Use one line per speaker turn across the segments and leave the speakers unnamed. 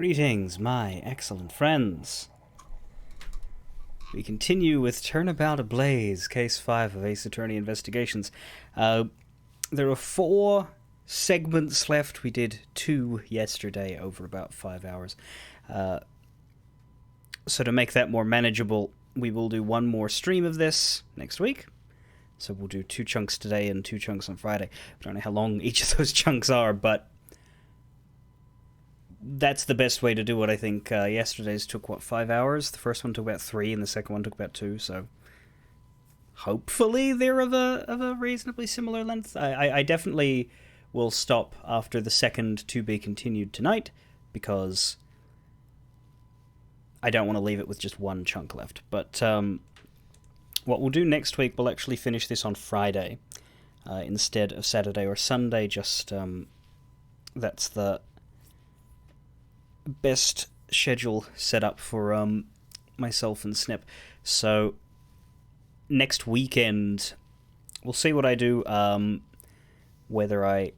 Greetings, my excellent friends. We continue with Turnabout Ablaze, Case 5 of Ace Attorney Investigations. There are 4 segments left. We did 2 yesterday over about 5 hours. So to make that more manageable, we will do 1 more stream of this next week. So we'll do 2 chunks today and 2 chunks on Friday. I don't know how long each of those chunks are, but that's the best way to do it, I think. Yesterday's took, 5 hours? The first one took about 3, and the second one took about 2, so hopefully they're of a reasonably similar length. I definitely will stop after the second to be continued tonight, because I don't want to leave it with just 1 chunk left. But what we'll do next week, we'll actually finish this on Friday instead of Saturday or Sunday. Just that's the best schedule set up for myself and Snip. So next weekend we'll see what I do, whether I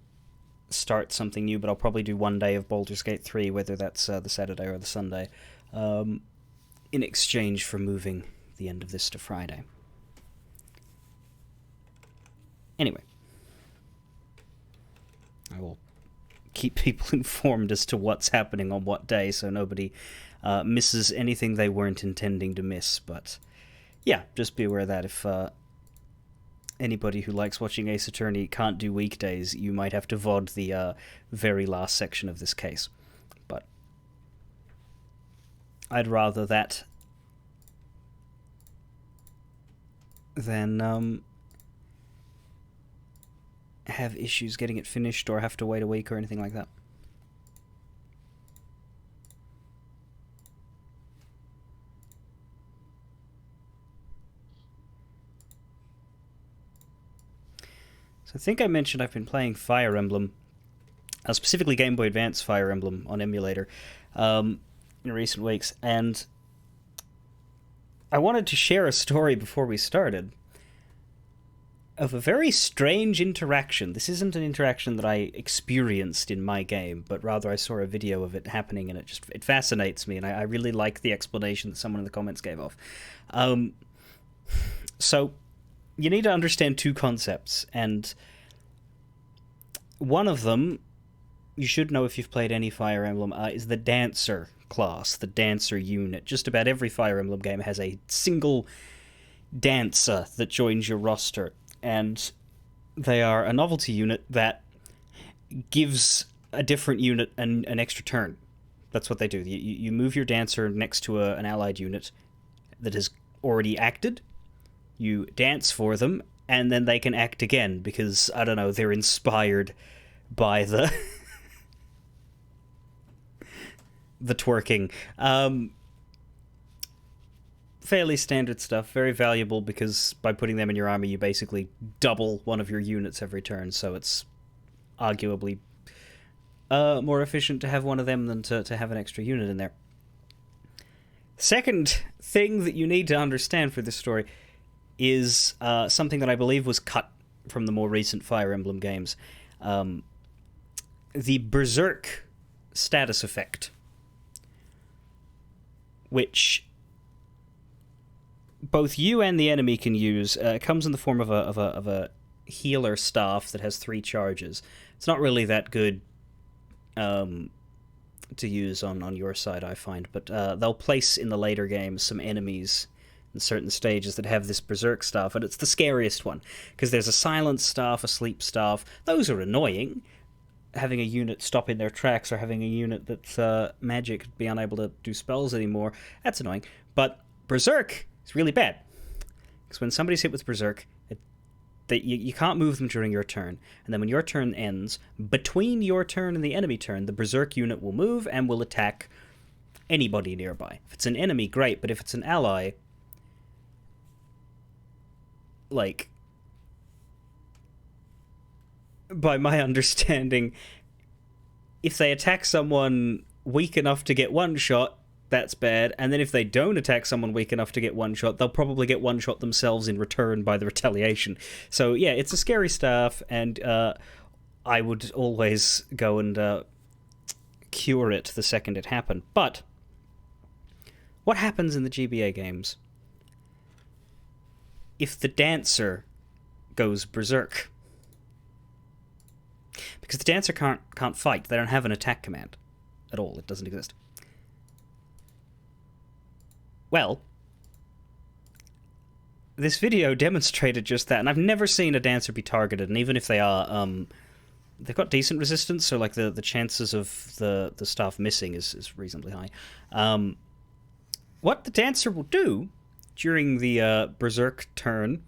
start something new, but I'll probably do 1 day of Baldur's Gate 3, whether that's the Saturday or the Sunday, in exchange for moving the end of this to Friday. Anyway, I will keep people informed as to what's happening on what day, so nobody misses anything they weren't intending to miss. But yeah, just be aware of that. If anybody who likes watching Ace Attorney can't do weekdays, you might have to VOD the very last section of this case. But I'd rather that than have issues getting it finished or have to wait a week or anything like that. So I think I mentioned I've been playing Fire Emblem, specifically Game Boy Advance Fire Emblem on emulator, in recent weeks, and I wanted to share a story before we started of a very strange interaction. This isn't an interaction that I experienced in my game, but rather I saw a video of it happening, and it fascinates me, and I really like the explanation that someone in the comments gave off. So, you need to understand 2 concepts, and one of them, you should know if you've played any Fire Emblem, is the Dancer class, the Dancer unit. Just about every Fire Emblem game has a single Dancer that joins your roster, and they are a novelty unit that gives a different unit an extra turn. That's what they do. You move your Dancer next to an allied unit that has already acted, you dance for them, and then they can act again, because, I don't know, they're inspired by the the twerking. Fairly standard stuff, very valuable, because by putting them in your army you basically double one of your units every turn, so it's arguably more efficient to have one of them than to have an extra unit in there. Second thing that you need to understand for this story is something that I believe was cut from the more recent Fire Emblem games. The Berserk status effect, which both you and the enemy can use. Comes in the form of a healer staff that has 3 charges. It's not really that good to use on your side, I find, but they'll place in the later games some enemies in certain stages that have this Berserk staff, and it's the scariest one, because there's a silence staff, a sleep staff. Those are annoying. Having a unit stop in their tracks, or having a unit that's magic be unable to do spells anymore, that's annoying. But Berserk, it's really bad, because when somebody's hit with Berserk, you can't move them during your turn, and then when your turn ends, between your turn and the enemy turn, the Berserk unit will move and will attack anybody nearby. If it's an enemy, great, but if it's an ally, like, by my understanding, if they attack someone weak enough to get one shot, that's bad, and then if they don't attack someone weak enough to get one shot, they'll probably get one shot themselves in return by the retaliation. So yeah, it's a scary stuff, and I would always go and cure it the second it happened. But what happens in the GBA games if the dancer goes berserk? Because the dancer can't fight. They don't have an attack command at all. It doesn't exist. Well, this video demonstrated just that, and I've never seen a dancer be targeted, and even if they are, they've got decent resistance, so like the chances of the staff missing is reasonably high. What the dancer will do during the berserk turn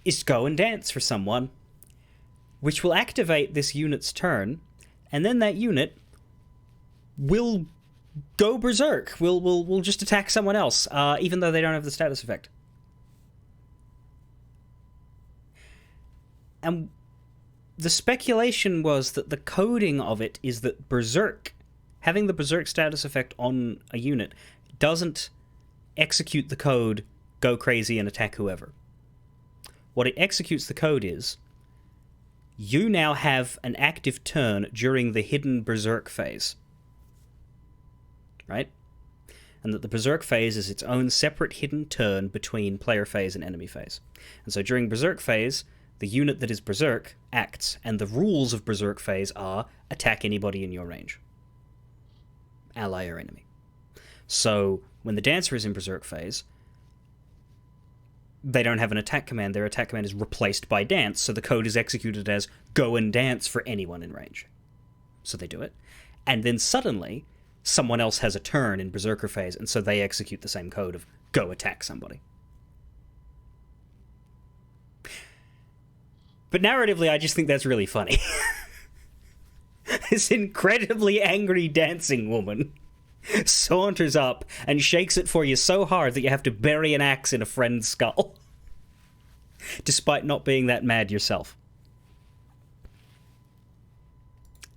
is go and dance for someone, which will activate this unit's turn, and then that unit will go berserk. Will just attack someone else, even though they don't have the status effect. And the speculation was that the coding of it is that berserk, having the berserk status effect on a unit, doesn't execute the code go crazy and attack whoever. What it executes the code is, you now have an active turn during the hidden berserk phase. Right? And that the berserk phase is its own separate hidden turn between player phase and enemy phase. And so during berserk phase, the unit that is berserk acts, and the rules of berserk phase are attack anybody in your range. Ally or enemy. So when the dancer is in berserk phase, they don't have an attack command. Their attack command is replaced by dance, so the code is executed as go and dance for anyone in range. So they do it. And then suddenly, someone else has a turn in berserker phase, and so they execute the same code of go attack somebody. But narratively, I just think that's really funny. This incredibly angry dancing woman saunters up and shakes it for you so hard that you have to bury an axe in a friend's skull. Despite not being that mad yourself.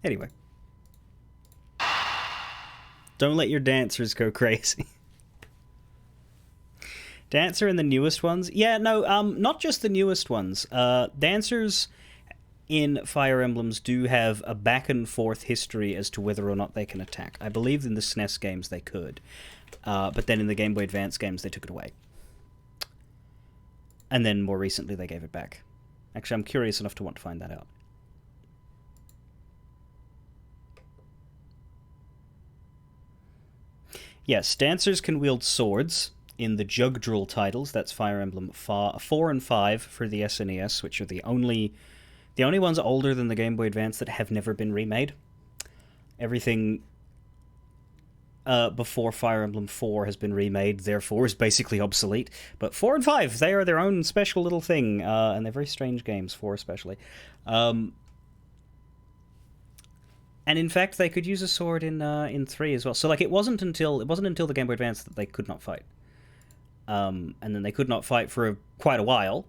Anyway. Don't let your dancers go crazy. Dancer in the newest ones? Yeah, no, not just the newest ones. Dancers in Fire Emblems do have a back-and-forth history as to whether or not they can attack. I believe in the SNES games they could, but then in the Game Boy Advance games they took it away. And then more recently they gave it back. Actually, I'm curious enough to want to find that out. Yes, dancers can wield swords in the Jugdral titles. That's Fire Emblem 4 and 5 for the SNES, which are the only ones older than the Game Boy Advance that have never been remade. Everything before Fire Emblem 4 has been remade, therefore is basically obsolete. But 4 and 5, they are their own special little thing, and they're very strange games, 4 especially. And in fact, they could use a sword in 3 as well. So like it wasn't until the Game Boy Advance that they could not fight. And then they could not fight for quite a while.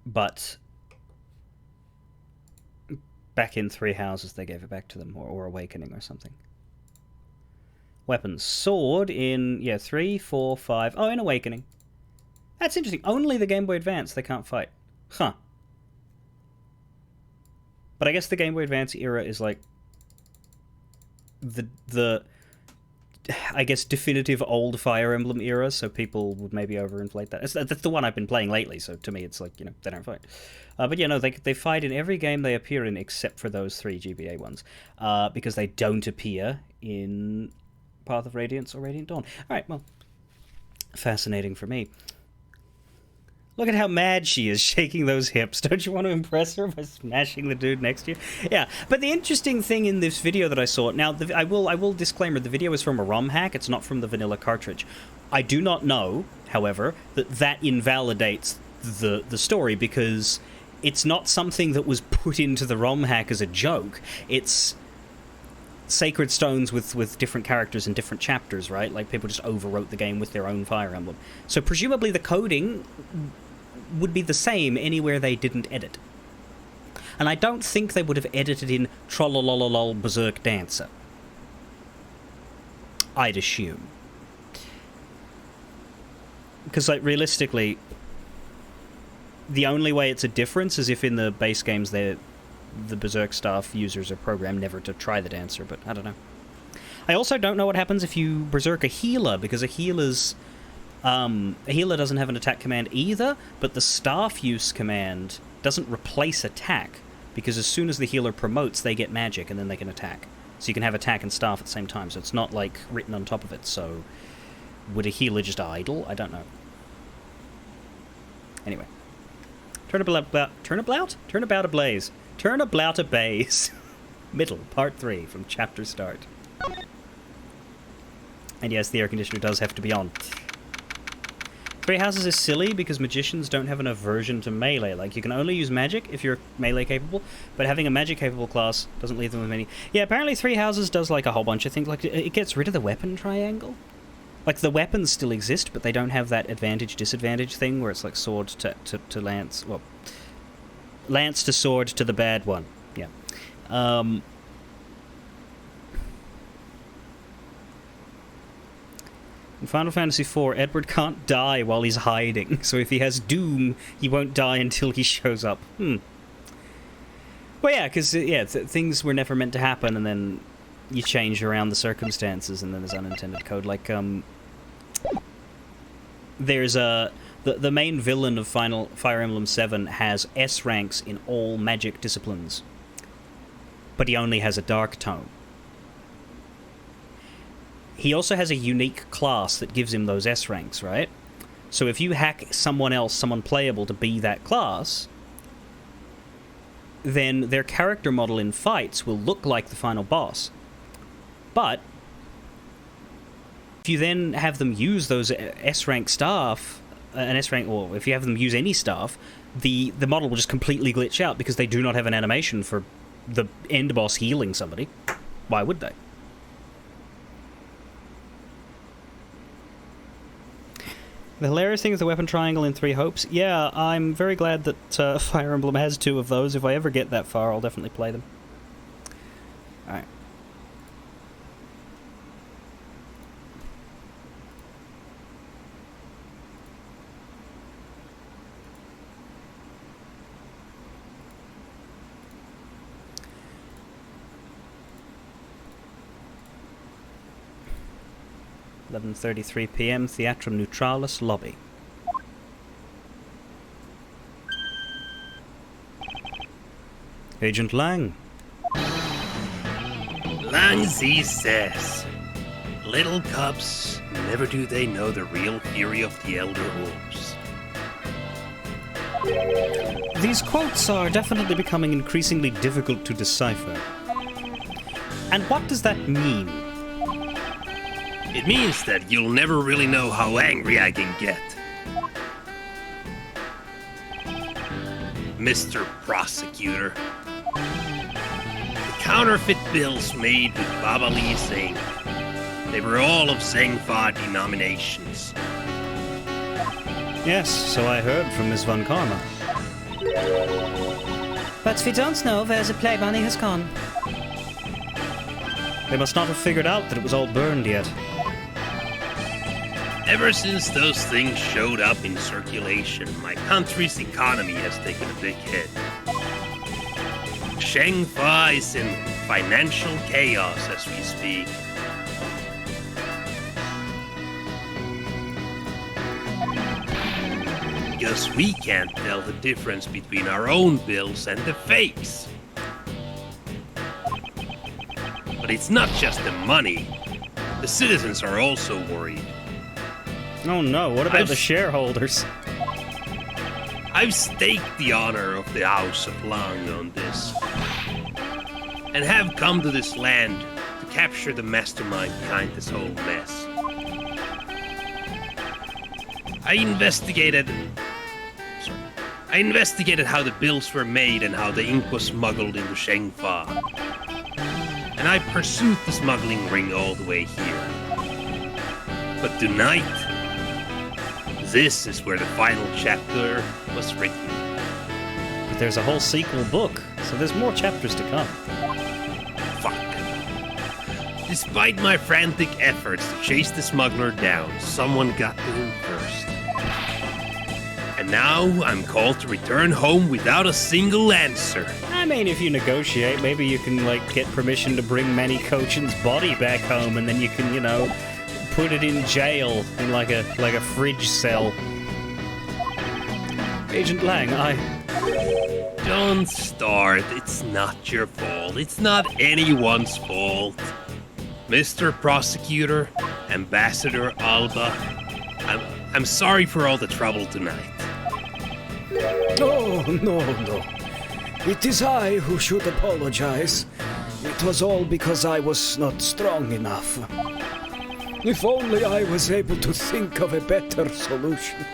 But back in Three Houses, they gave it back to them, or Awakening or something. Weapons. Sword in, 3, 4, 5. Oh, in Awakening. That's interesting. Only the Game Boy Advance they can't fight. Huh. But I guess the Game Boy Advance era is like the I guess definitive old Fire Emblem era, so people would maybe overinflate that. That's the one I've been playing lately, so to me it's like, they don't fight. But yeah, no, they fight in every game they appear in except for those 3 GBA ones, because they don't appear in Path of Radiance or Radiant Dawn. Alright, well, fascinating for me. Look at how mad she is, shaking those hips. Don't you want to impress her by smashing the dude next to you? Yeah, but the interesting thing in this video that I saw... Now, I will disclaimer, the video is from a ROM hack. It's not from the vanilla cartridge. I do not know, however, that invalidates the story, because it's not something that was put into the ROM hack as a joke. It's Sacred Stones with different characters and different chapters, right? Like, people just overwrote the game with their own Fire Emblem. So presumably the coding would be the same anywhere they didn't edit. And I don't think they would have edited in Trollolololol Berserk Dancer. I'd assume. Because, like, realistically, the only way it's a difference is if in the base games the Berserk Staff users are programmed never to try the Dancer, but I don't know. I also don't know what happens if you Berserk a healer, because a healer doesn't have an attack command either, but the staff use command doesn't replace attack, because as soon as the healer promotes, they get magic, and then they can attack. So you can have attack and staff at the same time, so it's not, like, written on top of it, so... Would a healer just idle? I don't know. Anyway. Turnabout ablaze. Turnabout ablaze. Middle, part 3, from chapter start. And yes, the air conditioner does have to be on. Three Houses is silly because magicians don't have an aversion to melee. Like, you can only use magic if you're melee capable, but having a magic capable class doesn't leave them with many... Yeah, apparently Three Houses does, like, a whole bunch of things. Like, it gets rid of the weapon triangle. Like, the weapons still exist, but they don't have that advantage-disadvantage thing where it's like sword to lance. Well, lance to sword to the bad one. Yeah. In Final Fantasy IV, Edward can't die while he's hiding, so if he has Doom, he won't die until he shows up. Well, yeah, because, things were never meant to happen, and then you change around the circumstances, and then there's unintended code. Like, there's the main villain of Fire Emblem 7 has S ranks in all magic disciplines, but he only has a dark tone. He also has a unique class that gives him those S ranks, right? So if you hack someone else, someone playable, to be that class, then their character model in fights will look like the final boss. But if you then have them use those S-rank staff, an S-rank, or if you have them use any staff, the model will just completely glitch out because they do not have an animation for the end boss healing somebody. Why would they? The hilarious thing is the weapon triangle in Three Hopes. Yeah, I'm very glad that Fire Emblem has 2 of those. If I ever get that far, I'll definitely play them. Alright. $11:33 p.m. Theatrum Neutralis lobby. Agent Lang.
Lang Z says, "Little cubs, never do they know the real fury of the elder wolves."
These quotes are definitely becoming increasingly difficult to decipher. And what does that mean?
It means that you'll never really know how angry I can get. Mr. Prosecutor. The counterfeit bills made with Baba Lee's ink. They were all of Zengfa denominations.
Yes, so I heard from Miss Von Karma. But we don't know where the play money has gone. They must not have figured out that it was all burned yet.
Ever since those things showed up in circulation, my country's economy has taken a big hit. Zengfa is in financial chaos as we speak. Because we can't tell the difference between our own bills and the fakes. But it's not just the money. The citizens are also worried.
Oh no, what about the shareholders?
I've staked the honor of the House of Lang on this. And have come to this land to capture the mastermind behind this whole mess. I investigated how the bills were made and how the ink was smuggled into Zengfa. And I pursued the smuggling ring all the way here. But tonight, this is where the final chapter was written.
But there's a whole sequel book, so there's more chapters to come.
Fuck. Despite my frantic efforts to chase the smuggler down, someone got to him first. And now I'm called to return home without a single answer.
mean, if you negotiate, maybe you can, like, get permission to bring Manny Cochin's body back home, and then you can, you know, put it in jail in, like a fridge cell. Agent Lang,
Don't start. It's not your fault. It's not anyone's fault. Mr. Prosecutor, Ambassador Alba, I'm sorry for all the trouble tonight.
Oh, no. It is I who should apologize. It was all because I was not strong enough. If only I was able to think of a better solution.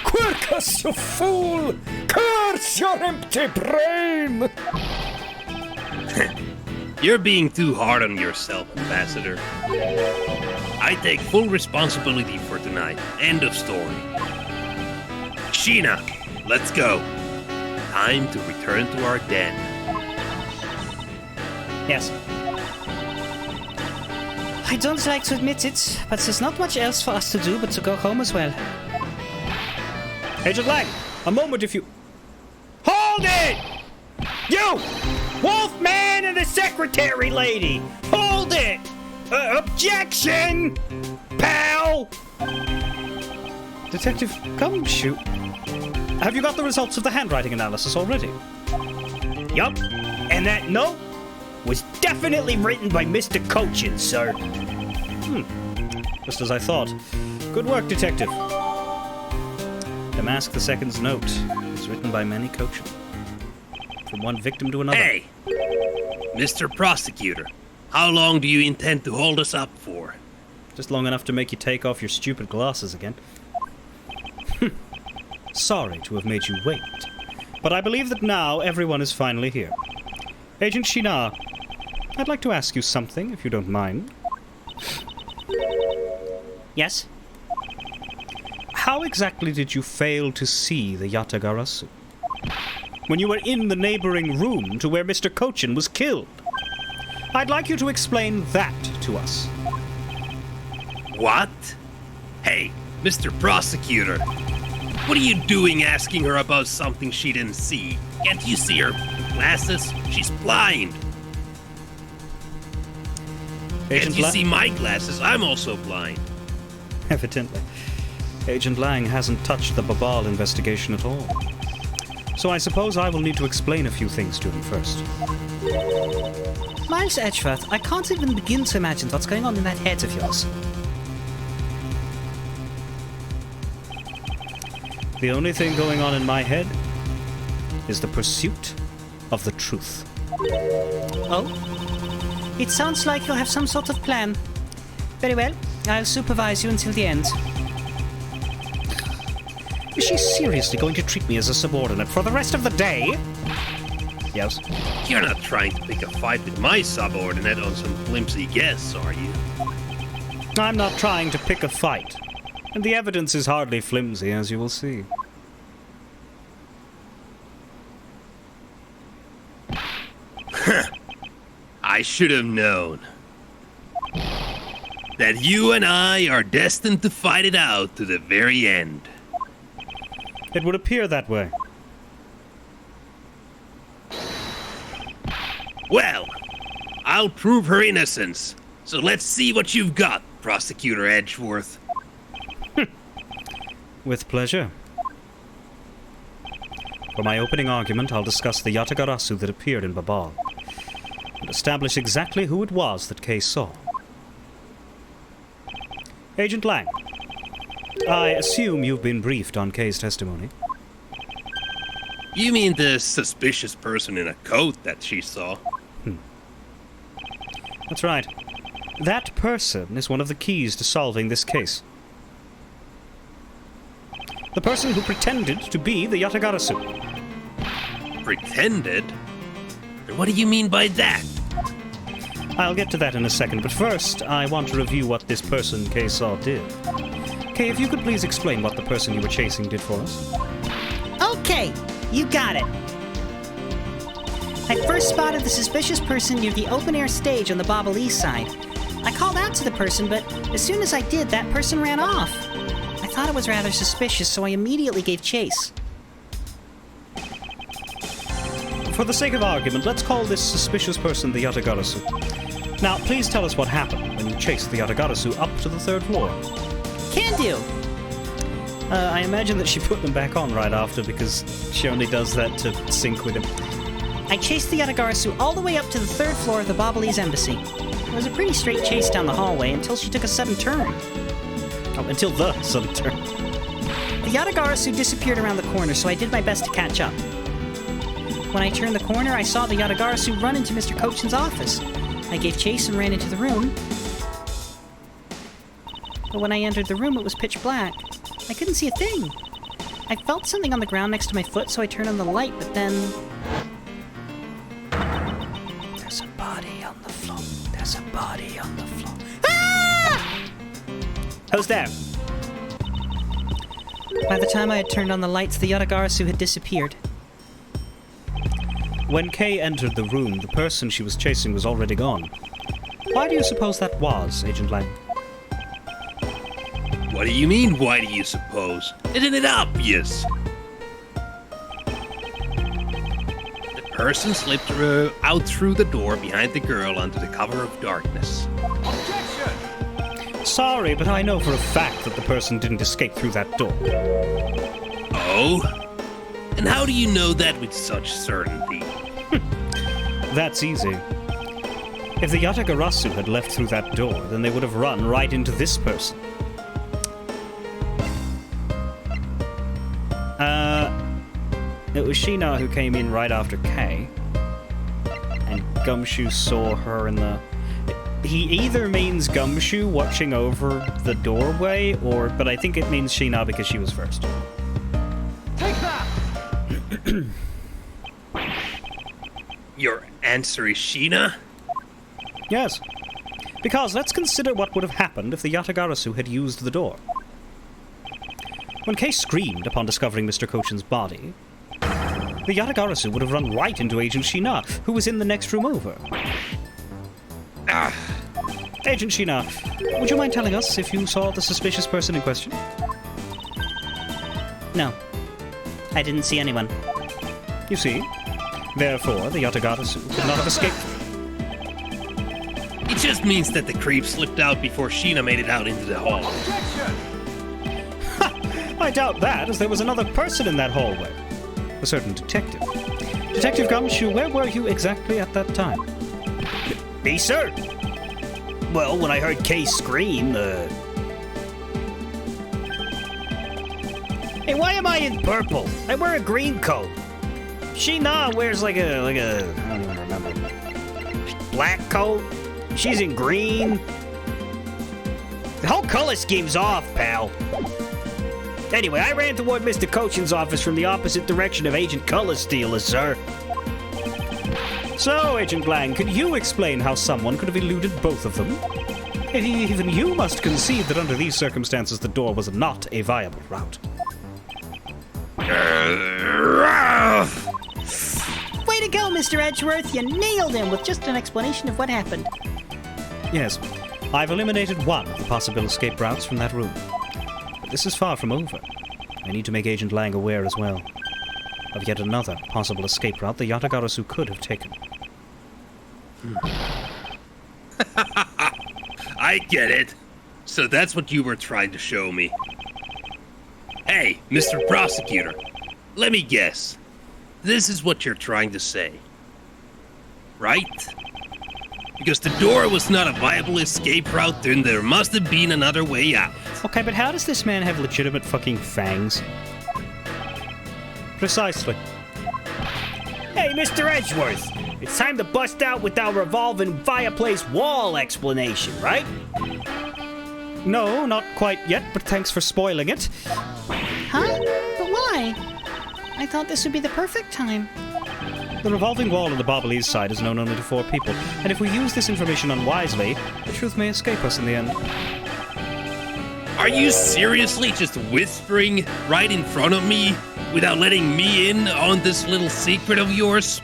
Quercus, you fool! Curse your empty brain!
You're being too hard on yourself, Ambassador. I take full responsibility for tonight. End of story. Sheena, let's go. Time to return to our den.
yes.
I don't like to admit it, but there's not much else for us to do but to go home as well.
Agent Lang, a moment if you... Hold it! You! Wolfman and the secretary lady! Hold it! Objection! Pal! Detective, come shoot. Have you got the results of the handwriting analysis already? Yup. And that note was definitely written by Mr. Cochin, sir. Just as I thought. Good work, Detective. Damask II's note is written by Manny Cochin. From one victim to another.
Hey! Mr. Prosecutor, how long do you intend to hold us up for?
Just long enough to make you take off your stupid glasses again. Sorry to have made you wait, but I believe that now everyone is finally here. Agent Sheena, I'd like to ask you something, if you don't mind.
Yes?
How exactly did you fail to see the Yatagarasu? When you were in the neighboring room to where Mr. Cochin was killed. I'd like you to explain that to us.
What? Hey, Mr. Prosecutor, what are you doing asking her about something she didn't see? Can't you see her glasses? She's blind. Can't you see my glasses? I'm also blind.
Evidently. Agent Lang hasn't touched the Babal investigation at all. So I suppose I will need to explain a few things to him first.
Miles Edgeworth, I can't even begin to imagine what's going on in that head of yours.
The only thing going on in my head is the pursuit of the truth.
Oh? It sounds like you'll have some sort of plan. Very well, I'll supervise you until the end.
Is she seriously going to treat me as a subordinate for the rest of the day? Yes.
You're not trying to pick a fight with my subordinate on some flimsy guess, are you?
I'm not trying to pick a fight. And the evidence is hardly flimsy, as you will see.
I should have known. That you and I are destined to fight it out to the very end.
It would appear that way.
Well, I'll prove her innocence. So let's see what you've got, Prosecutor Edgeworth.
With pleasure. For my opening argument, I'll discuss the Yatagarasu that appeared in Babal, and establish exactly who it was that Kay saw. Agent Lang, I assume you've been briefed on Kay's testimony.
You mean the suspicious person in a coat that she saw?
That's right. That person is one of the keys to solving this case. The person who pretended to be the Yatagarasu.
Pretended? And what do you mean by that?
I'll get to that in a second, but first, I want to review what this person Kay saw did. Kay, if you could please explain what the person you were chasing did for us.
Okay, you got it. I first spotted the suspicious person near the open-air stage on the Babal East side. I called out to the person, but as soon as I did, that person ran off. I thought it was rather suspicious, so I immediately gave chase.
for the sake of argument, let's call this suspicious person the Yatagarasu. Now, please tell us what happened when you chased the Yatagarasu up to the 3rd floor.
Can do.
I imagine that she put them back on right after because she only does that to sync with him.
I chased the Yatagarasu all the way up to the 3rd floor of the Bobolese embassy. It was a pretty straight chase down the hallway until she took a sudden turn.
Oh, until the sudden turn.
The Yatagarasu disappeared around the corner, so I did my best to catch up. When I turned the corner, I saw the Yatagarasu run into Mr. Kochin's office. I gave chase and ran into the room. But when I entered the room, it was pitch black. I couldn't see a thing. I felt something on the ground next to my foot, so I turned on the light, but then...
There's a body on the floor. There's a body on the floor.
Ah!
Who's there?
By the time I had turned on the lights, the Yatagarasu had disappeared.
When Kay entered the room, the person she was chasing was already gone. Why do you suppose that was, Agent Lang?
What do you mean, why do you suppose? Isn't it obvious? The person slipped out through the door behind the girl under the cover of darkness.
Sorry, but I know for a fact that the person didn't escape through that door.
Oh? And how do you know that with such certainty?
That's easy. If the Yatagarasu had left through that door, then they would have run right into this person. It was Sheena who came in right after Kay, and Gumshoe saw her in the... He either means Gumshoe watching over the doorway, but I think it means Sheena because she was first.
Take that! Your answer is Sheena?
Yes. Because let's consider what would have happened if the Yatagarasu had used the door. When Kay screamed upon discovering Mr. Kochin's body, the Yatagarasu would have run right into Agent Sheena, who was in the next room over. Agent Sheena, would you mind telling us if you saw the suspicious person in question?
No. I didn't see anyone.
You see? Therefore, the Yatagarasu could not have escaped.
It just means that the creep slipped out before Sheena made it out into the hall.
I doubt that, as there was another person in that hallway. A certain detective. Detective Gumshoe, where were you exactly at that time?
Me, sir? Well, when I heard Kay scream, Hey, why am I in purple? I wear a green coat. Sheena wears like a, I don't even remember. Black coat. She's in green. The whole color scheme's off, pal. Anyway, I ran toward Mr. Kochin's office from the opposite direction of Agent Color Stealer, sir.
So, Agent Lang, could you explain how someone could have eluded both of them? Even you must concede that under these circumstances the door was not a viable route.
Way to go, Mr. Edgeworth! You nailed him with just an explanation of what happened.
Yes, I've eliminated one of the possible escape routes from that room. But this is far from over. I need to make Agent Lang aware as well of yet another possible escape route the Yatagarasu could have taken.
I get it. So that's what you were trying to show me. Hey, Mr. Prosecutor, let me guess. This is what you're trying to say. Right? Because the door was not a viable escape route, then there must have been another way out.
Okay, but how does this man have legitimate fucking fangs? Precisely.
Hey, Mr. Edgeworth, it's time to bust out with our revolving fireplace wall explanation, right?
No, not quite yet, but thanks for spoiling it.
Huh? But why? I thought this would be the perfect time.
The revolving wall on the Bobolese side is known only to 4 people, and if we use this information unwisely, the truth may escape us in the end.
Are you seriously just whispering right in front of me without letting me in on this little secret of yours?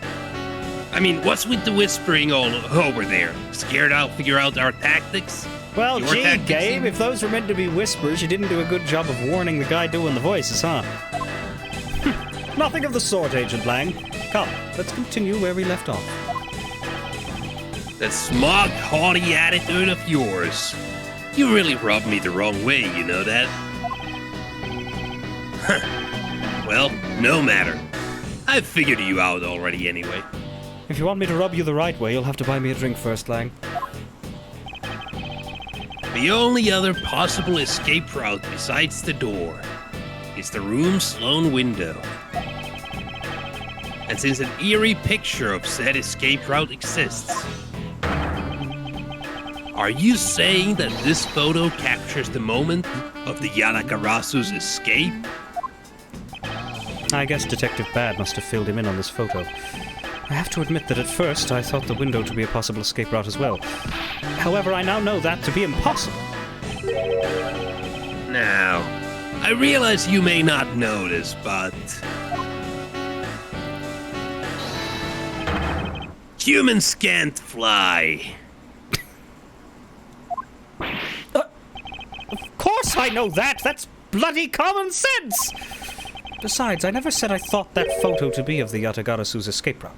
I mean, what's with the whispering all over there? Scared I'll figure out our tactics?
Well,
Your
gee,
tactics
Gabe,
even?
if those were meant to be whispers, you didn't do a good job of warning the guy doing the voices, huh? Nothing of the sort, Agent Lang. Come, let's continue where we left off.
That smug, haughty attitude of yours. You really rubbed me the wrong way, you know that? Well, no matter. I've figured you out already anyway.
If you want me to rub you the right way, you'll have to buy me a drink first, Lang.
The only other possible escape route besides the door is the room's lone window. And since an eerie picture of said escape route exists, are you saying that this photo captures the moment of the Yatagarasu's escape?
I guess Detective Bad must have filled him in on this photo. I have to admit that at first I thought the window to be a possible escape route as well. However, I now know that to be impossible.
Now, I realize you may not know this, but... humans can't fly.
Of course I know that! That's bloody common sense! Besides, I never said I thought that photo to be of the Yatagarasu's escape route.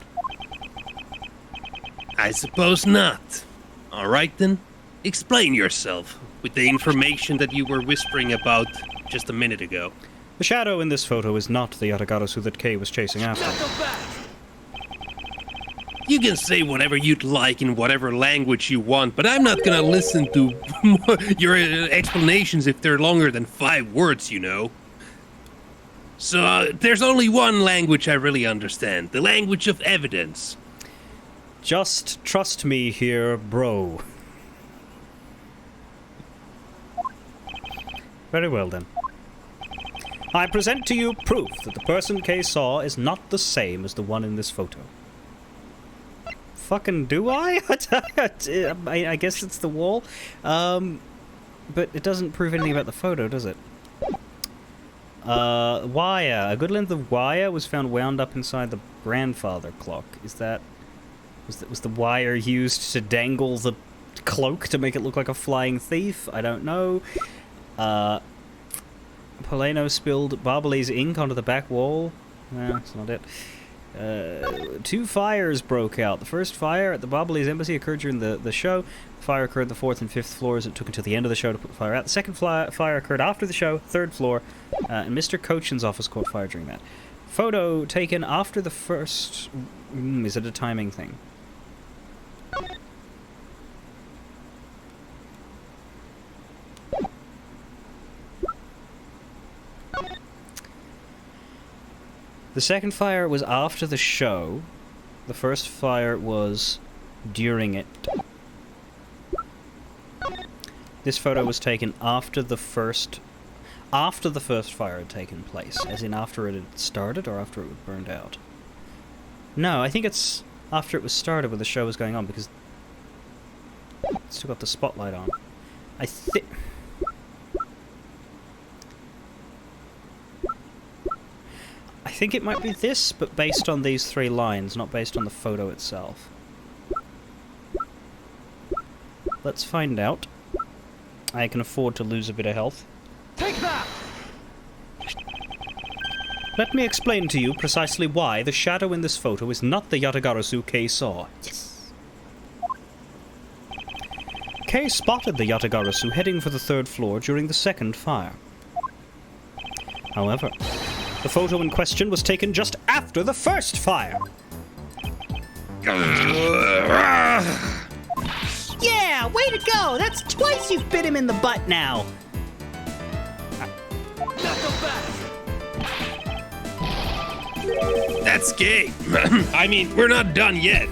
I suppose not. Alright then, explain yourself with the information that you were whispering about just a minute ago.
The shadow in this photo is not the Yatagarasu that Kay was chasing after.
You can say whatever you'd like in whatever language you want, but I'm not gonna listen to your explanations if they're longer than 5 words, you know. So, there's only one language I really understand. The language of evidence.
Just trust me here, bro. Very well then. I present to you proof that the person Kay saw is not the same as the one in this photo. Fucking do I? I guess it's the wall. But it doesn't prove anything about the photo, does it? Wire. A good length of wire was found wound up inside the grandfather clock. Is that... Was the wire used to dangle the cloak to make it look like a flying thief? I don't know. Poleno spilled Barbalee's ink onto the back wall. No, that's not it. 2 fires broke out. The first fire at the Barbalee's embassy occurred during the show. The fire occurred on the 4th and 5th floors. It took until the end of the show to put the fire out. The second fire occurred after the show, 3rd floor, and Mr. Cochin's office caught fire during that. Photo taken after the first... is it a timing thing? The second fire was after the show. The first fire was during it. This photo was taken after the first fire had taken place, as in after it had started or after it was burned out. No, I think it's after it was started when the show was going on, because it's still got the spotlight on. I think it might be this, but based on these 3 lines, not based on the photo itself. Let's find out. I can afford to lose a bit of health.
Take that!
Let me explain to you precisely why the shadow in this photo is not the Yatagarasu Kay saw. Yes! Kay spotted the Yatagarasu heading for the 3rd floor during the 2nd fire. However, the photo in question was taken just after the 1st fire.
Yeah, way to go! That's twice you've bit him in the butt now.
That's gay. I mean, we're not done yet.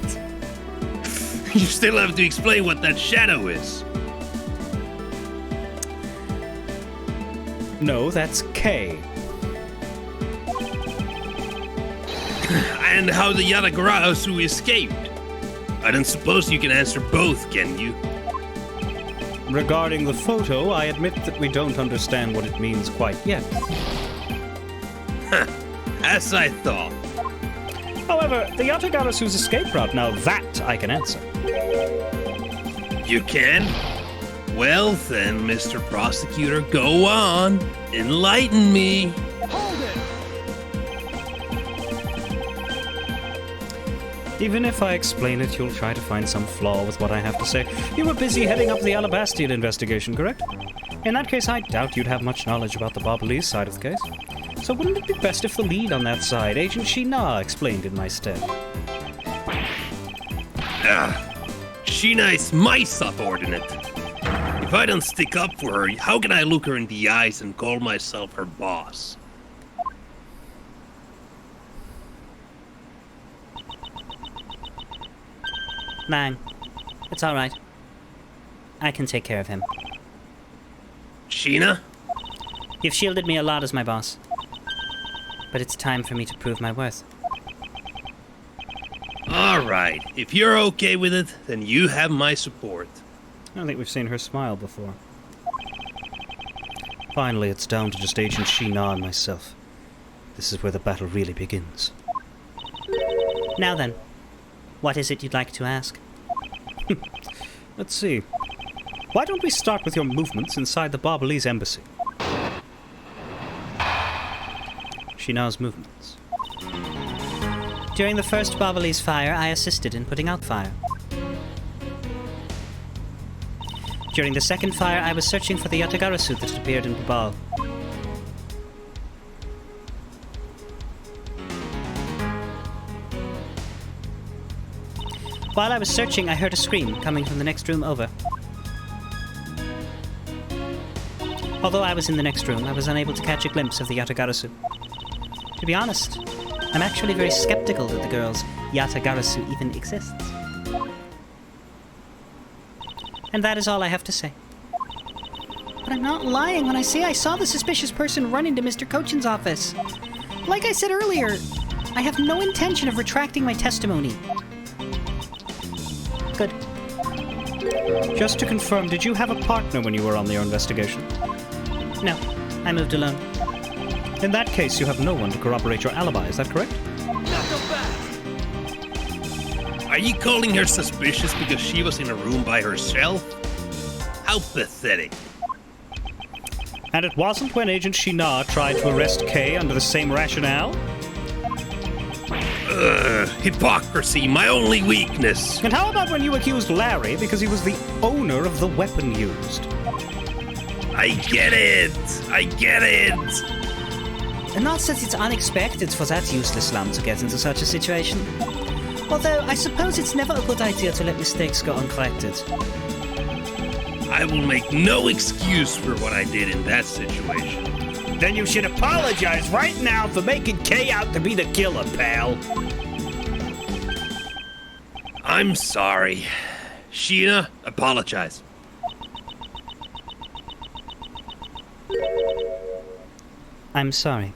You still have to explain what that shadow is.
No, that's Kay.
And how the Yatagarasu escaped. I don't suppose you can answer both, can you?
Regarding the photo, I admit that we don't understand what it means quite yet.
As I thought.
However, the Yatagarasu's escape route, now that I can answer.
You can? Well then, Mr. Prosecutor, go on. Enlighten me.
Hold it!
Even if I explain it, you'll try to find some flaw with what I have to say. You were busy heading up the Alabastian investigation, correct? In that case, I doubt you'd have much knowledge about the Bobolese side of the case. So wouldn't it be best if the lead on that side, Agent Sheena, explained in my stead?
Sheena is my subordinate. If I don't stick up for her, how can I look her in the eyes and call myself her boss?
Lang, it's all right. I can take care of him.
Sheena?
You've shielded me a lot as my boss. But it's time for me to prove my worth.
Alright, if you're okay with it, then you have my support.
I don't think we've seen her smile before. Finally, it's down to just Agent Sheena and myself. This is where the battle really begins.
Now then, what is it you'd like to ask?
Let's see. Why don't we start with your movements inside the Bobolese embassy? Sheena's movements.
During the first Bobolese fire, I assisted in putting out fire. During the second fire, I was searching for the Yatagarasu that had appeared in Babal. While I was searching, I heard a scream coming from the next room over. Although I was in the next room, I was unable to catch a glimpse of the Yatagarasu. To be honest, I'm actually very skeptical that the girl's Yatagarasu even exists. And that is all I have to say. But I'm not lying when I say I saw the suspicious person run into Mr. Cochin's office. Like I said earlier, I have no intention of retracting my testimony. Good.
Just to confirm, did you have a partner when you were on your investigation?
No, I moved alone.
In that case, you have no one to corroborate your alibi, is that correct?
Are you calling her suspicious because she was in a room by herself? How pathetic.
And it wasn't when Agent Sheena tried to arrest Kay under the same rationale?
Hypocrisy, my only weakness.
And how about when you accused Larry because he was the owner of the weapon used?
I get it.
And not that it's unexpected for that useless lamb to get into such a situation. Although, I suppose it's never a good idea to let mistakes go uncorrected.
I will make no excuse for what I did in that situation.
Then you should apologize right now for making Kay out to be the killer, pal.
I'm sorry. Sheena, apologize.
I'm sorry.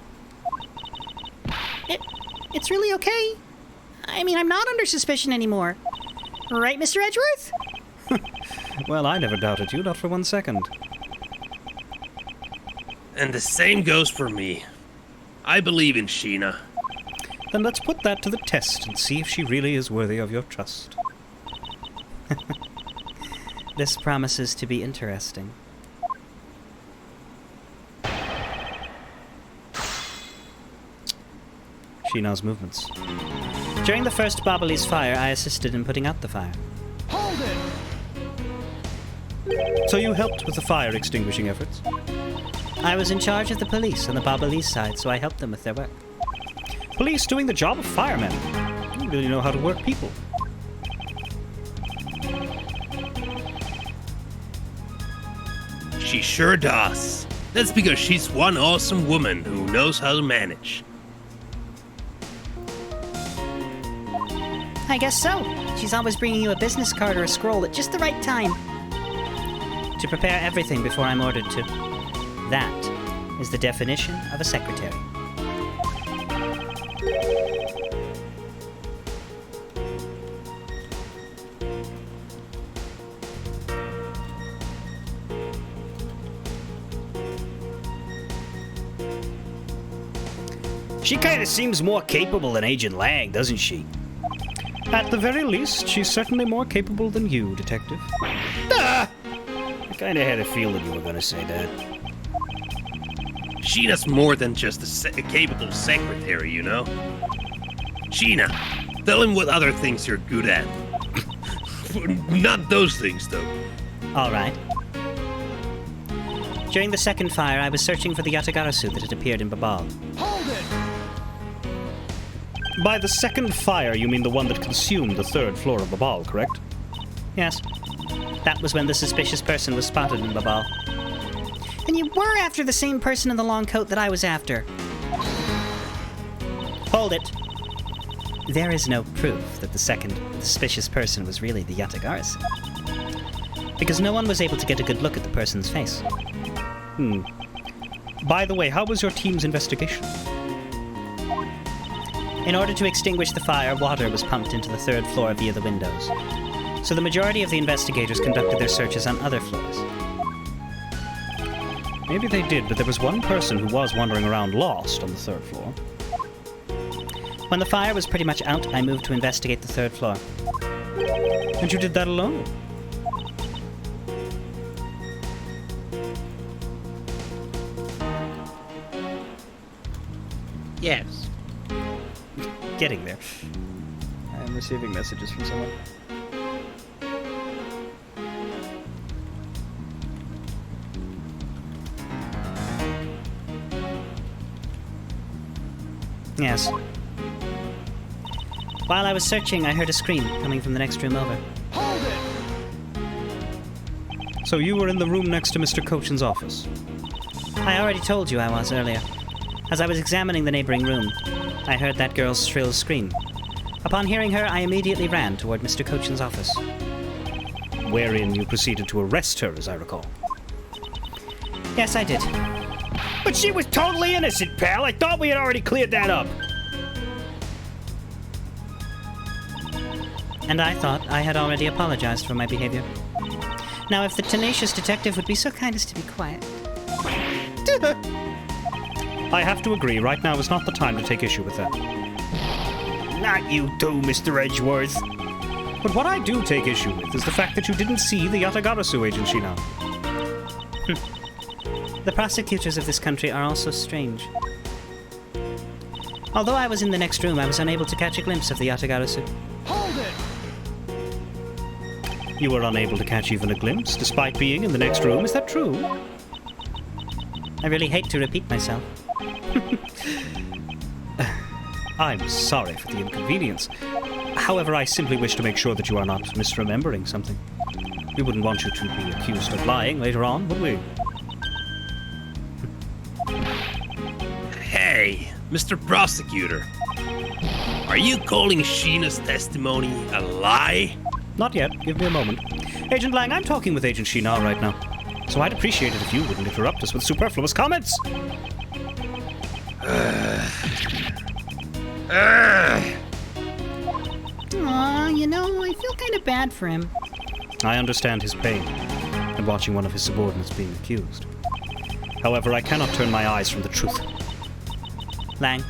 It's really okay. I mean, I'm not under suspicion anymore. Right, Mr. Edgeworth?
Well, I never doubted you, not for 1 second.
And the same goes for me. I believe in Sheena.
Then let's put that to the test and see if she really is worthy of your trust.
This promises to be interesting.
Sheena's movements.
During the first Bobolese fire, I assisted in putting out the fire.
Hold it!
So you helped with the fire extinguishing efforts?
I was in charge of the police on the Bobolese side, so I helped them with their work.
Police doing the job of firemen. You really know how to work people.
She sure does. That's because she's one awesome woman who knows how to manage.
I guess so. She's always bringing you a business card or a scroll at just the right time. To prepare everything before I'm ordered to. That is the definition of a secretary.
She kind of seems more capable than Agent Lang, doesn't she?
At the very least, she's certainly more capable than you, Detective.
I kind of had a feeling you were going to say that.
Sheena's more than just a capable secretary, you know? Sheena, Tell him what other things you're good at. Not those things, though.
All right. During the second fire, I was searching for the Yatagarasu that had appeared in Babal.
By the second fire, you mean the one that consumed the third floor of Babal, correct?
Yes. That was when the suspicious person was spotted in Babal. And you were after the same person in the long coat that I was after. Hold it. There is no proof that the second suspicious person was really the Yatagarasu. Because no one was able to get a good look at the person's face.
By the way, how was your team's investigation?
In order to extinguish the fire, water was pumped into the third floor via the windows. So the majority of the investigators conducted their searches on other floors.
Maybe they did, but there was one person who was wandering around lost on the third floor.
When the fire was pretty much out, I moved to investigate the third floor.
And you did that alone?
Yes.
Getting there. I am receiving messages from someone.
Yes. While I was searching, I heard a scream coming from the next room over.
So you were in the room next to Mr. Cochin's office?
I already told you I was earlier. As I was examining the neighboring room, I heard that girl's shrill scream. Upon hearing her, I immediately ran toward Mr. Cochin's office.
Wherein you proceeded to arrest her, as I recall.
Yes, I did.
But she was totally innocent, pal. I thought we had already cleared that up.
And I thought I had already apologized for my behavior. Now, if the tenacious detective would be so kind as to be quiet.
I have to agree, right now is not the time to take issue with that.
Not you too, Mr. Edgeworth.
But what I do take issue with is the fact that you didn't see the Yatagarasu, Agent Shina.
The prosecutors of this country are also strange. Although I was in the next room, I was unable to catch a glimpse of the Yatagarasu.
You were unable to catch even a glimpse, despite being in the next room, is that true?
I really hate to repeat myself.
I'm sorry for the inconvenience. However, I simply wish to make sure that you are not misremembering something. We wouldn't want you to be accused of lying later on, would we?
Hey, Mr. Prosecutor. Are you calling Sheena's testimony a lie?
Not yet. Give me a moment. Agent Lang, I'm talking with Agent Shina right now. So I'd appreciate it if you wouldn't interrupt us with superfluous comments.
Aw, you know, I feel kind of bad for him.
I understand his pain in watching one of his subordinates being accused. However, I cannot turn my eyes from the truth.
Lang,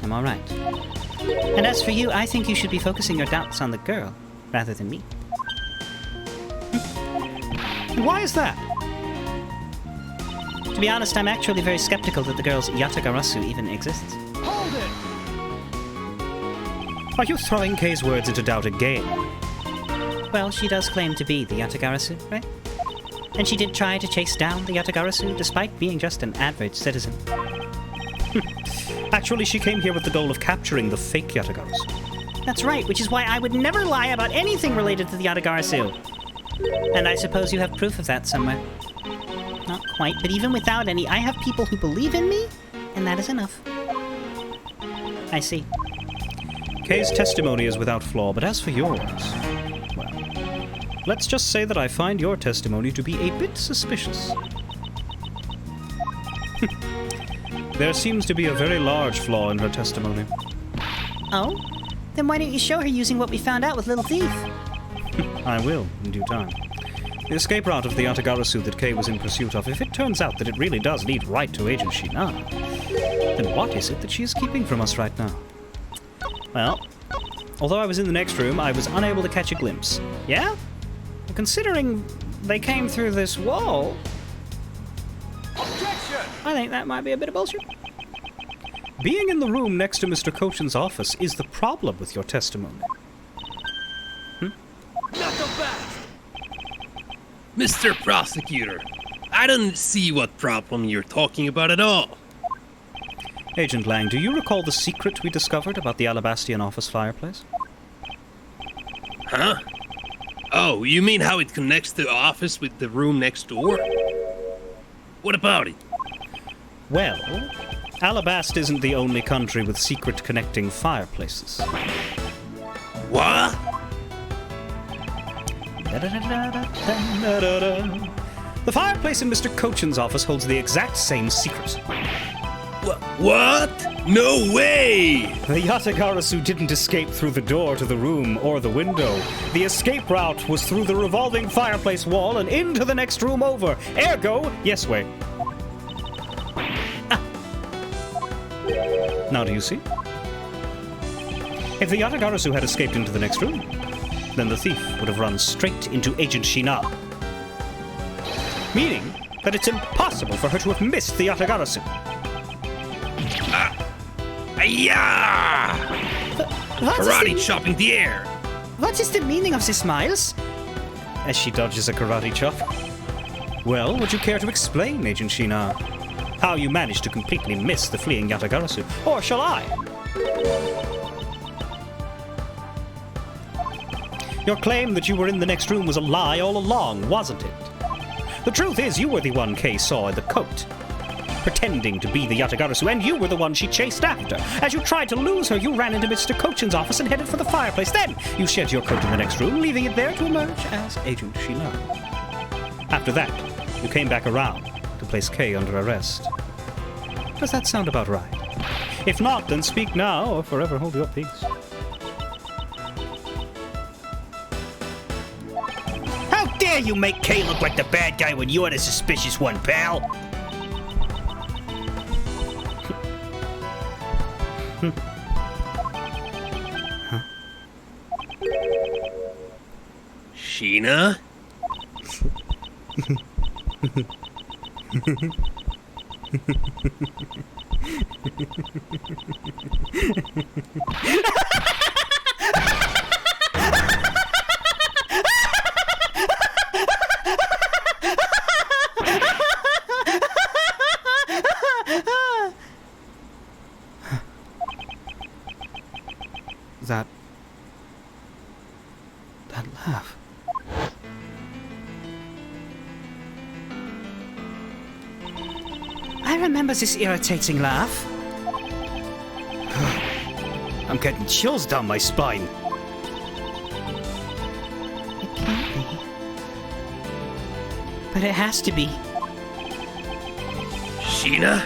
I'm all right. And as for you, I think you should be focusing your doubts on the girl rather than me.
And why is that?
To be honest, I'm actually very skeptical that the girl's Yatagarasu even exists.
Are you throwing Kay's words into doubt again?
Well, she does claim to be the Yatagarasu, right? And she did try to chase down the Yatagarasu despite being just an average citizen.
Actually, she came here with the goal of capturing the fake Yatagarasu.
That's right, which is why I would never lie about anything related to the Yatagarasu. And I suppose you have proof of that somewhere. Not quite, but even without any, I have people who believe in me, and that is enough. I see.
Kay's testimony is without flaw, but as for yours, well, let's just say that I find your testimony to be a bit suspicious. There seems to be a very large flaw in her testimony.
Oh? Then why don't you show her using what we found out with Little Thief?
I will, in due time. The escape route of the Yatagarasu that Kay was in pursuit of, if it turns out that it really does lead right to Agent Shina, then what is it that she is keeping from us right now? Well, although I was in the next room, I was unable to catch a glimpse. Yeah? Well, considering they came through this wall...
Objection!
I think that might be a bit of bullshit.
Being in the room next to Mr. Cochin's office is the problem with your testimony.
Mr. Prosecutor, I don't see what problem you're talking about at all.
Agent Lang, do you recall the secret we discovered about the Alabastian office fireplace?
Huh? Oh, you mean how it connects the office with the room next door? What about it?
Well, Alabast isn't the only country with secret connecting fireplaces.
What?
The fireplace in Mr. Cochin's office holds the exact same secret.
What? No way!
The Yatagarasu didn't escape through the door to the room or the window. The escape route was through the revolving fireplace wall and into the next room over. Ergo, yes, wait. Now do you see? If the Yatagarasu had escaped into the next room, then the thief would have run straight into Agent Shina. Meaning that it's impossible for her to have missed the Yatagarasu.
Yeah! Karate chopping the air!
What is the meaning of this, Miles?
As she dodges a karate chop. Well, would you care to explain, Agent Shina, how you managed to completely miss the fleeing Yatagarasu? Or shall I? Your claim that you were in the next room was a lie all along, wasn't it? The truth is, you were the one Kay saw in the coat, pretending to be the Yatagarasu, and you were the one she chased after. As you tried to lose her, you ran into Mr. Cochin's office and headed for the fireplace. Then, you shed your coat in the next room, leaving it there to emerge as Agent Shina. After that, you came back around to place Kay under arrest. Does that sound about right? If not, then speak now or forever hold your peace.
How dare you make Kay look like the bad guy when you're the suspicious one, pal?
Sheena?
That laugh.
I remember this irritating laugh.
I'm getting chills down my spine.
It can't be. But it has to be.
Sheena?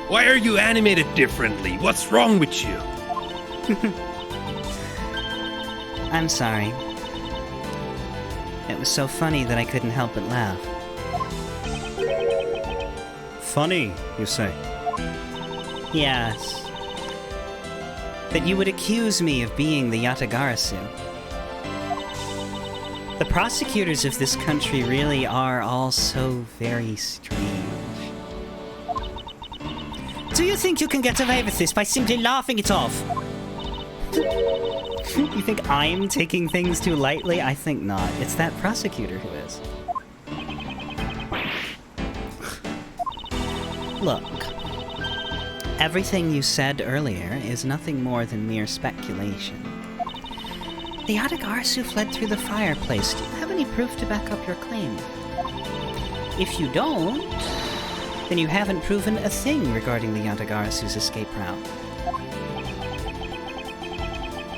Why are you animated differently? What's wrong with you?
I'm sorry. It was so funny that I couldn't help but laugh.
Funny, you say?
Yes. That you would accuse me of being the Yatagarasu. The prosecutors of this country really are all so very strange. Do you think you can get away with this by simply laughing it off? You think I'm taking things too lightly? I think not. It's that prosecutor who is. Look, everything you said earlier is nothing more than mere speculation. The Yatagarasu fled through the fireplace. Do you have any proof to back up your claim? If you don't, then you haven't proven a thing regarding the Yatagarasu's escape route.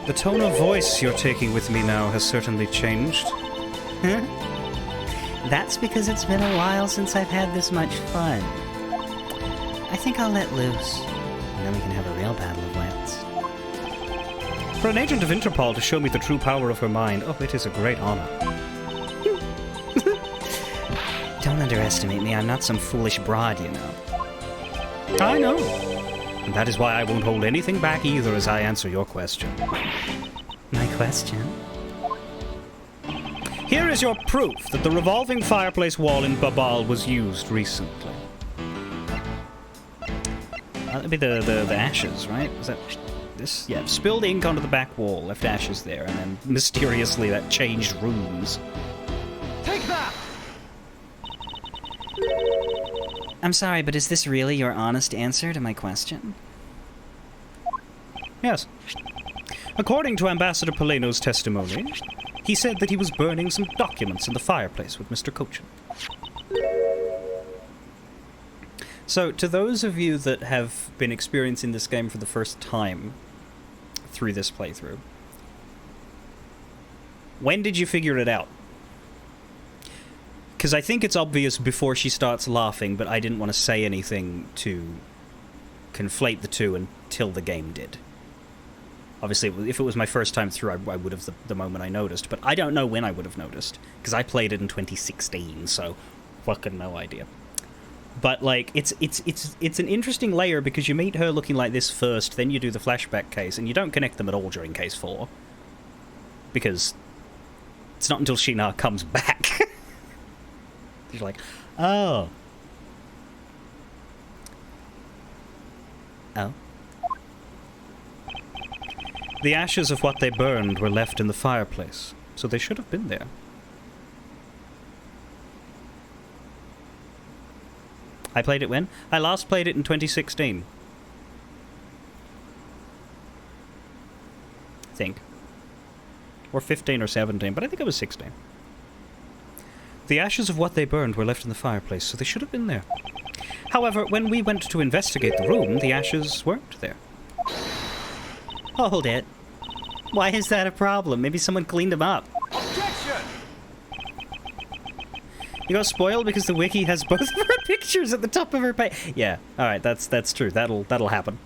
The tone of voice you're taking with me now has certainly changed.
Huh? That's because it's been a while since I've had this much fun. I think I'll let loose, and then we can have a real battle of wits.
For an agent of Interpol to show me the true power of her mind, oh, it is a great honor.
Don't underestimate me. I'm not some foolish broad, you know.
I know. And that is why I won't hold anything back either as I answer your question.
My question?
Here is your proof that the revolving fireplace wall in Babal was used recently. That'd be the ashes, right? Is that this? Yeah, spilled ink onto the back wall, left ashes there, and then mysteriously that changed rooms.
Take that!
I'm sorry, but is this really your honest answer to my question?
Yes. According to Ambassador Polino's testimony, he said that he was burning some documents in the fireplace with Mr. Cochin. So, to those of you that have been experiencing this game for the first time through this playthrough, when did you figure it out? Because I think it's obvious before she starts laughing, but I didn't want to say anything to conflate the two until the game did. Obviously, if it was my first time through, I would have the moment I noticed, but I don't know when I would have noticed, because I played it in 2016, so fucking no idea. But, like, it's an interesting layer, because you meet her looking like this first, then you do the flashback case, and you don't connect them at all during case 4. Because it's not until Shinar comes back. You're like, oh. Oh. The ashes of what they burned were left in the fireplace, so they should have been there. I played it when? I last played it in 2016. I think. Or 15 or 17, but I think it was 16. The ashes of what they burned were left in the fireplace, so they should have been there. However, when we went to investigate the room, the ashes weren't there.
Hold it. Why is that a problem? Maybe someone cleaned them up.
Objection!
You got spoiled because the wiki has both of her pictures at the top of her page. Yeah, alright, that's true. That'll happen.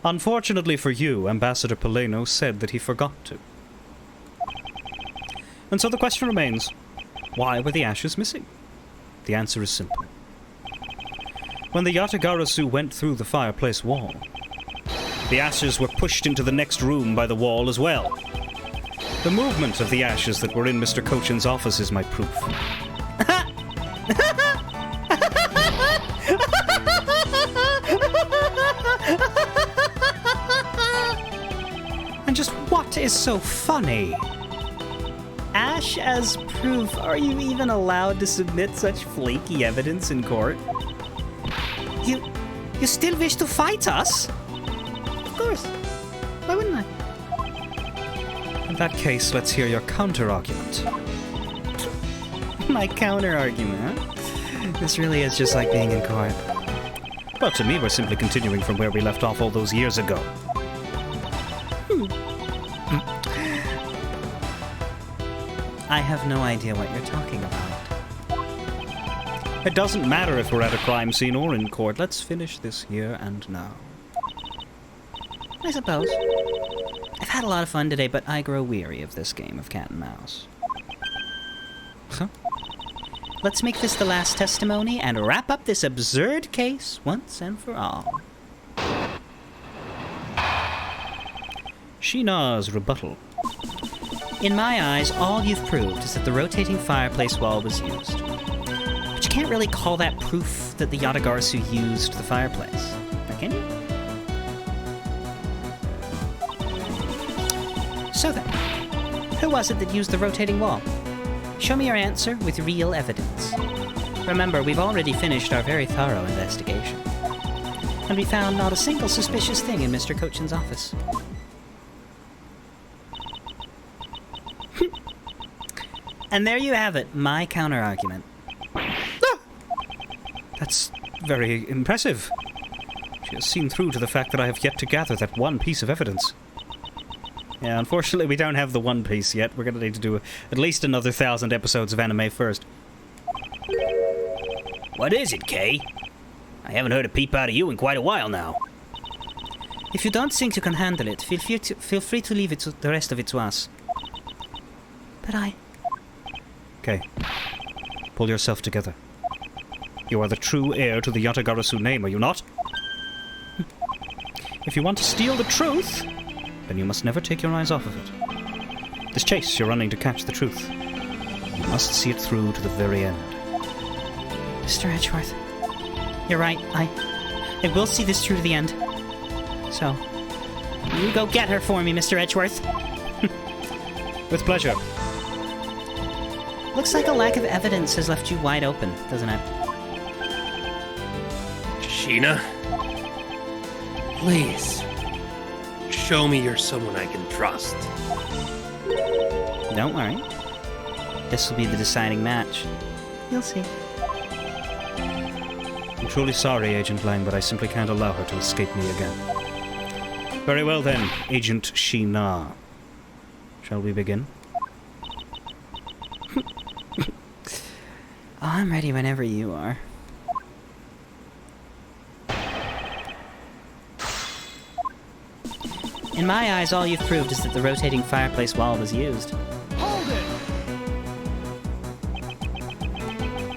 Unfortunately for you, Ambassador Polino said that he forgot to. And so the question remains, why were the ashes missing? The answer is simple. When the Yatagarasu went through the fireplace wall, the ashes were pushed into the next room by the wall as well. The movement of the ashes that were in Mr. Cochin's office is my proof. And just what is so funny? Ash as proof? Are you even allowed to submit such flaky evidence in court?
You still wish to fight us?
Of course. Why wouldn't I? In that case, let's hear your counter-argument.
My counter-argument? This really is just like being in court.
Well, to me, we're simply continuing from where we left off all those years ago.
I have no idea what you're talking about.
It doesn't matter if we're at a crime scene or in court. Let's finish this here and now.
I suppose. I've had a lot of fun today, but I grow weary of this game of cat and mouse.
Huh?
Let's make this the last testimony and wrap up this absurd case once and for all.
Shinar's rebuttal.
In my eyes, all you've proved is that the rotating fireplace wall was used. But you can't really call that proof that the Yatagarasu used the fireplace. Now, can you? So then, who was it that used the rotating wall? Show me your answer with real evidence. Remember, we've already finished our very thorough investigation. And we found not a single suspicious thing in Mr. Cochin's office. And there you have it, my counter-argument.
That's very impressive. She has seen through to the fact that I have yet to gather that one piece of evidence. Yeah, unfortunately we don't have the one piece yet. We're going to need to do at least another 1,000 episodes of anime first.
What is it, Kay? I haven't heard a peep out of you in quite a while now.
If you don't think you can handle it, feel free to leave the rest of it to us. But
Okay. Pull yourself together. You are the true heir to the Yatagarasu name, are you not? If you want to steal the truth, then you must never take your eyes off of it. This chase you're running to catch the truth. You must see it through to the very end.
Mr. Edgeworth, You're right. I will see this through to the end. So, you go get her for me, Mr. Edgeworth.
With pleasure.
Looks like a lack of evidence has left you wide open, doesn't it?
Sheena, please, show me you're someone I can trust.
Don't worry. This will be the deciding match. You'll see.
I'm truly sorry, Agent Lang, but I simply can't allow her to escape me again. Very well then, Agent Sheena. Shall we begin?
I'm ready whenever you are. In my eyes, all you've proved is that the rotating fireplace wall was used.
Hold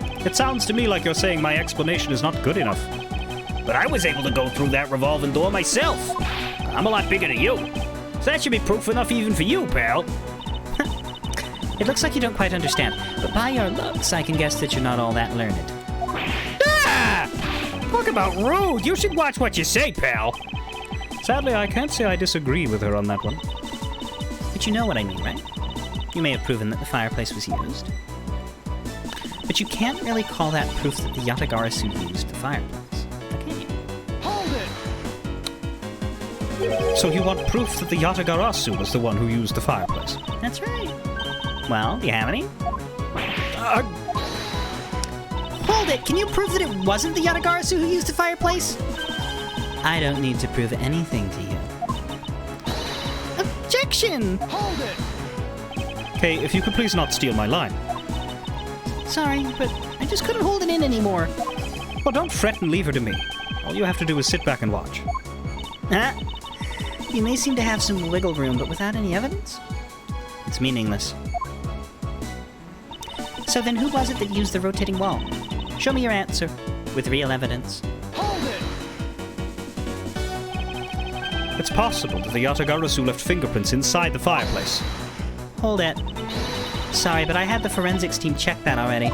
it!
It sounds to me like you're saying my explanation is not good enough.
But I was able to go through that revolving door myself. I'm a lot bigger than you. So that should be proof enough even for you, pal.
It looks like you don't quite understand, but by your looks, I can guess that you're not all that learned.
Ah! Talk about rude. You should watch what you say, pal.
Sadly, I can't say I disagree with her on that one.
But you know what I mean, right? You may have proven that the fireplace was used. But you can't really call that proof that the Yatagarasu used the fireplace. Can you?
Hold it!
So you want proof that the Yatagarasu was the one who used the fireplace?
That's right. Well, do you have any? Hold it! Can you prove that it wasn't the Yatagarasu who used the fireplace? I don't need to prove anything to you. Objection!
Hold it!
Okay, if you could please not steal my line.
Sorry, but I just couldn't hold it in anymore.
Well, don't fret and leave her to me. All you have to do is sit back and watch.
Huh? You may seem to have some wiggle room, but without any evidence? It's meaningless. So then who was it that used the rotating wall? Show me your answer, with real evidence.
Hold it!
It's possible that the Yatagarasu left fingerprints inside the fireplace.
Hold it. Sorry, but I had the forensics team check that already.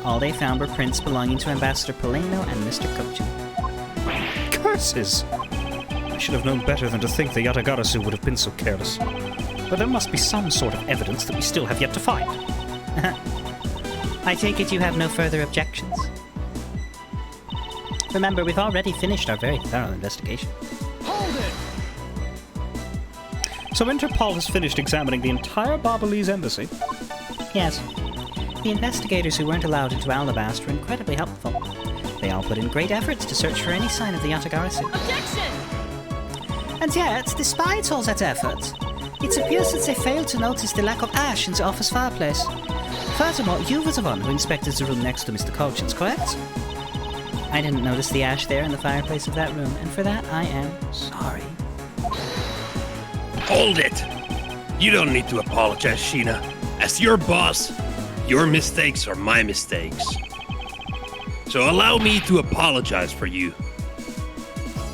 All they found were prints belonging to Ambassador Polino and Mr. Kochin.
Curses! I should have known better than to think the Yatagarasu would have been so careless. But there must be some sort of evidence that we still have yet to find.
I take it you have no further objections? Remember, we've already finished our very thorough investigation.
Hold it!
So Interpol has finished examining the entire Babalese embassy.
Yes. The investigators who weren't allowed into Alabast were incredibly helpful. They all put in great efforts to search for any sign of the Yatagarasu.
Objection!
And yet, despite all that effort, it appears that they failed to notice the lack of ash in the office fireplace. Furthermore, you were the one who inspected the room next to Mr. Kochin's, correct? I didn't notice the ash there in the fireplace of that room, and for that I am sorry.
Hold it! You don't need to apologize, Sheena. As your boss, your mistakes are my mistakes. So allow me to apologize for you.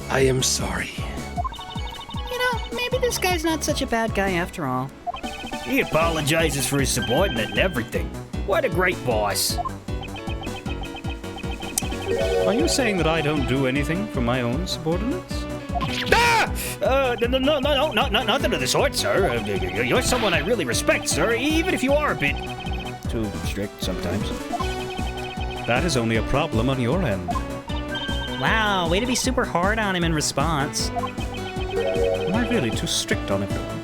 I am sorry.
You know, maybe this guy's not such a bad guy after all.
He apologizes for his subordinate and everything. What a great boss.
Are you saying that I don't do anything for my own subordinates?
Ah! No, nothing of the sort, sir. You're someone I really respect, sir, even if you are a bit too strict sometimes.
That is only a problem on your end.
Wow, way to be super hard on him in response.
Am I really too strict on everyone?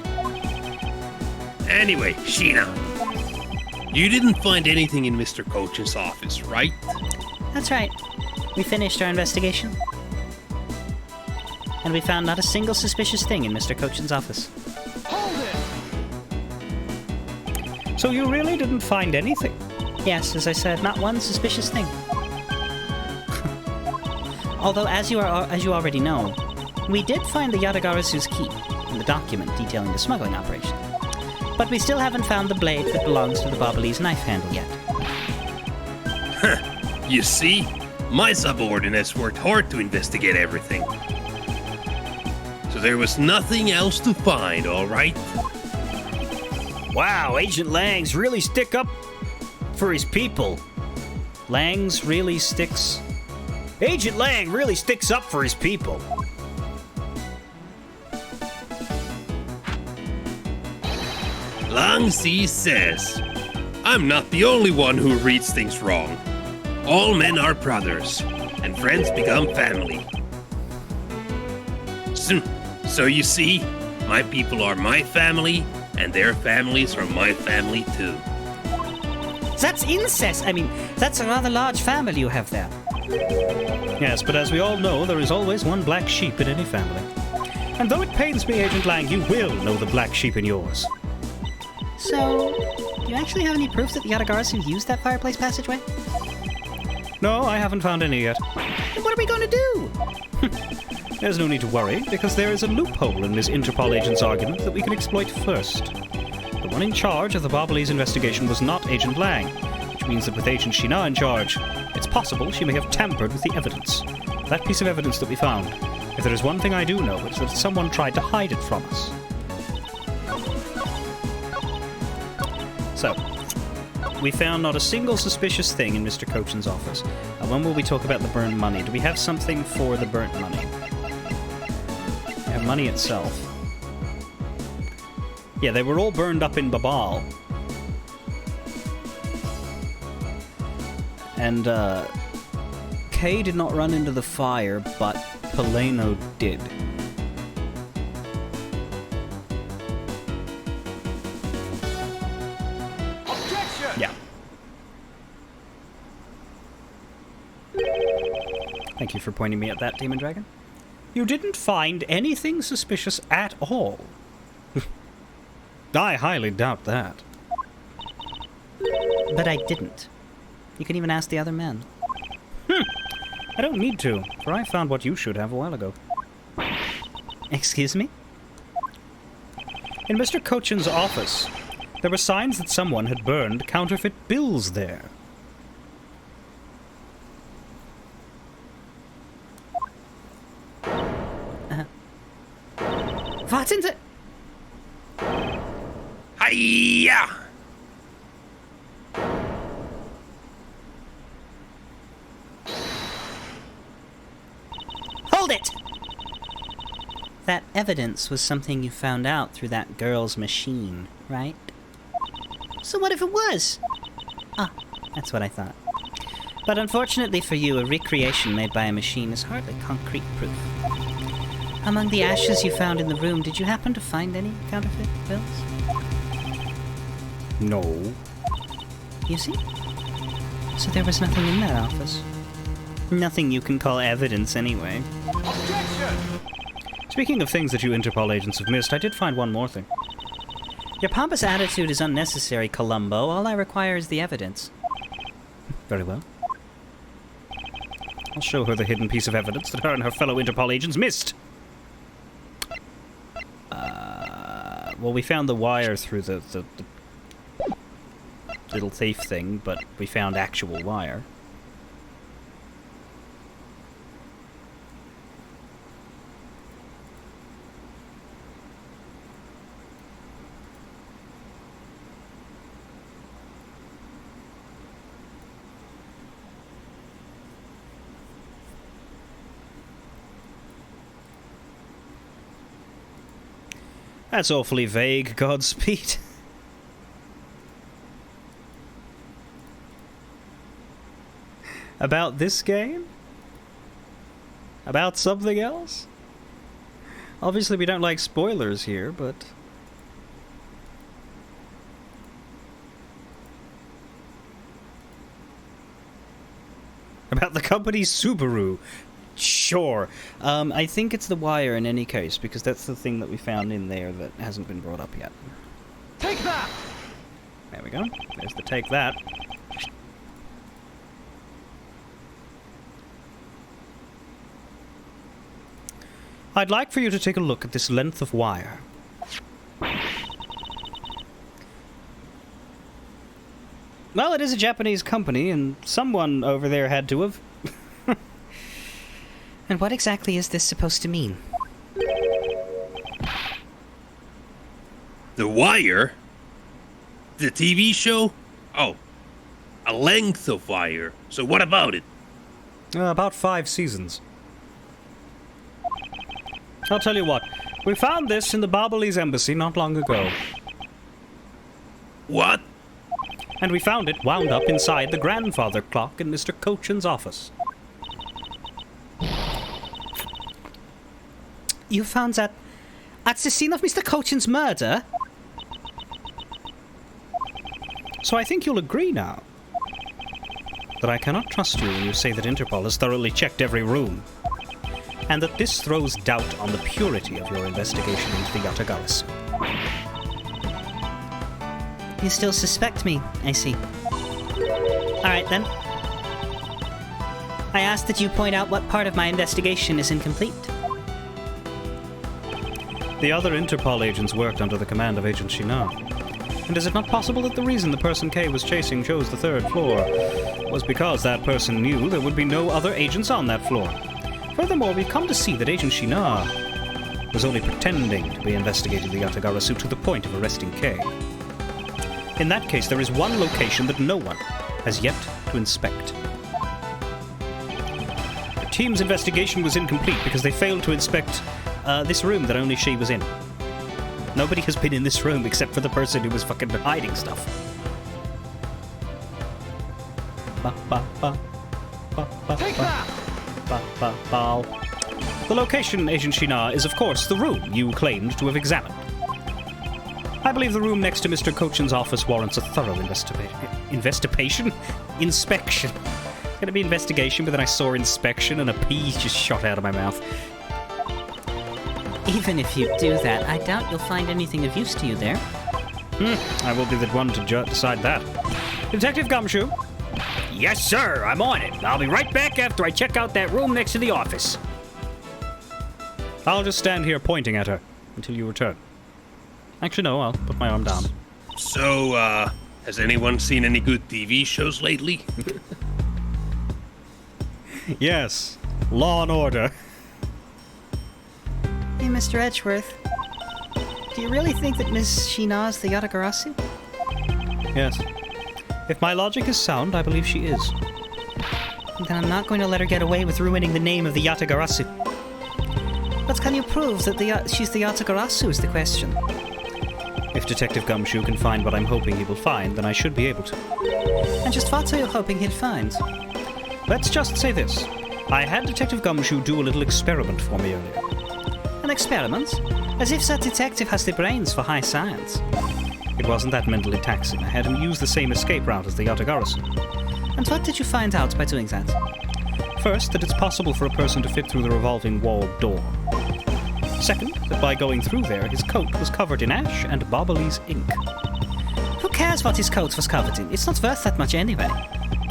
Anyway, Sheena, you didn't find anything in Mr. Kochin's office, right?
That's right. We finished our investigation. And we found not a single suspicious thing in Mr. Kochin's office.
Hold it!
So you really didn't find anything?
Yes, as I said, not one suspicious thing. Although, as you already know, we did find the Yatagarasu's key in the document detailing the smuggling operation. But we still haven't found the blade that belongs to the Babalese knife handle yet.
You see? My subordinates worked hard to investigate everything. So there was nothing else to find, all right?
Wow, Agent Langs really stick up for his people.
Langs really sticks
Agent Lang really sticks up for his people.
Lang Si says, I'm not the only one who reads things wrong. All men are brothers, and friends become family. So you see, my people are my family, and their families are my family too.
That's incest. I mean, that's a rather large family you have there.
Yes, but as we all know, there is always one black sheep in any family. And though it pains me, Agent Lang, you will know the black sheep in yours.
So, do you actually have any proof that the Yatagarasu used that fireplace passageway?
No, I haven't found any yet.
Then what are we going to do?
There's no need to worry, because there is a loophole in this Interpol agent's argument that we can exploit first. The one in charge of the Barbalese investigation was not Agent Lang, which means that with Agent Shina in charge, it's possible she may have tampered with the evidence. That piece of evidence that we found. If there is one thing I do know, it's that someone tried to hide it from us. So, we found not a single suspicious thing in Mr. Cochin's office. When will we talk about the burnt money? Do we have something for the burnt money? We have money itself. Yeah, they were all burned up in Babal. And, Kay did not run into the fire, but Poleno did. Yeah. Thank you for pointing me at that, Demon Dragon. You didn't find anything suspicious at all. I highly doubt that.
But I didn't. You can even ask the other men.
I don't need to, for I found what you should have a while ago.
Excuse me?
In Mr. Cochin's office, there were signs that someone had burned counterfeit bills there.
What in the...
Hiya!
Hold it! That evidence was something you found out through that girl's machine, right? So what if it was? Ah, that's what I thought. But unfortunately for you, a recreation made by a machine is hardly concrete proof. Among the ashes you found in the room, did you happen to find any counterfeit bills?
No.
You see? So there was nothing in that office. Nothing you can call evidence, anyway.
Speaking of things that you Interpol agents have missed, I did find one more thing.
Your pompous attitude is unnecessary, Columbo. All I require is the evidence.
Very well. I'll show her the hidden piece of evidence that her and her fellow Interpol agents missed. Well, we found the wire through the little thief thing, but we found actual wire. That's awfully vague, Godspeed. About this game? About something else? Obviously we don't like spoilers here, but... About the company Subaru. Sure. I think it's the wire in any case, because that's the thing that we found in there that hasn't been brought up yet.
Take that!
There we go. There's the take that. I'd like for you to take a look at this length of wire. Well, it is a Japanese company, and someone over there had to have...
And what exactly is this supposed to mean?
The Wire? The TV show? Oh, a length of wire. So what about it?
About 5 seasons. I'll tell you what. We found this in the Barbalese embassy not long ago.
What?
And we found it wound up inside the grandfather clock in Mr. Cochin's office.
You found that at the scene of Mr. Cochin's murder?
So I think you'll agree now that I cannot trust you when you say that Interpol has thoroughly checked every room, and that this throws doubt on the purity of your investigation into the Yatagarasu.
You still suspect me, I see. Alright then. I ask that you point out what part of my investigation is incomplete.
The other Interpol agents worked under the command of Agent Shinar. And is it not possible that the reason the person K was chasing chose the 3rd floor was because that person knew there would be no other agents on that floor? Furthermore, we've come to see that Agent Shinar was only pretending to be investigating the Yatagarasu to the point of arresting K. In that case, there is one location that no one has yet to inspect. The team's investigation was incomplete because they failed to inspect this room that only she was in. Nobody has been in this room except for the person who was fucking hiding stuff.
Take that!
The location, Agent Shinar, is of course the room you claimed to have examined. I believe the room next to Mr. Cochin's office warrants a thorough investigation? Inspection. It's gonna be investigation, but then I saw inspection and a pea just shot out of my mouth.
Even if you do that, I doubt you'll find anything of use to you there.
I will be the one to decide that. Detective Gumshoe?
Yes, sir, I'm on it. I'll be right back after I check out that room next to the office.
I'll just stand here pointing at her until you return. Actually, no, I'll put my arm down.
So, has anyone seen any good TV shows lately?
Yes, Law and Order.
Hey, Mr. Edgeworth. Do you really think that Miss Shinar's the Yatagarasu?
Yes. If my logic is sound, I believe she is.
Then I'm not going to let her get away with ruining the name of the Yatagarasu. But can you prove that she's the Yatagarasu is the question?
If Detective Gumshoe can find what I'm hoping he will find, then I should be able to.
And just what are you hoping he'll find?
Let's just say this. I had Detective Gumshoe do a little experiment for me earlier.
An experiment? As if that detective has the brains for high science.
It wasn't that mentally taxing. I had him use the same escape route as the Yatagarasu.
And what did you find out by doing that?
First, that it's possible for a person to fit through the revolving wall door. Second, that by going through there, his coat was covered in ash and Barbalese ink.
Who cares what his coat was covered in? It's not worth that much anyway.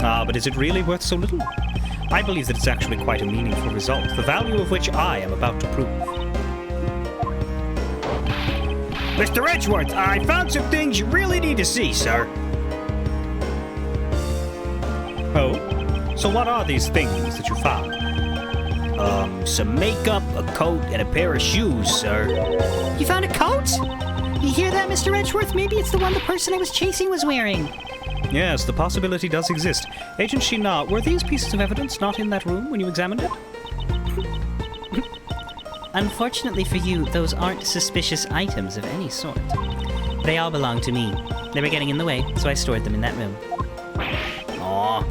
Ah, but is it really worth so little? I believe that it's actually quite a meaningful result, the value of which I am about to prove.
Mr. Edgeworth, I found some things you really need to see, sir.
Oh? So what are these things that you found?
Some makeup, a coat, and a pair of shoes, sir.
You found a coat? You hear that, Mr. Edgeworth? Maybe it's the one the person I was chasing was wearing.
Yes, the possibility does exist. Agent Shinar, were these pieces of evidence not in that room when you examined it?
Unfortunately for you, those aren't suspicious items of any sort. They all belong to me. They were getting in the way, so I stored them in that room.
Aw.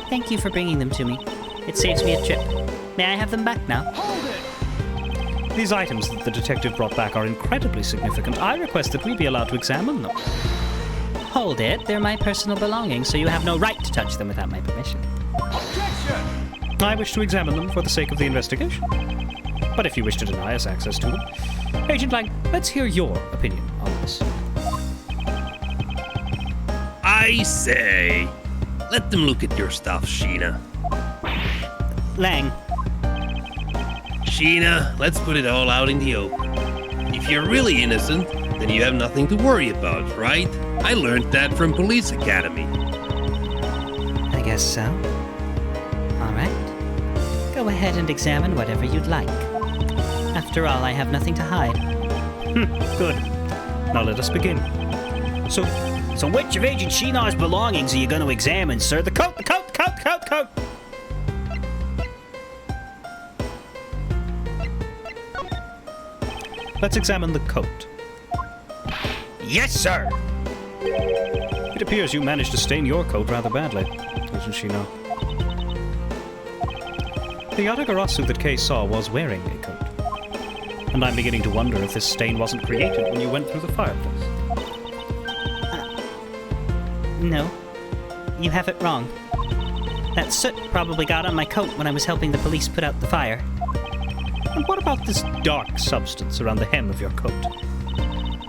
Thank you for bringing them to me. It saves me a trip. May I have them back now?
Hold it!
These items that the detective brought back are incredibly significant. I request that we be allowed to examine them.
Hold it. They're my personal belongings, so you have no right to touch them without my permission.
Objection!
I wish to examine them for the sake of the investigation. But if you wish to deny us access to them... Agent Lang, let's hear your opinion on this.
I say, let them look at your stuff, Sheena.
Lang,
Sheena, let's put it all out in the open. If you're really innocent, then you have nothing to worry about, right? I learned that from Police Academy.
I guess so. All right. Go ahead and examine whatever you'd like. After all, I have nothing to hide.
Good. Now let us begin.
So which of Agent Shinar's belongings are you going to examine, sir? The coat, the coat, the coat, the coat, the coat!
let's examine the coat.
Yes, sir.
It appears you managed to stain your coat rather badly, Agent Shino. The Yatagarasu that Kay saw was wearing a coat. And I'm beginning to wonder if this stain wasn't created when you went through the fireplace.
No, you have it wrong. That soot probably got on my coat when I was helping the police put out the fire.
And what about this dark substance around the hem of your coat?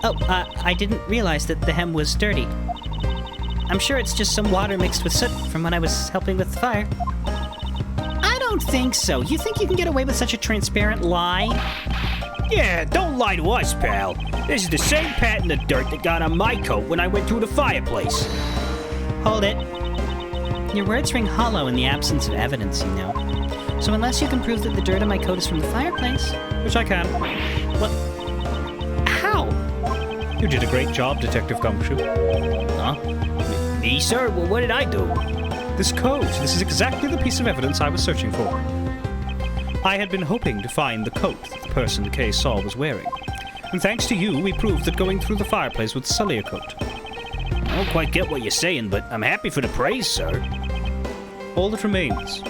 Oh, I didn't realize that the hem was dirty. I'm sure it's just some water mixed with soot from when I was helping with the fire. I don't think so. You think you can get away with such a transparent lie?
Yeah, don't lie to us, pal. This is the same pattern of dirt that got on my coat when I went through the fireplace.
Hold it. Your words ring hollow in the absence of evidence, you know. So unless you can prove that the dirt on my coat is from the fireplace...
Which I can.
What? How?
You did a great job, Detective Gumshoe.
Huh? Me, sir? Well, what did I do?
This coat, this is exactly the piece of evidence I was searching for. I had been hoping to find the coat that the person Kay saw was wearing. And thanks to you, we proved that going through the fireplace would sully a coat.
I don't quite get what you're saying, but I'm happy for the praise, sir.
All that remains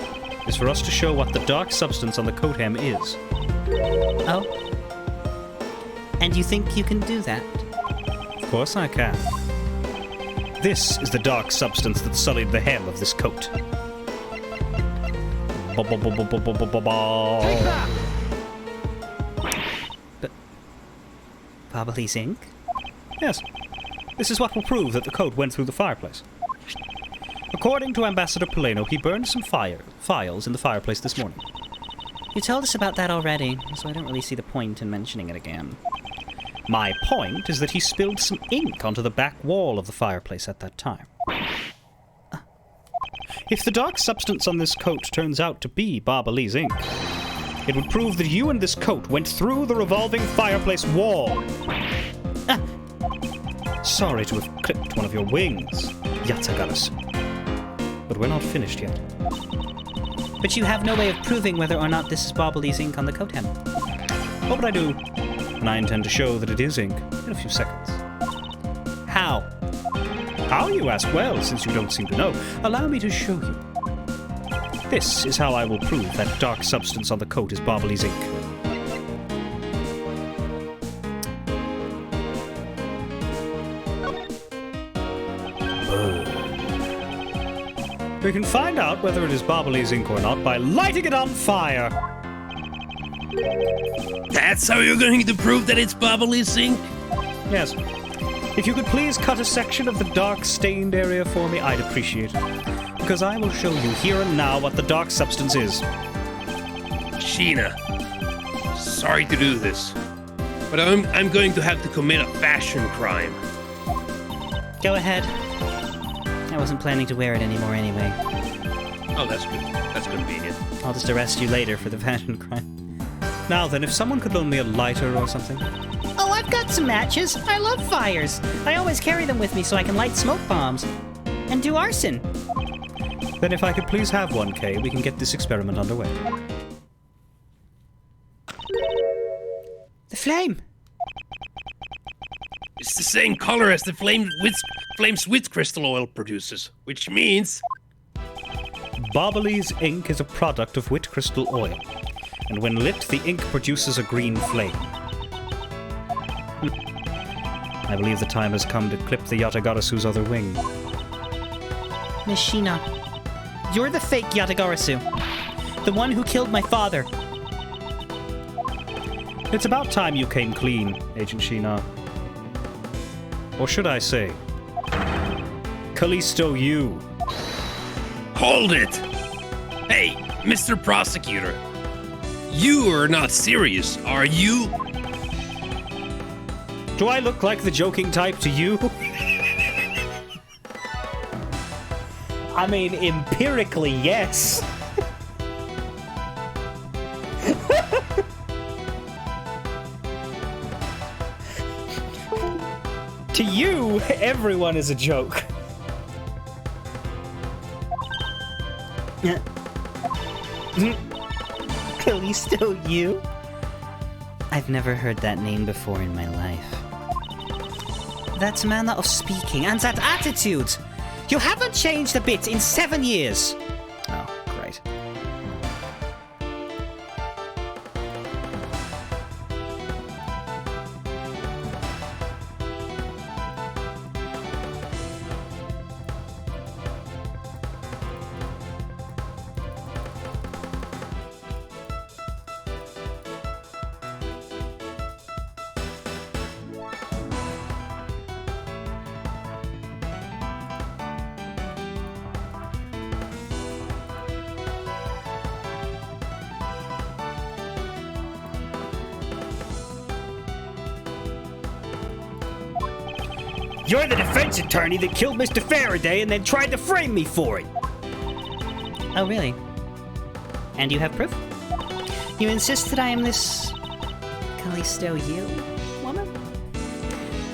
is for us to show what the dark substance on the coat hem is.
Oh? And you think you can do that?
Of course I can. This is the dark substance that sullied the hem of this coat.
Take that!
Babalise ink?
Yes. This is what will prove that the coat went through the fireplace. According to Ambassador Poleno, he burned some files in the fireplace this morning.
You told us about that already, so I don't really see the point in mentioning it again.
My point is that he spilled some ink onto the back wall of the fireplace at that time. If the dark substance on this coat turns out to be Babalise ink, it would prove that you and this coat went through the revolving fireplace wall. Sorry to have clipped one of your wings, Yatagarasu. But we're not finished yet.
But you have no way of proving whether or not this is Babalise ink on the coat hem.
Oh, but I do. And I intend to show that it is ink in a few seconds.
How?
How, you ask? Well, since you don't seem to know, allow me to show you. This is how I will prove that dark substance on the coat is Babalise ink. We can find out whether it is Babalise ink or not by lighting it on fire.
That's how you're going to prove that it's Babalise ink?
Yes. If you could please cut a section of the dark stained area for me, I'd appreciate it. Because I will show you here and now what the dark substance is.
Sheena, sorry to do this, but I'm going to have to commit a fashion crime.
Go ahead. I wasn't planning to wear it anymore anyway.
Oh, that's good. That's convenient.
I'll just arrest you later for the fashion crime.
Now then, if someone could loan me a lighter or something.
Oh, I've got some matches. I love fires. I always carry them with me so I can light smoke bombs. And do arson.
Then if I could please have one, Kay, we can get this experiment underway.
The flame.
It's the same color as the Flame's witch crystal oil produces, which means...
Babalise ink is a product of wit crystal oil, and when lit, the ink produces a green flame. I believe the time has come to clip the Yatagarasu's other wing.
Miss Sheena, you're the fake Yatagarasu. The one who killed my father.
It's about time you came clean, Agent Sheena. Or should I say, Callisto you.
Hold it! Hey, Mr. Prosecutor. You are not serious, are you?
Do I look like the joking type to you?
I mean, empirically, yes. To you, everyone is a joke.
Callisto, you? I've never heard that name before in my life. That manner of speaking and that attitude! You haven't changed a bit in 7 years!
Oh, great.
You're the defense attorney that killed Mr. Faraday and then tried to frame me for it.
Oh, really? And you have proof? You insist that I am this Callisto you woman?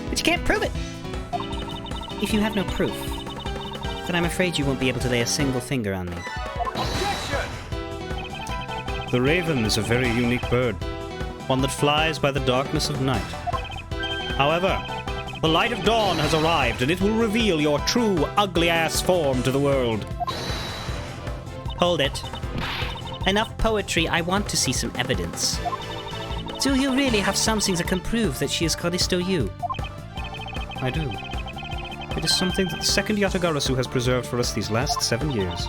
But you can't prove it! If you have no proof, then I'm afraid you won't be able to lay a single finger on me.
The raven is a very unique bird, one that flies by the darkness of night. However, the light of dawn has arrived, and it will reveal your true ugly-ass form to the world.
Hold it. Enough poetry, I want to see some evidence. Do you really have something that can prove that she is Callisto you?
I do. It is something that the second Yatagarasu has preserved for us these last 7 years.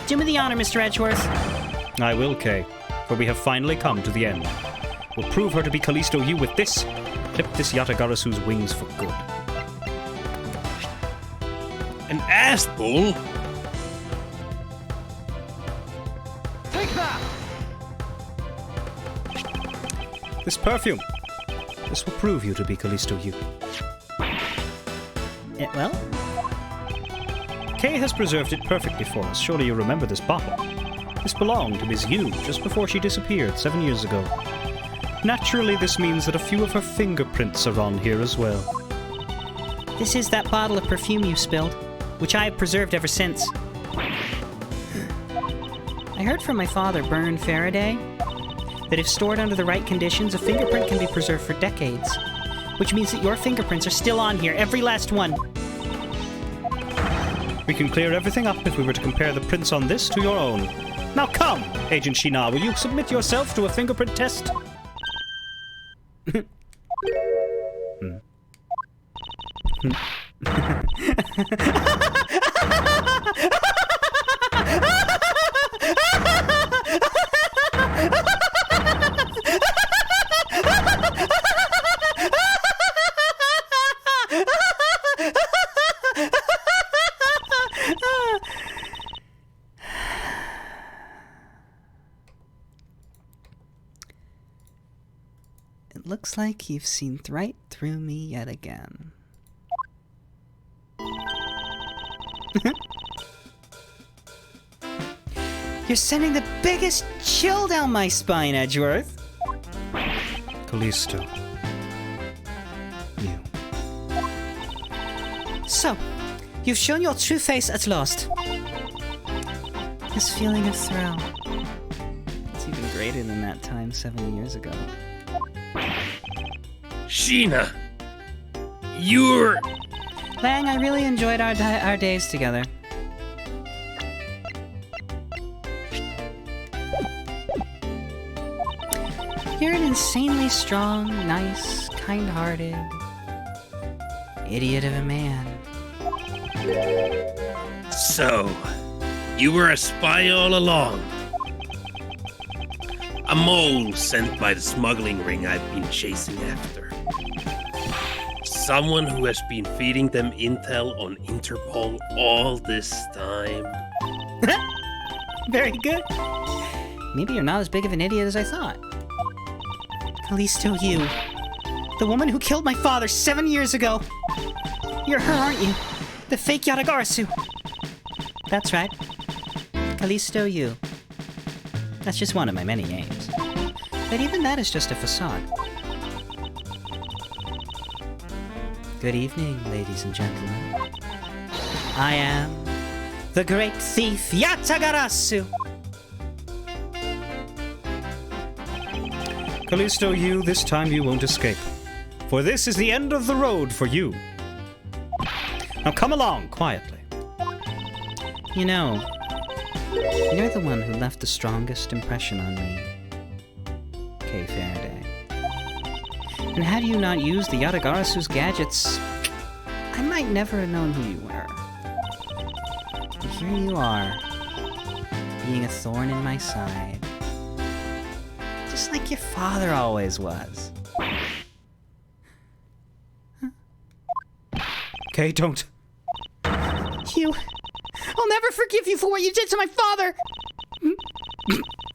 Do me the honor, Mr. Edgeworth.
I will, Kay, for we have finally come to the end. We'll prove her to be Callisto you with this. Clip this Yatagarasu's wings for good.
An ass bull?
Take that!
This perfume. This will prove you to be Callisto you.
Well?
Kay has preserved it perfectly for us. Surely you remember this bottle. This belonged to Ms. Yu just before she disappeared 7 years ago. Naturally, this means that a few of her fingerprints are on here as well.
This is that bottle of perfume you spilled, which I have preserved ever since. I heard from my father, Byrne Faraday, that if stored under the right conditions, a fingerprint can be preserved for decades. Which means that your fingerprints are still on here, every last one.
We can clear everything up if we were to compare the prints on this to your own. Now come, Agent Shina, will you submit yourself to a fingerprint test?
It looks like you've seen right through me yet again. You're sending the biggest chill down my spine, Edgeworth.
Callisto. You.
So, you've shown your true face at last. This feeling of thrill. It's even greater than that time 7 years ago.
Sheena! You're...
Lang, I really enjoyed our days together. You're an insanely strong, nice, kind-hearted idiot of a man.
So, you were a spy all along. A mole sent by the smuggling ring I've been chasing after. Someone who has been feeding them intel on Interpol all this time.
Very good. Maybe you're not as big of an idiot as I thought. Callisto you. The woman who killed my father 7 years ago. You're her, aren't you? The fake Yatagarasu. That's right. Callisto you. That's just one of my many names. But even that is just a facade. Good evening, ladies and gentlemen. I am the great thief Yatagarasu.
Callisto, this time you won't escape. For this is the end of the road for you. Now come along, quietly.
You know, you're the one who left the strongest impression on me, Kay Faraday. And had you not used the Yatagarasu's gadgets, I might never have known who you were. And here you are, being a thorn in my side. Just like your father always was.
Kay, don't.
I'll never forgive you for what you did to my father!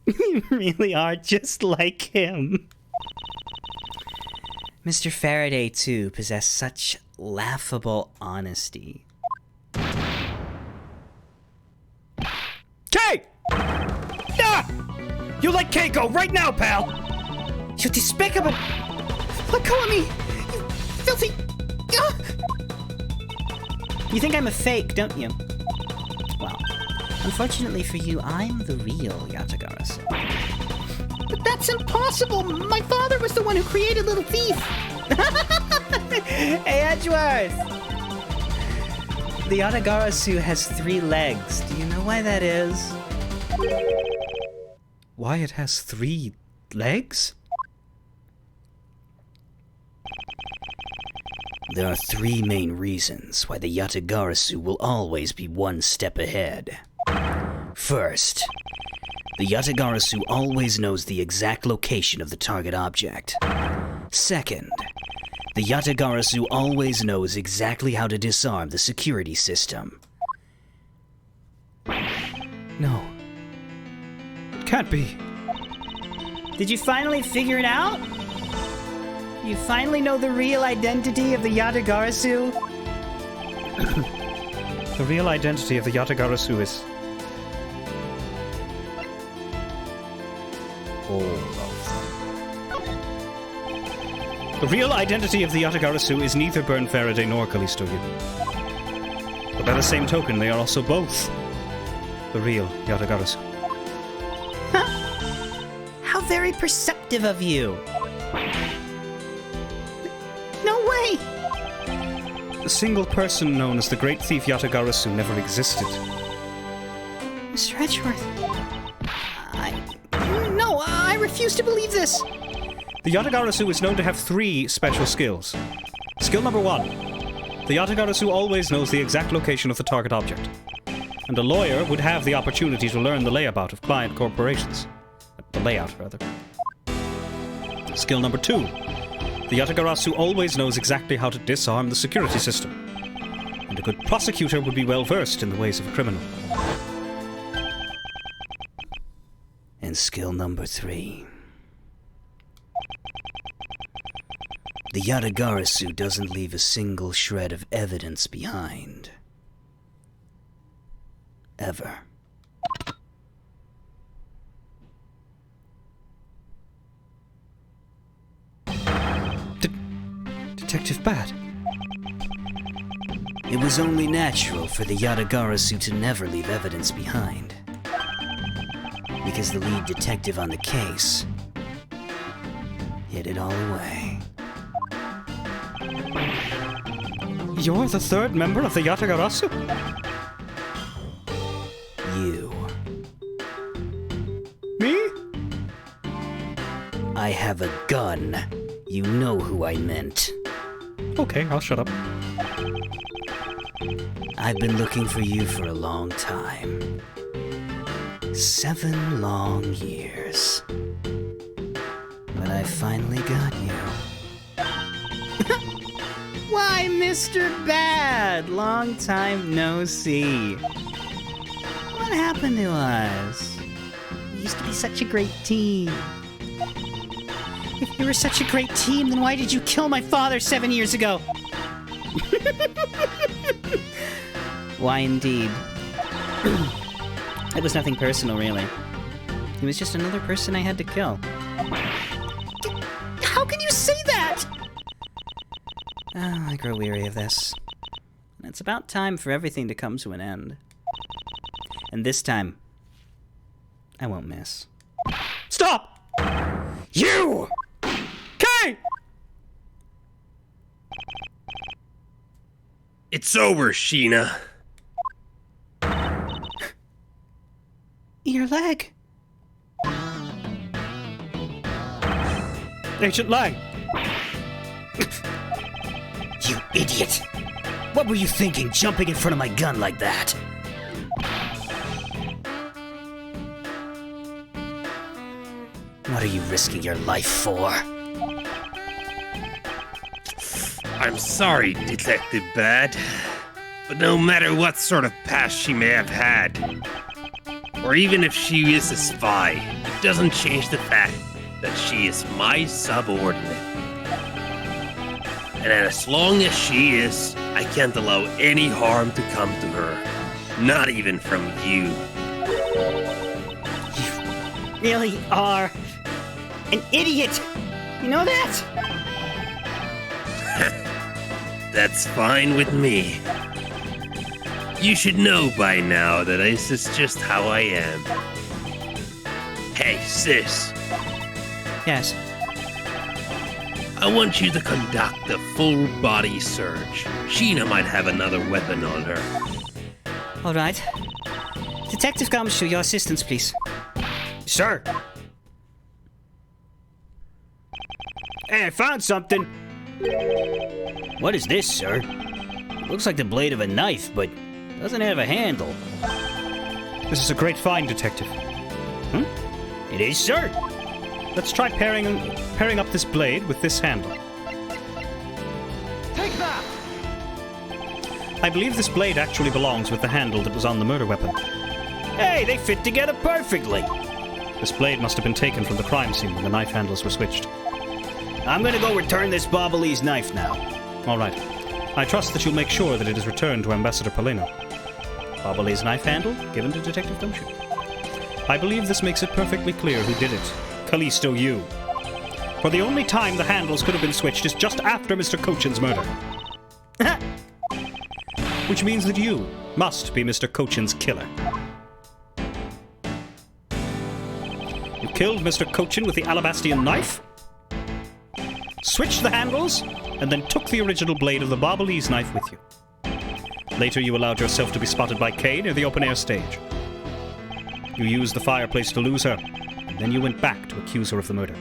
You really are just like him.
Mr. Faraday, too, possessed such laughable honesty.
Kay! Ah! You let Kay go right now, pal!
You despicable! Let go of me! You filthy... Ah! You think I'm a fake, don't you? Well, unfortunately for you, I'm the real Yatagarasu. But that's impossible! My father was the one who created Little Thief! Hey, Edgeworth! The Yatagarasu has 3 legs. Do you know why that is?
Why it has 3 legs?
There are 3 main reasons why the Yatagarasu will always be one step ahead. First, the Yatagarasu always knows the exact location of the target object. Second, the Yatagarasu always knows exactly how to disarm the security system.
No. It can't be.
Did you finally figure it out? You finally know the real identity of the Yatagarasu?
The real identity of the Yatagarasu is...
All of them.
The real identity of the Yatagarasu is neither Bern Faraday nor Callisto Yu. But by the same token, they are also both the real Yatagarasu.
How very perceptive of you. No way!
The single person known as the Great Thief Yatagarasu never existed.
Mr. Edgeworth, I refuse to believe this.
The Yatagarasu is known to have 3 special skills. Skill number 1. The Yatagarasu always knows the exact location of the target object. And a lawyer would have the opportunity to learn the layout of client corporations. The layout, rather. Skill number 2. The Yatagarasu always knows exactly how to disarm the security system. And a good prosecutor would be well versed in the ways of a criminal.
And skill number 3. The Yatagarasu doesn't leave a single shred of evidence behind. Ever.
Detective Bad.
It was only natural for the Yatagarasu to never leave evidence behind. Because the lead detective on the case hid it all away.
You're the 3rd member of the Yatagarasu?
You.
Me?
I have a gun. You know who I meant.
Okay, I'll shut up.
I've been looking for you for a long time. 7 long years. But I finally got you.
Why, Mr. Bad! Long time no see. What happened to us? We used to be such a great team. If you were such a great team, then why did you kill my father 7 years ago? Why, indeed. It was nothing personal, really. He was just another person I had to kill. How can you say that? Oh, I grow weary of this. And it's about time for everything to come to an end. And this time, I won't miss.
Stop! You!
It's over, Sheena.
Your leg.
Agent Lang!
You idiot! What were you thinking, jumping in front of my gun like that? What are you risking your life for?
I'm sorry, Detective Bad, but no matter what sort of past she may have had, or even if she is a spy, it doesn't change the fact that she is my subordinate. And as long as she is, I can't allow any harm to come to her. Not even from you.
You really are an idiot. You know that?
That's fine with me. You should know by now that this is just how I am. Hey, sis.
Yes.
I want you to conduct a full body search. Sheena might have another weapon on her.
All right. Detective Gumshoe, your assistance, please.
Sir. Hey, I found something. What is this, sir? Looks like the blade of a knife, but doesn't have a handle.
This is a great find, Detective.
It is, sir.
Let's try pairing up this blade with this handle.
Take that!
I believe this blade actually belongs with the handle that was on the murder weapon.
Hey, they fit together perfectly.
This blade must have been taken from the crime scene when the knife handles were switched.
I'm gonna go return this Bobolese knife now.
All right. I trust that you'll make sure that it is returned to Ambassador Polino. Bobolee's knife handle given to Detective Gumshoe. I believe this makes it perfectly clear who did it. Callisto, you. For the only time the handles could have been switched is just after Mr. Cochin's murder. Which means that you must be Mr. Cochin's killer. You killed Mr. Cochin with the Alabastian knife, switched the handles, and then took the original blade of the Bobolese knife with you. Later, you allowed yourself to be spotted by Kay near the open-air stage. You used the fireplace to lose her, and then you went back to accuse her of the murder.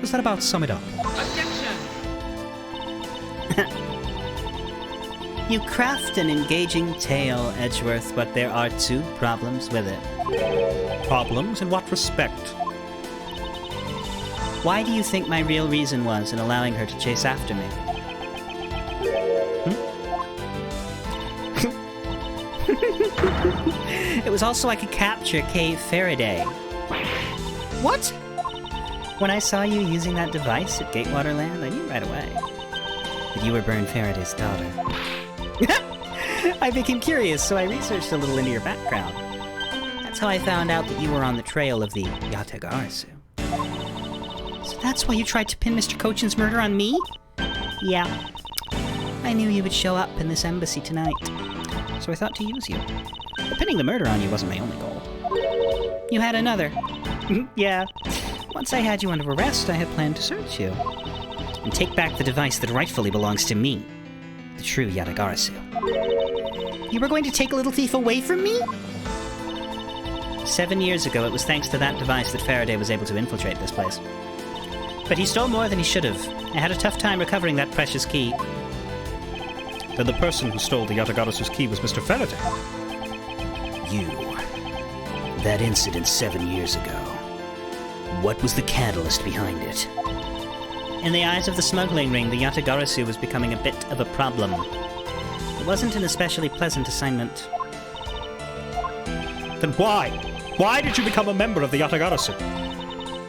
Does that about sum it up?
You craft an engaging tale, Edgeworth, but there are two problems with it.
Problems? In what respect?
Why do you think my real reason was in allowing her to chase after me? It was also I could capture Kay Faraday.
What?
When I saw you using that device at Gatewater Land, I knew right away that you were Byrne Faraday's daughter. I became curious, so I researched a little into your background. That's how I found out that you were on the trail of the Yatagarasu. So that's why you tried to pin Mr. Cochin's murder on me? Yeah. I knew you would show up in this embassy tonight, so I thought to use you. But pinning the murder on you wasn't my only goal. You had another. Yeah. Once I had you under arrest, I had planned to search you and take back the device that rightfully belongs to me, the true Yatagarasu. You were going to take Little Thief away from me? 7 years ago, it was thanks to that device that Faraday was able to infiltrate this place. But he stole more than he should have. I had a tough time recovering that precious key.
Then the person who stole the Yatagarasu's key was Mr. Faraday.
You. That incident 7 years ago. What was the catalyst behind it?
In the eyes of the smuggling ring, the Yatagarasu was becoming a bit of a problem. It wasn't an especially pleasant assignment.
Then why? Why did you become a member of the Yatagarasu?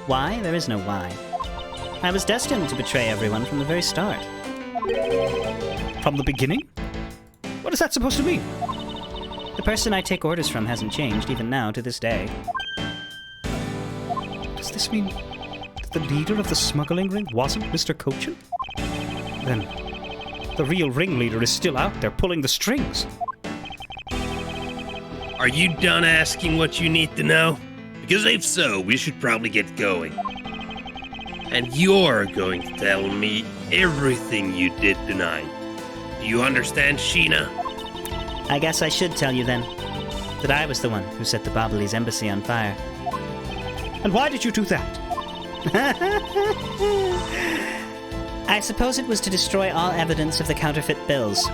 Why? There is no why. I was destined to betray everyone from the very start.
From the beginning? What is that supposed to mean?
The person I take orders from hasn't changed, even now, to this day.
Does this mean that the leader of the smuggling ring wasn't Mr. Cochin? Then the real ringleader is still out there pulling the strings.
Are you done asking what you need to know? Because if so, we should probably get going. And you're going to tell me everything you did tonight. You understand, Sheena?
I guess I should tell you then that I was the one who set the Bobolese embassy on fire.
And why did you do that?
I suppose it was to destroy all evidence of the counterfeit bills.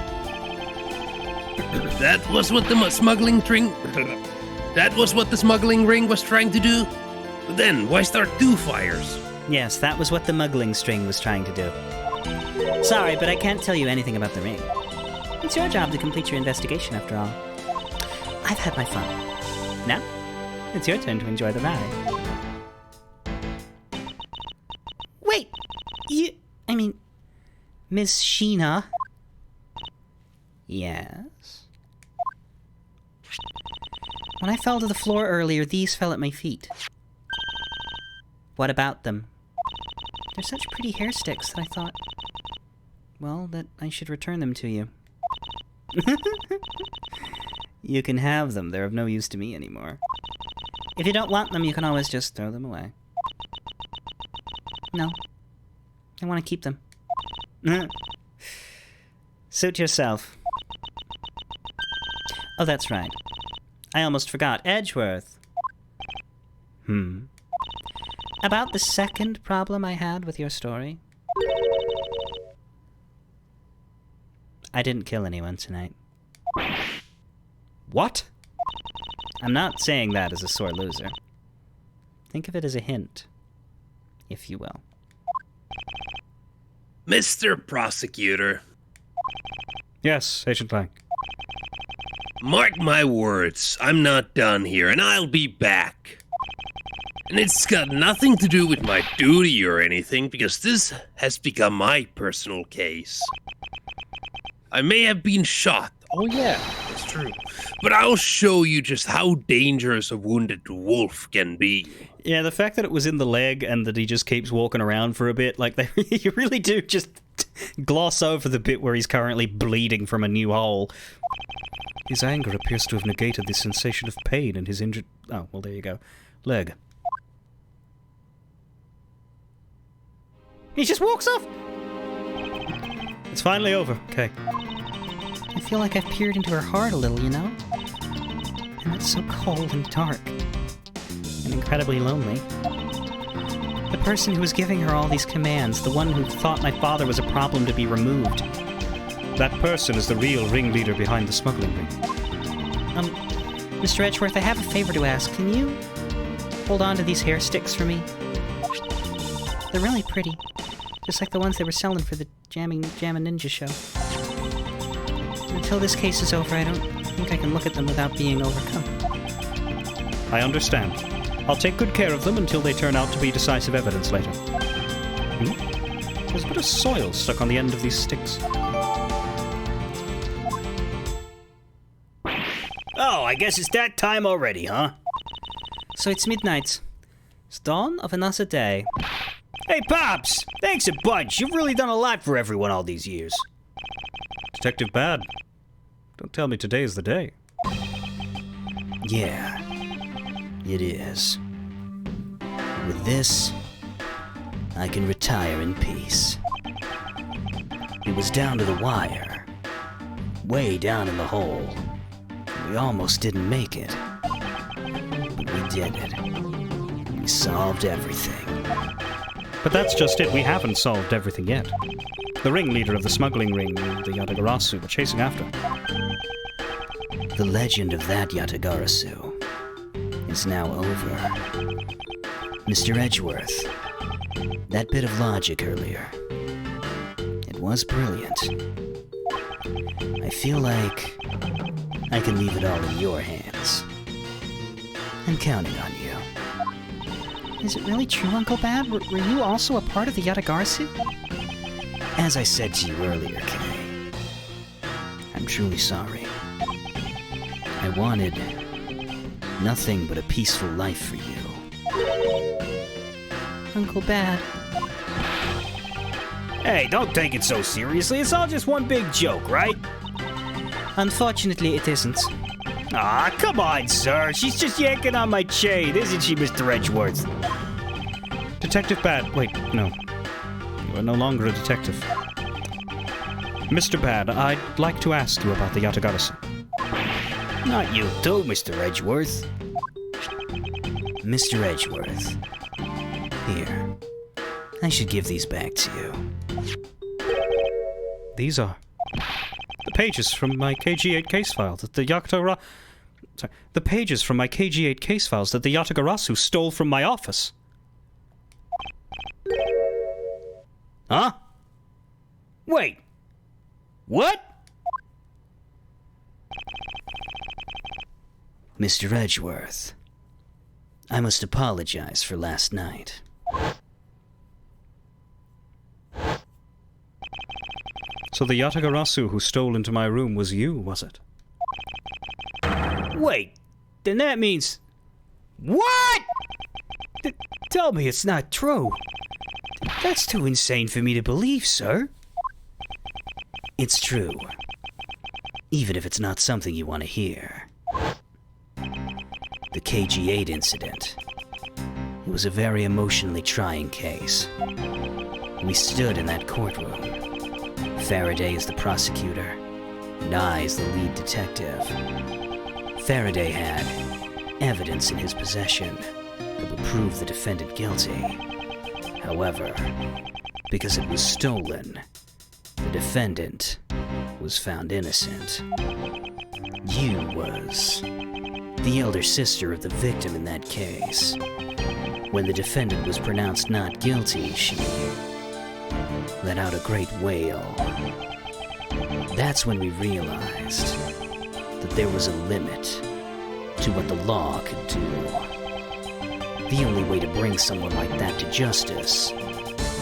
That was what the smuggling ring... That was what the smuggling ring was trying to do? But then, why start 2 fires?
Yes, that was what the muggling string was trying to do. Sorry, but I can't tell you anything about the ring. It's your job to complete your investigation, after all. I've had my fun. Now, it's your turn to enjoy the ride. Wait! Miss Sheena? Yes? When I fell to the floor earlier, these fell at my feet. What about them? They're such pretty hair sticks that I thought, well, that I should return them to you. You can have them. They're of no use to me anymore. If you don't want them, you can always just throw them away. No. I want to keep them. Suit yourself. Oh, that's right. I almost forgot. Edgeworth. About the second problem I had with your story. I didn't kill anyone tonight.
What?
I'm not saying that as a sore loser. Think of it as a hint, if you will.
Mr. Prosecutor,
Yes, Agent Lang.
mark my words, I'm not done here, and I'll be back. And it's got nothing to do with my duty or anything, because this has become my personal case. I may have been shot. Oh yeah, that's true. But I'll show you just how dangerous a wounded wolf can be.
Yeah, the fact that it was in the leg and that he just keeps walking around for a bit, like, you really do just gloss over the bit where he's currently bleeding from a new hole.
His anger appears to have negated the sensation of pain in his injured... Oh, well, there you go. Leg.
He just walks off! It's finally over. Okay.
I feel like I've peered into her heart a little, you know? And it's so cold and dark. And incredibly lonely. The person who was giving her all these commands, the one who thought my father was a problem to be removed.
That person is the real ringleader behind the smuggling ring.
Mr. Edgeworth, I have a favor to ask. Can you hold on to these hair sticks for me? They're really pretty. Just like the ones they were selling for the Jammin' Ninja show. Until this case is over, I don't think I can look at them without being overcome.
I understand. I'll take good care of them until they turn out to be decisive evidence later. There's a bit of soil stuck on the end of these sticks.
Oh, I guess it's that time already, huh?
So it's midnight. It's dawn of another day.
Hey, Pops! Thanks a bunch. You've really done a lot for everyone all these years.
Detective Bad, don't tell me today's the day.
Yeah, it is. With this, I can retire in peace. It was down to the wire. Way down in the hole. We almost didn't make it. But we did it. We solved everything.
But that's just it. We haven't solved everything yet. The ringleader of the smuggling ring, the Yatagarasu, we're chasing after.
The legend of that Yatagarasu is now over. Mr. Edgeworth, that bit of logic earlier, it was brilliant. I feel like I can leave it all in your hands. I'm counting on you.
Is it really true, Uncle Bad? Were you also a part of the Yatagarasu?
As I said to you earlier, Kay, I'm truly sorry. I wanted nothing but a peaceful life for you.
Uncle Bad.
Hey, don't take it so seriously. It's all just one big joke, right?
Unfortunately, it isn't.
Aw, come on, sir. She's just yanking on my chain, isn't she, Mr. Edgeworth?
Detective Bad, wait, no. You are no longer a detective. Mr. Bad, I'd like to ask you about the Yatagarasu.
Not you too, Mr. Edgeworth. Mr. Edgeworth. Here. I should give these back to you.
These are the pages from my KG-8 case file that the the pages from my KG-8 case files that the Yatagarasu stole from my office.
Huh? Wait. What? Mr. Edgeworth, I must apologize for last night.
So the Yatagarasu who stole into my room was you, was it?
Wait, then that means... What? Tell me it's not true. That's too insane for me to believe, sir. It's true. Even if it's not something you want to hear. The KG-8 incident. It was a very emotionally trying case. We stood in that courtroom. Faraday is the prosecutor, and I is the lead detective. Faraday had evidence in his possession that would prove the defendant guilty. However, because it was stolen, the defendant was found innocent. You was the elder sister of the victim in that case. When the defendant was pronounced not guilty, she let out a great wail. That's when we realized that there was a limit to what the law could do. The only way to bring someone like that to justice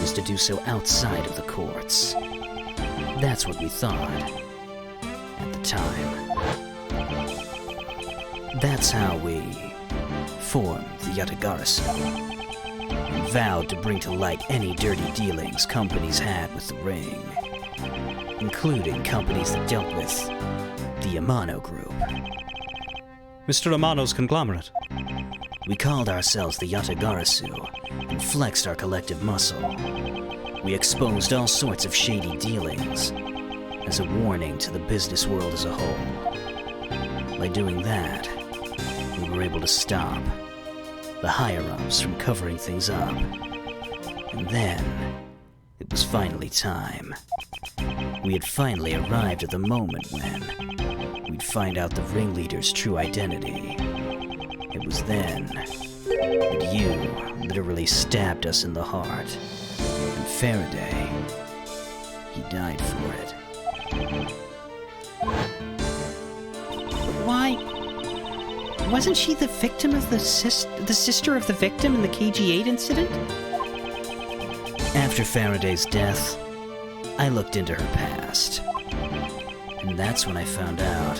was to do so outside of the courts. That's what we thought at the time. That's how we formed the Yatagarasu and vowed to bring to light any dirty dealings companies had with the ring, including companies that dealt with the Amano Group.
Mr. Amano's conglomerate.
We called ourselves the Yatagarasu and flexed our collective muscle. We exposed all sorts of shady dealings as a warning to the business world as a whole. By doing that, we were able to stop the higher-ups from covering things up. And then, it was finally time. We had finally arrived at the moment when we'd find out the ringleader's true identity. It was then that you literally stabbed us in the heart. And Faraday, he died for it.
Why? Wasn't she the victim of the sister of the victim in the KG-8 incident?
After Faraday's death, I looked into her past. And that's when I found out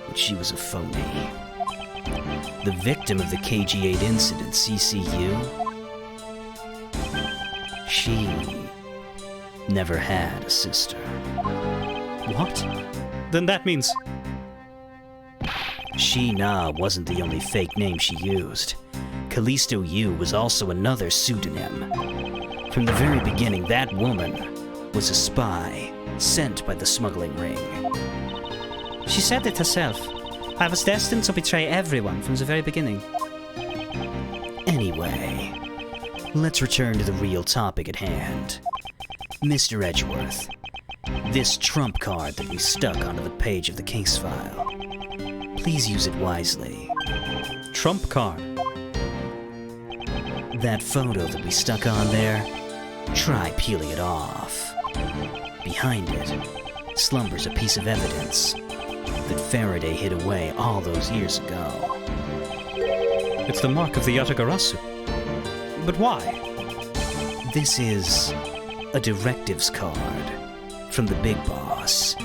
that she was a phony. The victim of the KG-8 incident, CCU, she never had a sister.
What? Then that means...
She-Na wasn't the only fake name she used. Callisto U was also another pseudonym. From the very beginning, that woman was a spy sent by the smuggling ring.
She said it herself. I was destined to betray everyone from the very beginning.
Anyway, let's return to the real topic at hand. Mr. Edgeworth, this trump card that we stuck onto the page of the case file. Please use it wisely.
Trump card?
That photo that we stuck on there, try peeling it off. Behind it slumbers a piece of evidence that Faraday hid away all those years ago.
It's the mark of the Yatagarasu. But why?
This is a directives card from the big boss.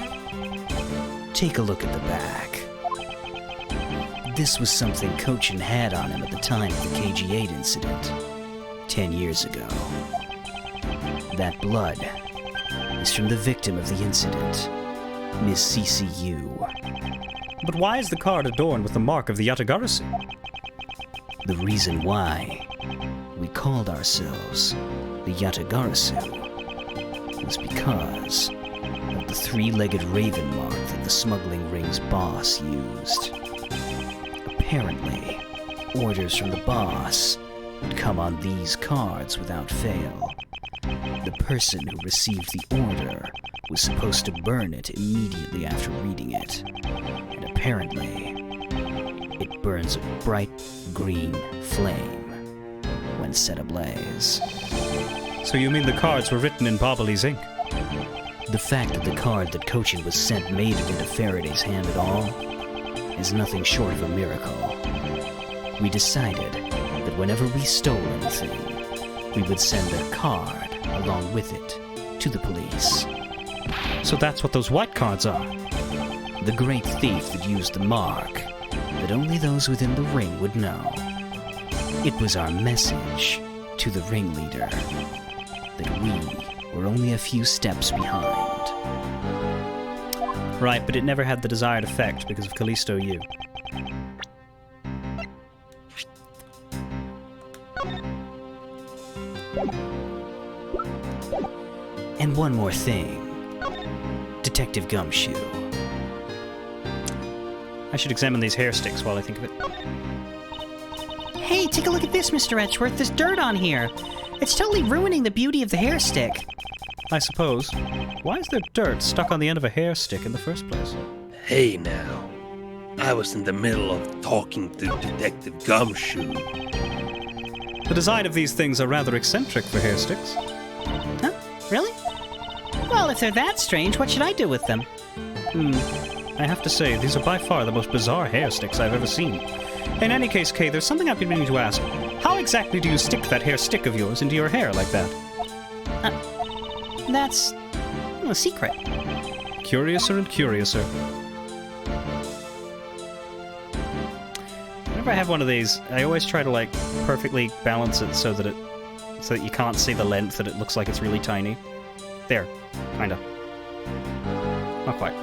Take a look at the back. This was something Cochin had on him at the time of the KG-8 incident, 10 years ago. That blood is from the victim of the incident, Miss CCU.
But why is the card adorned with the mark of the Yatagarasu?
The reason why we called ourselves the Yatagarasu was because of the three-legged raven mark that the smuggling ring's boss used. Apparently, orders from the boss would come on these cards without fail. The person who received the order was supposed to burn it immediately after reading it, and apparently, it burns a bright green flame when set ablaze.
So you mean the cards were written in Bobbly's ink?
The fact that the card that Cochin was sent made it into Faraday's hand at all is nothing short of a miracle. We decided that whenever we stole anything, we would send a card along with it to the police.
So that's what those white cards are.
The great thief that used the mark that only those within the ring would know. It was our message to the ringleader that we were only a few steps behind.
Right, but it never had the desired effect because of Callisto U.
And one more thing. Detective Gumshoe.
I should examine these hair sticks while I think of it.
Hey, take a look at this, Mr. Edgeworth. There's dirt on here. It's totally ruining the beauty of the hair stick.
I suppose. Why is there dirt stuck on the end of a hair stick in the first place?
Hey now. I was in the middle of talking to Detective Gumshoe.
The design of these things are rather eccentric for hair sticks.
Huh? Really? Well, if they're that strange, what should I do with them?
I have to say, these are by far the most bizarre hair sticks I've ever seen. In any case, Kay, there's something I've been meaning to ask. How exactly do you stick that hair stick of yours into your hair like that?
That's a secret.
Curiouser and curiouser. Whenever I have one of these, I always try to like perfectly balance it so that you can't see the length, that it looks like it's really tiny. There, kinda. Not quite.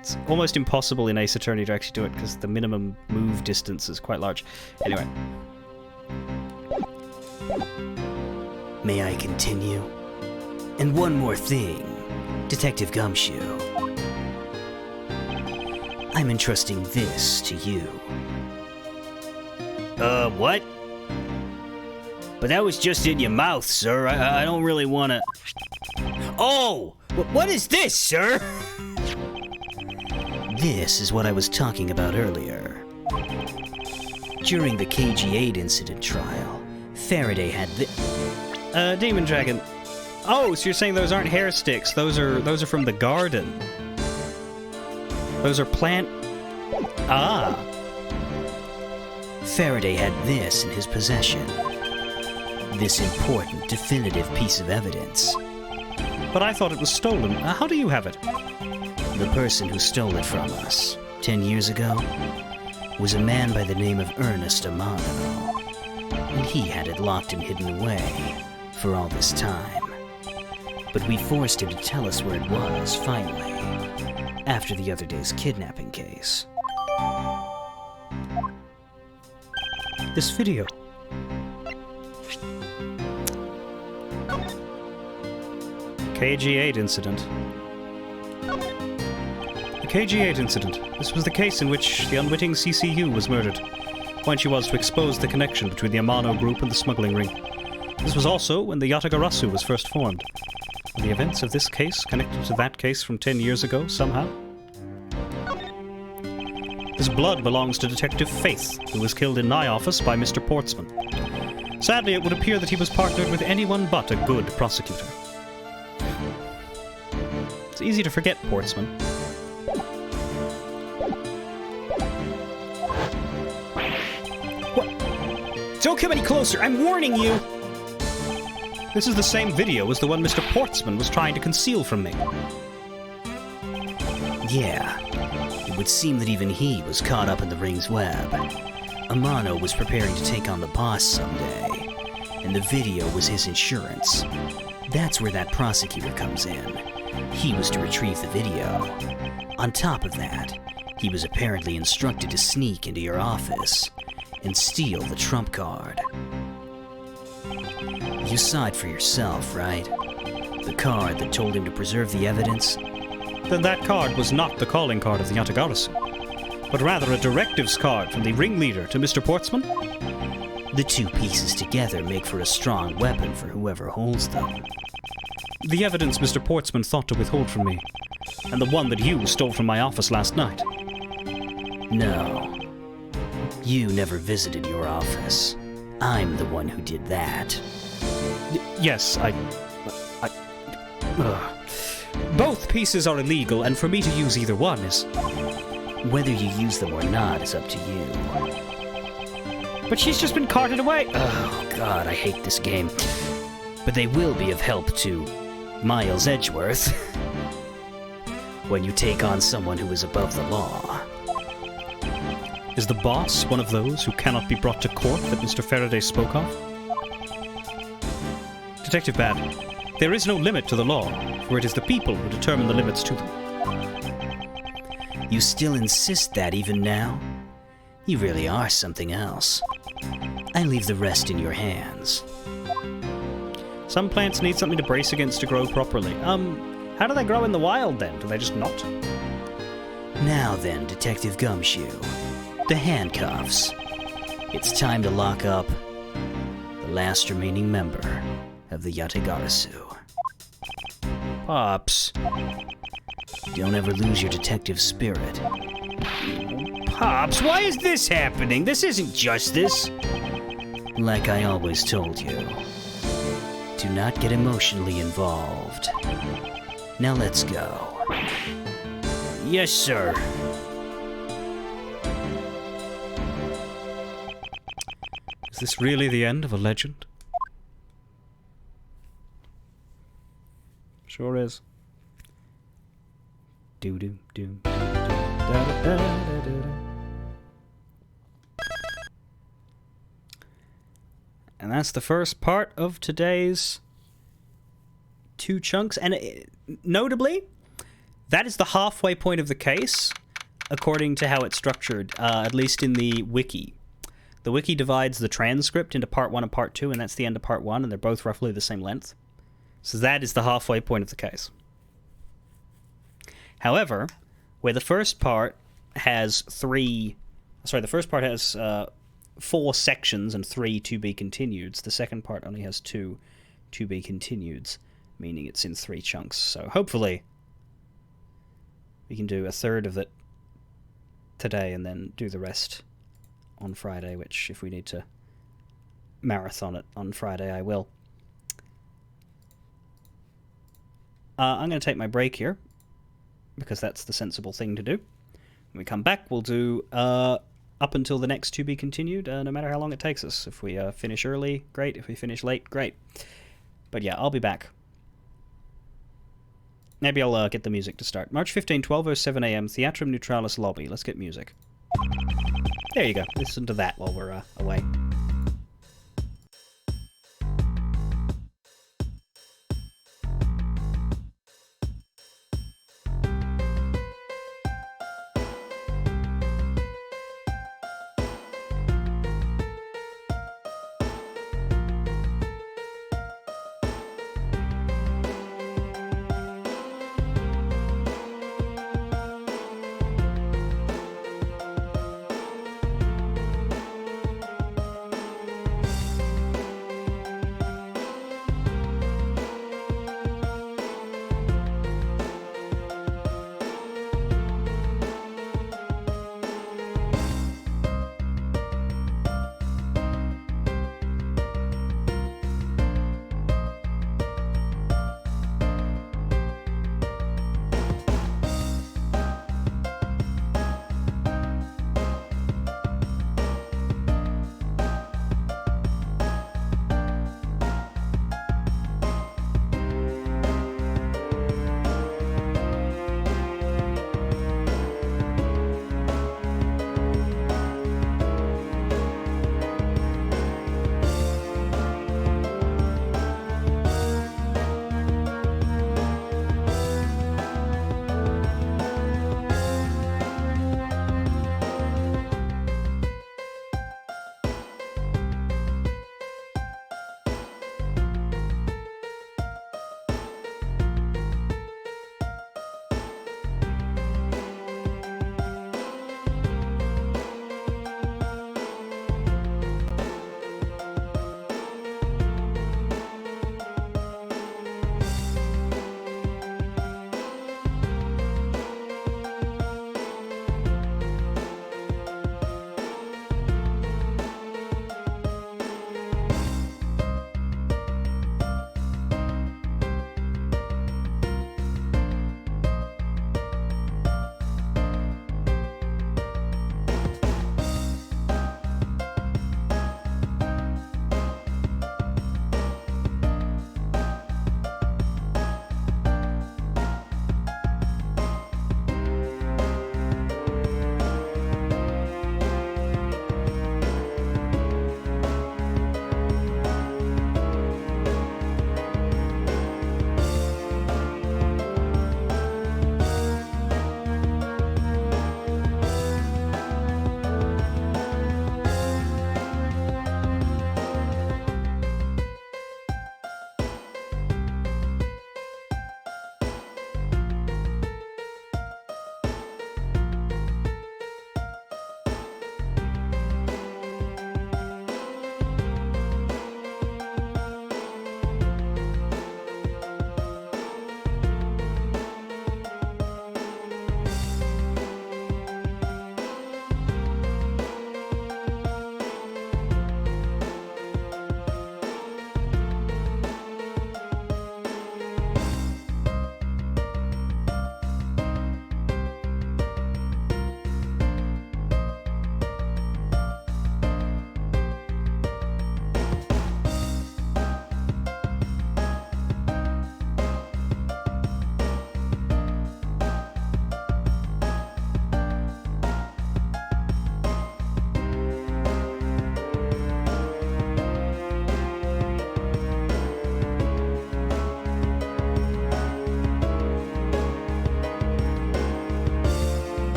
It's almost impossible in Ace Attorney to actually do it because the minimum move distance is quite large. Anyway.
May I continue? And one more thing, Detective Gumshoe. I'm entrusting this to you.
What? But that was just in your mouth, sir. I don't really want to... Oh! What is this, sir?
This is what I was talking about earlier. During the KG-8 incident trial, Faraday had
Demon Dragon. Oh, so you're saying those aren't hair sticks. Those are from the garden. Those are plant... Ah.
Faraday had this in his possession. This important, definitive piece of evidence.
But I thought it was stolen. How do you have it?
The person who stole it from us 10 years ago was a man by the name of Ernest Amano, and he had it locked and hidden away for all this time. But we forced him to tell us where it was, finally, after the other day's kidnapping case.
This video. KG-8 incident. The KG-8 incident. This was the case in which the unwitting CCU was murdered, when she was to expose the connection between the Amano group and the smuggling ring. This was also when the Yatagarasu was first formed. Are the events of this case connected to that case from 10 years ago, somehow? This blood belongs to Detective Faith, who was killed in my office by Mr. Portsman. Sadly, it would appear that he was partnered with anyone but a good prosecutor. It's easy to forget Portsman.
What? Don't come any closer! I'm warning you!
This is the same video as the one Mr. Portsman was trying to conceal from me.
Yeah, it would seem that even he was caught up in the ring's web. Amano was preparing to take on the boss someday, and the video was his insurance. That's where that prosecutor comes in. He was to retrieve the video. On top of that, he was apparently instructed to sneak into your office and steal the trump card. You saw it for yourself, right? the card that told him to preserve the evidence?
Then that card was not the calling card of the Yatagarasu, but rather a directives card from the ringleader to Mr. Portsman?
The two pieces together make for a strong weapon for whoever holds them.
The evidence Mr. Portsman thought to withhold from me, and the one that you stole from my office last night.
No. You never visited your office. I'm the one who did that.
Yes, both pieces are illegal, and for me to use either one is...
Whether you use them or not is up to you.
But she's just been carted away!
Oh, God, I hate this game. But they will be of help to Miles Edgeworth when you take on someone who is above the law.
Is the boss one of those who cannot be brought to court that Mr. Faraday spoke of? Detective Bad, there is no limit to the law, for it is the people who determine the limits to them.
You still insist that even now? You really are something else. I leave the rest in your hands.
Some plants need something to brace against to grow properly. How do they grow in the wild then? Do they just not?
Now then, Detective Gumshoe. The handcuffs. It's time to lock up the last remaining member of the Yatagarasu.
Pops.
Don't ever lose your detective spirit.
Pops, why is this happening? This isn't justice.
Like I always told you, do not get emotionally involved. Now let's go.
Yes, sir. Is this really the end of a legend? Sure is. Do-do-do. And that's the first part of today's 2 chunks. And notably, that is the halfway point of the case, according to how it's structured, at least in the wiki. The wiki divides the transcript into part 1 and part 2, and that's the end of part 1, and they're both roughly the same length. So that is the halfway point of the case. However, where the first part has 4 sections and 3 to be continueds, the second part only has 2 to be continueds, meaning it's in 3 chunks. So hopefully we can do a third of it today and then do the rest on Friday, which if we need to marathon it on Friday, I will. I'm going to take my break here, because that's the sensible thing to do. When we come back, we'll do up until the next to be continued, no matter how long it takes us. If we finish early, great. If we finish late, great. But yeah, I'll be back. Maybe I'll get the music to start. March 15, 12:07 a.m., Theatrum Neutralis lobby. Let's get music. There you go. Listen to that while we're away.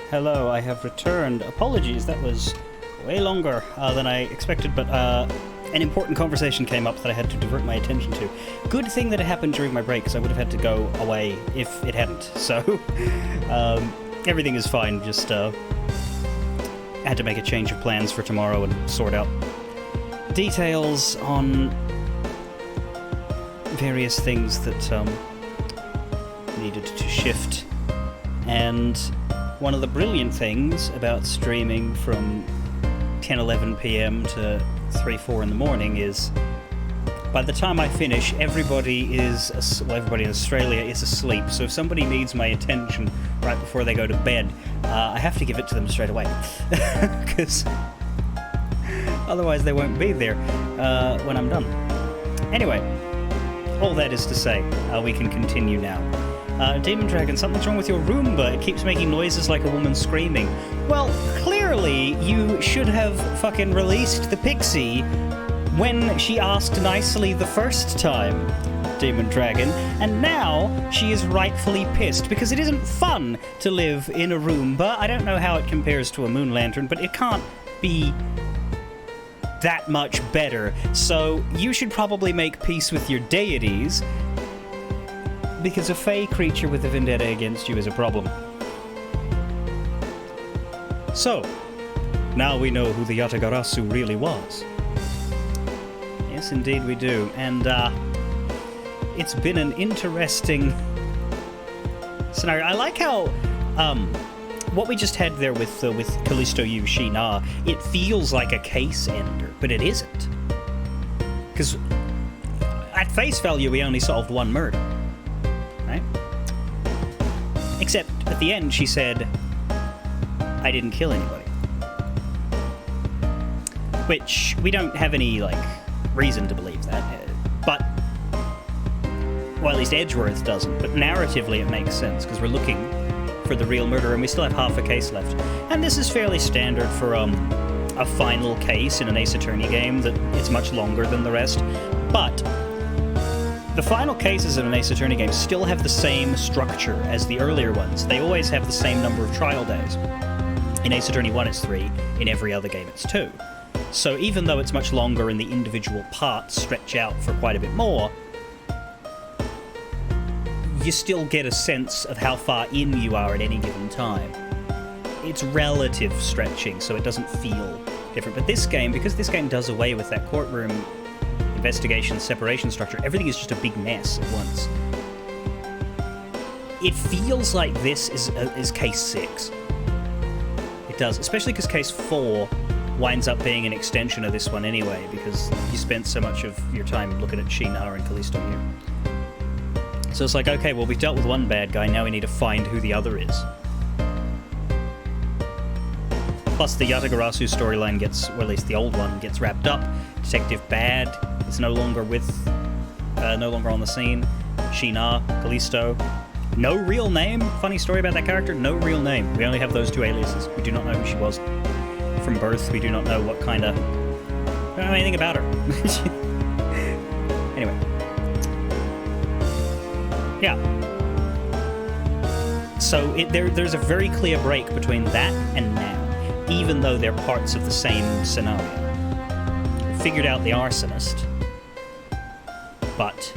hello, I have returned. Apologies, that was way longer than I expected, but an important conversation came up that I had to divert my attention to. Good thing that it happened during my break, because I would have had to go away if it hadn't. So, everything is fine, just had to make a change of plans for tomorrow and sort out details on various things that needed to shift. And one of the brilliant things about streaming from 10-11 p.m. to 3-4 in the morning is by the time I finish, everybody in Australia is asleep. So if somebody needs my attention right before they go to bed, I have to give it to them straight away. Because otherwise they won't be there when I'm done. Anyway, all that is to say, we can continue now. Demon Dragon, something's wrong with your Roomba. It keeps making noises like a woman screaming. Well, clearly you should have fucking released the pixie when she asked nicely the first time, Demon Dragon, and now she is rightfully pissed because it isn't fun to live in a Roomba. I don't know how it compares to a moon lantern, but it can't be that much better. So you should probably make peace with your deities, because a fey creature with a vendetta against you is a problem. So, now we know who the Yatagarasu really was. Yes, indeed we do. And, it's been an interesting scenario. I like how, what we just had there with Callisto Yu Shi-Na, it feels like a case ender, but it isn't. Because, at face value, we only solved one murder. Right? Except at the end she said, I didn't kill anybody. Which we don't have any, reason to believe that. But, well, at least Edgeworth doesn't. But narratively it makes sense, because we're looking for the real murderer and we still have half a case left. And this is fairly standard for a final case in an Ace Attorney game, that it's much longer than the rest. But the final cases in an Ace Attorney game still have the same structure as the earlier ones. They always have the same number of trial days. In Ace Attorney 1 it's 3, in every other game it's 2. So even though it's much longer and the individual parts stretch out for quite a bit more, you still get a sense of how far in you are at any given time. It's relative stretching, so it doesn't feel different. But this game, because this game does away with that courtroom investigation separation structure, everything is just a big mess at once. It feels like this is case 6. It does, especially because case 4 winds up being an extension of this one anyway, because you spent so much of your time looking at Shi-Na and Callisto Yu. So it's like, okay, well, we've dealt with one bad guy, now we need to find who the other is. Plus the Yatagarasu storyline gets, or at least the old one, gets wrapped up. Detective Bad is no longer on the scene. Shi-Na, Callisto. No real name. Funny story about that character, no real name. We only have those 2 aliases. We do not know who she was from birth. We do not know what kind of... We don't know anything about her. Anyway. Yeah. So there's a very clear break between that and now, even though they're parts of the same scenario. We figured out the arsonist, but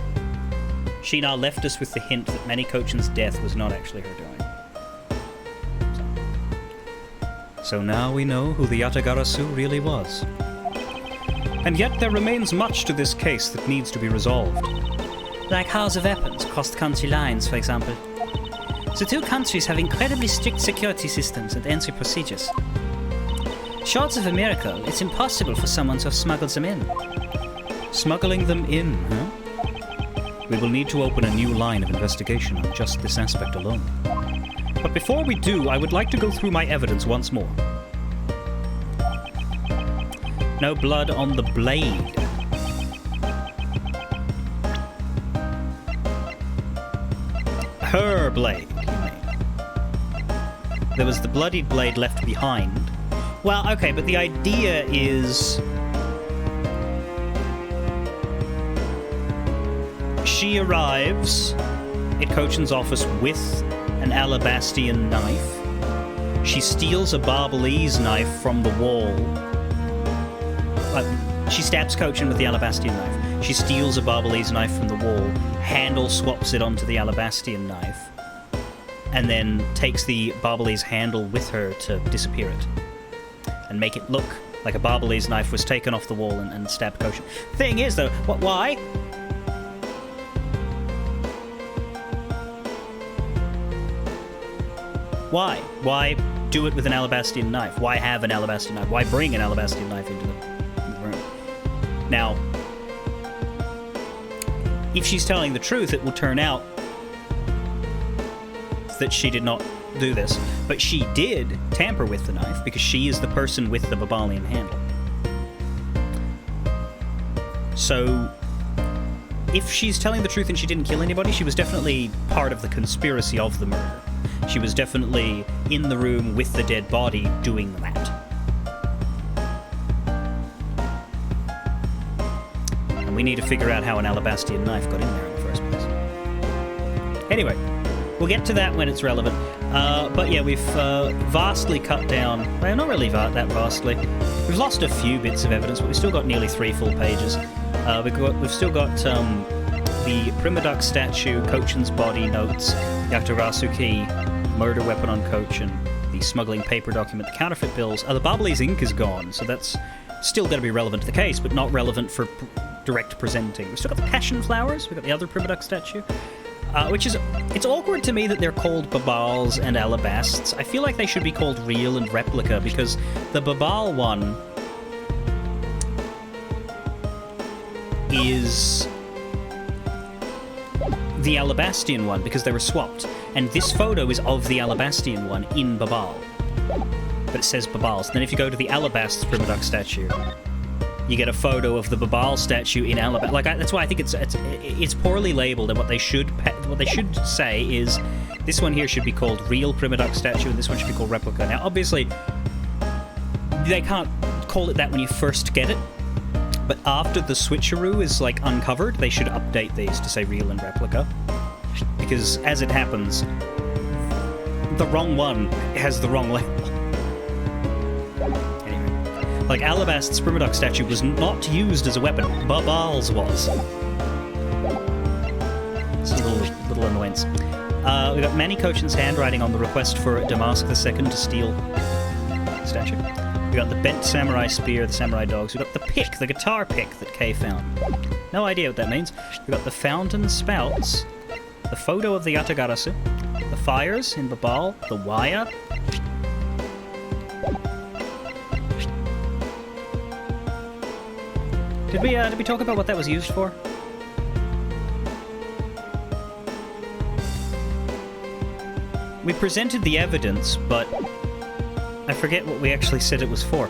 Shi-Na left us with the hint that Manikochin's death was not actually her doing. So now we know who the Yatagarasu really was. And yet there remains much to this case that needs to be resolved.
Like how the weapons crossed country lines, for example. The 2 countries have incredibly strict security systems and entry procedures. Short of a miracle, it's impossible for someone to have smuggled them in.
Smuggling them in, huh? We will need to open a new line of investigation on just this aspect alone. But before we do, I would like to go through my evidence once more. No blood on the blade. Her blade, you mean? There was the bloodied blade left behind. Well, okay, but the idea is... she arrives at Cochin's office with an Alabastian knife.
She steals a Barbalese knife from the wall. She stabs Cochin with the Alabastian knife. She steals a Barbalese knife from the wall, handle swaps it onto the Alabastian knife, and then takes the Barbalese handle with her to disappear it and make it look like a Barbalese knife was taken off the wall and stabbed Cochin. Thing is, though, why? Why? Why do it with an Alabastian knife? Why have an Alabastian knife? Why bring an Alabastian knife into the room? Now, if she's telling the truth, it will turn out that she did not do this. But she did tamper with the knife because she is the person with the Babalian handle. So, if she's telling the truth and she didn't kill anybody, she was definitely part of the conspiracy of the murder. She was definitely in the room with the dead body doing that. And we need to figure out how an Alabastian knife got in there in the first place. Anyway, we'll get to that when it's relevant. But yeah, we've vastly cut down... Well, not really that vastly. We've lost a few bits of evidence, but we've still got nearly 3 full pages. We've still got the Primaduck statue, Cochin's body notes, Yatagarasu key, murder weapon on Cochin, the smuggling paper document, the counterfeit bills. The Barbalese ink is gone, so that's still going to be relevant to the case, but not relevant for direct presenting. We've still got the passion flowers. We've got the other Primaduck statue. Which is... It's awkward to me that they're called Babals and Alabasts. I feel like they should be called Real and Replica, because the Babal one is the Alabastian one, because they were swapped. And this photo is of the Alabastian one in Babal. But it says Babals. And then if you go to the Alabast's Primaduck statue, you get a photo of the Babal statue in Alabasta. That's why I think it's poorly labeled, and what they should say is this one here should be called Real Primaduck statue, and this one should be called Replica. Now, obviously, they can't call it that when you first get it, but after the switcheroo is uncovered, they should update these to say Real and Replica, because as it happens, the wrong one has the wrong label. Alabast's Primaduck statue was not used as a weapon. Babal's was. It's a little annoyance. We got Manny Cochin's handwriting on the request for Damask II to steal the statue. We got the bent samurai spear, the samurai dogs. We got the pick, the guitar pick that Kay found. No idea what that means. We got the fountain spouts, the photo of the Yatagarasu, the fires in Babal, the wire. Did we talk about what that was used for? We presented the evidence, but I forget what we actually said it was for.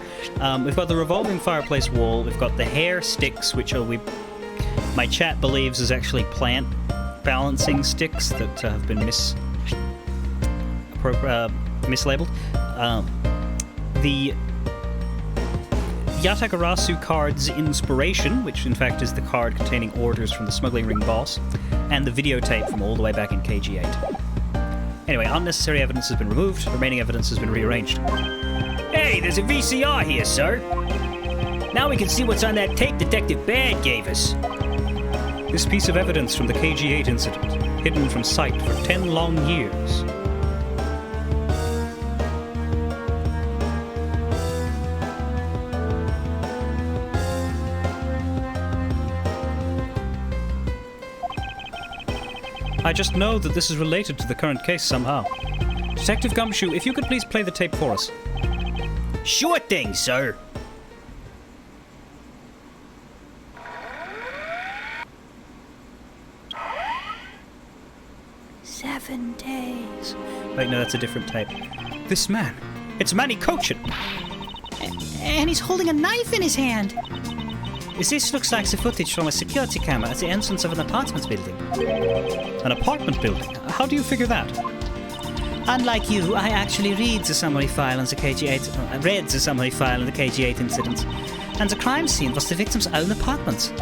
We've got the revolving fireplace wall. We've got the hair sticks, which my chat believes is actually plant balancing sticks that have been mislabeled. The Yatagarasu card's inspiration, which in fact is the card containing orders from the smuggling ring boss, and the videotape from all the way back in KG8. Anyway, unnecessary evidence has been removed, remaining evidence has been rearranged.
Hey, there's a VCR here, sir. Now we can see what's on that tape Detective Bad gave us.
This piece of evidence from the KG8 incident, hidden from sight for 10 long years. I just know that this is related to the current case somehow. Detective Gumshoe, if you could please play the tape for us.
Sure thing, sir.
"7 days.
Wait, no, that's a different tape.
This man, it's Manny Cochin.
And he's holding a knife in his hand.
This looks like the footage from a security camera at the entrance of an apartment building.
An apartment building? How do you figure that?
Unlike you, I actually read the summary file on the KG8. Read the summary file on the KG8 incident, and the crime scene was the victim's own apartment.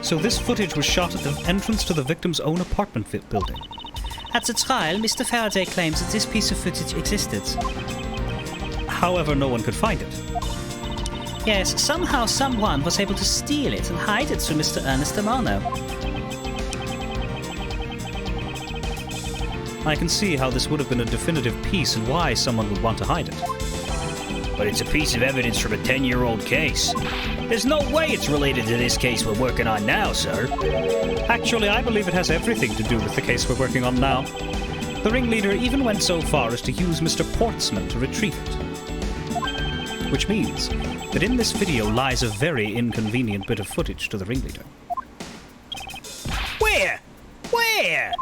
So this footage was shot at the entrance to the victim's own apartment building.
At the trial, Mr. Faraday claims that this piece of footage existed.
However, no one could find it.
Yes, somehow someone was able to steal it and hide it from Mr. Ernest Amano.
I can see how this would have been a definitive piece and why someone would want to hide it.
But it's a piece of evidence from a 10-year-old case. There's no way it's related to this case we're working on now, sir.
Actually, I believe it has everything to do with the case we're working on now. The ringleader even went so far as to use Mr. Portsman to retrieve it. Which means that in this video lies a very inconvenient bit of footage to the ringleader.
Where? Where?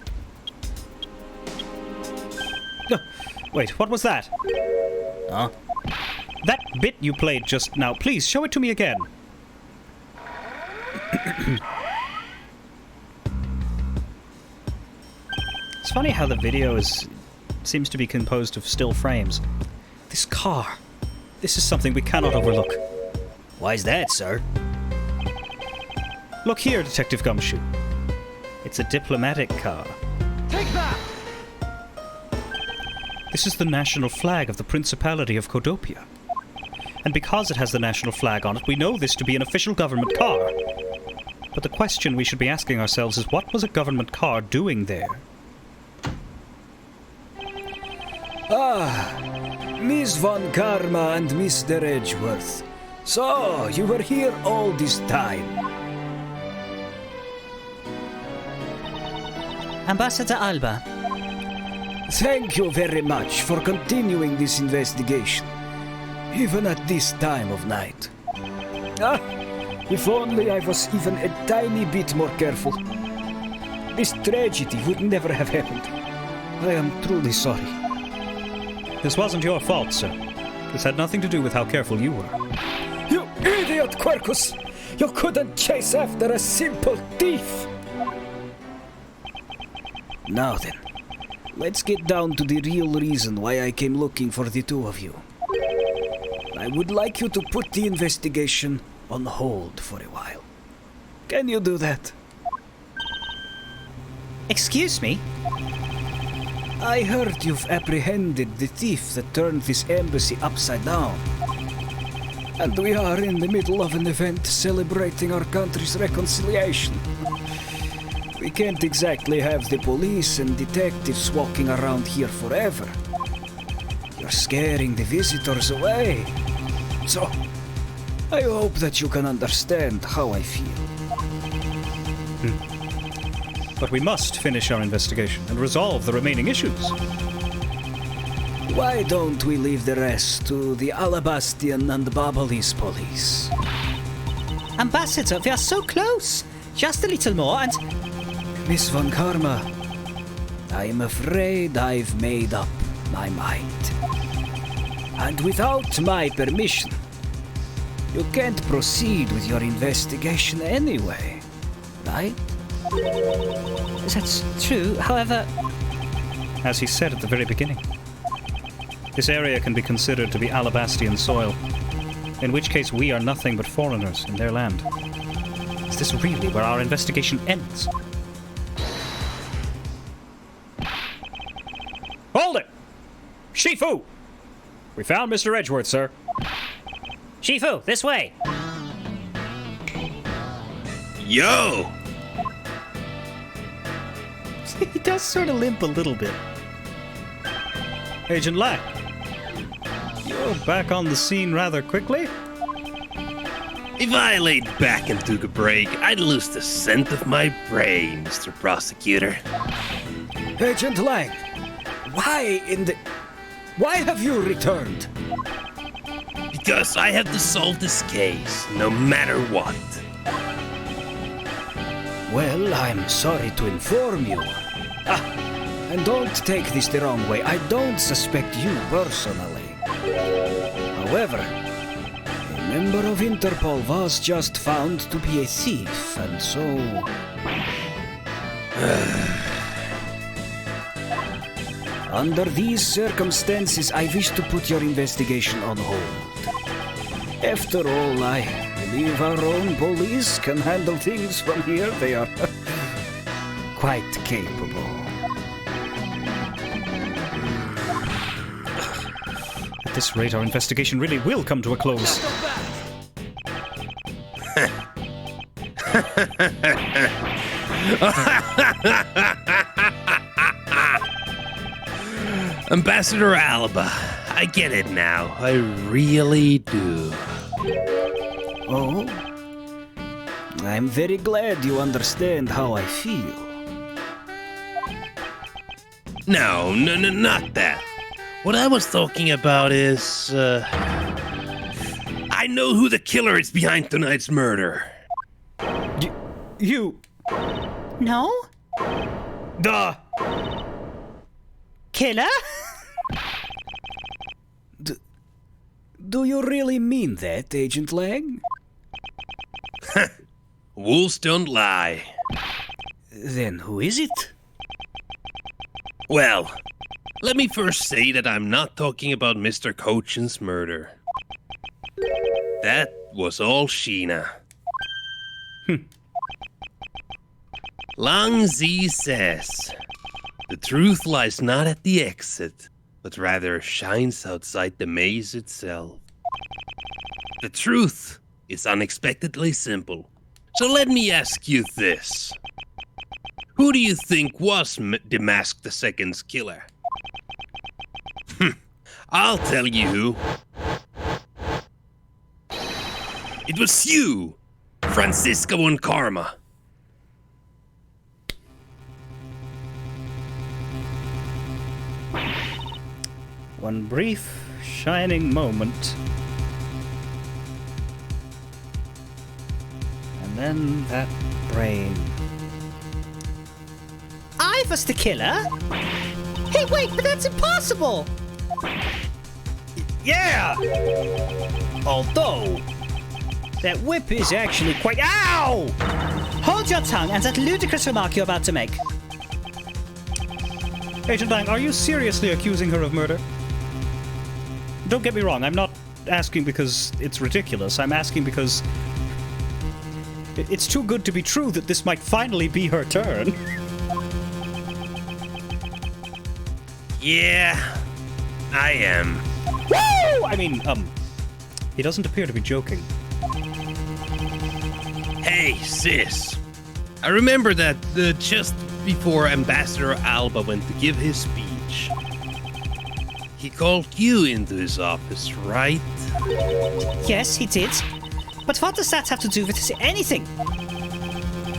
Wait, what was that?
Huh?
That bit you played just now, please show it to me again. It's funny how the video seems to be composed of still frames. This car. This is something we cannot overlook.
Why's that, sir?
Look here, Detective Gumshoe. It's a diplomatic car.
Take that!
This is the national flag of the Principality of Codopia. And because it has the national flag on it, we know this to be an official government car. But the question we should be asking ourselves is, what was a government car doing there?
Miss Von Karma and Mr. Edgeworth. So, you were here all this time.
Ambassador Alba.
Thank you very much for continuing this investigation, even at this time of night. If only I was even a tiny bit more careful. This tragedy would never have happened. I am truly sorry.
This wasn't your fault, sir. This had nothing to do with how careful you were.
You idiot, Quercus! You couldn't chase after a simple thief! Now then, let's get down to the real reason why I came looking for the two of you. I would like you to put the investigation on hold for a while. Can you do that?
Excuse me?
I heard you've apprehended the thief that turned this embassy upside down. And we are in the middle of an event celebrating our country's reconciliation. We can't exactly have the police and detectives walking around here forever. You're scaring the visitors away. So, I hope that you can understand how I feel.
But we must finish our investigation and resolve the remaining issues.
Why don't we leave the rest to the Alabastian and Babalis police?
Ambassador, we are so close. Just a little more and...
Miss Von Karma, I'm afraid I've made up my mind. And without my permission, you can't proceed with your investigation anyway, right?
That's true, however...
As he said at the very beginning, this area can be considered to be Alabastian soil, in which case we are nothing but foreigners in their land. Is this really where our investigation ends?
Hold it! Shifu! We found Mr. Edgeworth, sir.
Shifu, this way!
Yo!
He does sort of limp a little bit. Agent Lack, you're back on the scene rather quickly.
If I laid back and took a break, I'd lose the scent of my prey, Mr. Prosecutor.
Agent Lang, why have you returned?
Because I have to solve this case, no matter what.
Well, I'm sorry to inform you. And don't take this the wrong way. I don't suspect you personally. However, a member of Interpol was just found to be a thief, and so... Under these circumstances, I wish to put your investigation on hold. After all, I believe our own police can handle things from here. They are quite capable.
At this rate, our investigation really will come to a close.
Ambassador Alba, I get it now. I really do.
Oh? I'm very glad you understand how I feel.
No, not that. What I was talking about is, I know who the killer is behind tonight's murder.
You...
No?
The...
Killer?
Do you really mean that, Agent Lang?
Wolves don't lie.
Then who is it?
Well, let me first say that I'm not talking about Mr. Cochin's murder. That was all Sheena. Lang Zi says, the truth lies not at the exit, but rather shines outside the maze itself. The truth is unexpectedly simple. So let me ask you this. Who do you think was Damask II's killer? I'll tell you who. It was you, Francisco von Karma.
One brief, shining moment. And then that brain.
I was the killer? Hey, wait, but that's impossible!
Yeah! Although, that whip is actually quite... Ow!
Hold your tongue and that ludicrous remark you're about to make.
Agent Lang, are you seriously accusing her of murder? Don't get me wrong, I'm not asking because it's ridiculous. I'm asking because it's too good to be true that this might finally be her turn.
Yeah, I am.
Woo! I mean, he doesn't appear to be joking.
Hey, sis. I remember that just before Ambassador Alba went to give his speech, he called you into his office, right?
Yes, he did. But what does that have to do with anything?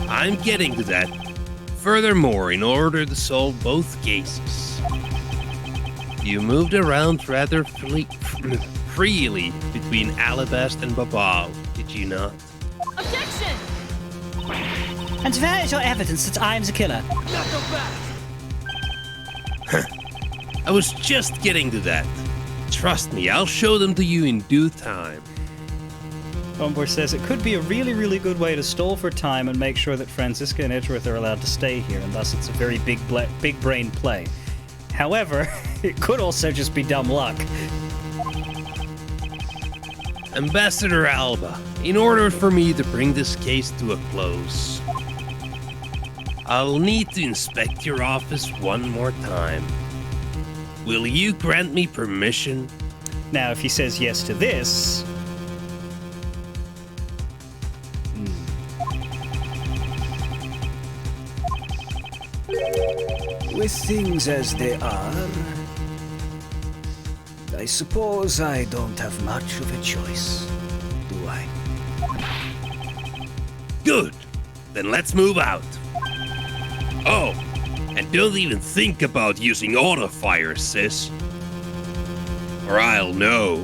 I'm getting to that. Furthermore, in order to solve both cases, you moved around rather freely between Alabast and Babal, did you not?
Objection!
And where is your evidence that I am the killer?
Not so fast!
I was just getting to that. Trust me, I'll show them to you in due time.
Homeboy says it could be a really, really good way to stall for time and make sure that Francisca and Edgeworth are allowed to stay here, and thus it's a very big brain play. However, it could also just be dumb luck.
Ambassador Alba, in order for me to bring this case to a close, I'll need to inspect your office one more time. Will you grant me permission?
Now, if he says yes to this...
With things as they are, I suppose I don't have much of a choice, do I?
Good. Then let's move out. Oh, and don't even think about using auto fire, sis. Or I'll know.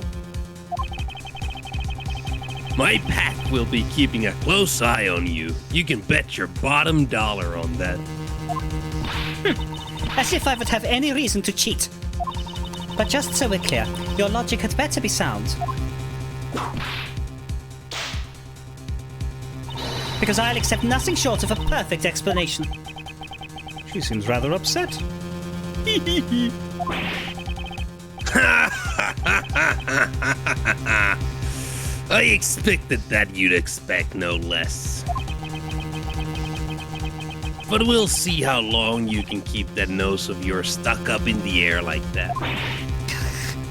My pack will be keeping a close eye on you. You can bet your bottom dollar on that.
As if I would have any reason to cheat. But just so we're clear, your logic had better be sound. Because I'll accept nothing short of a perfect explanation.
She seems rather upset.
I expected that you'd expect no less. But we'll see how long you can keep that nose of yours stuck up in the air like that.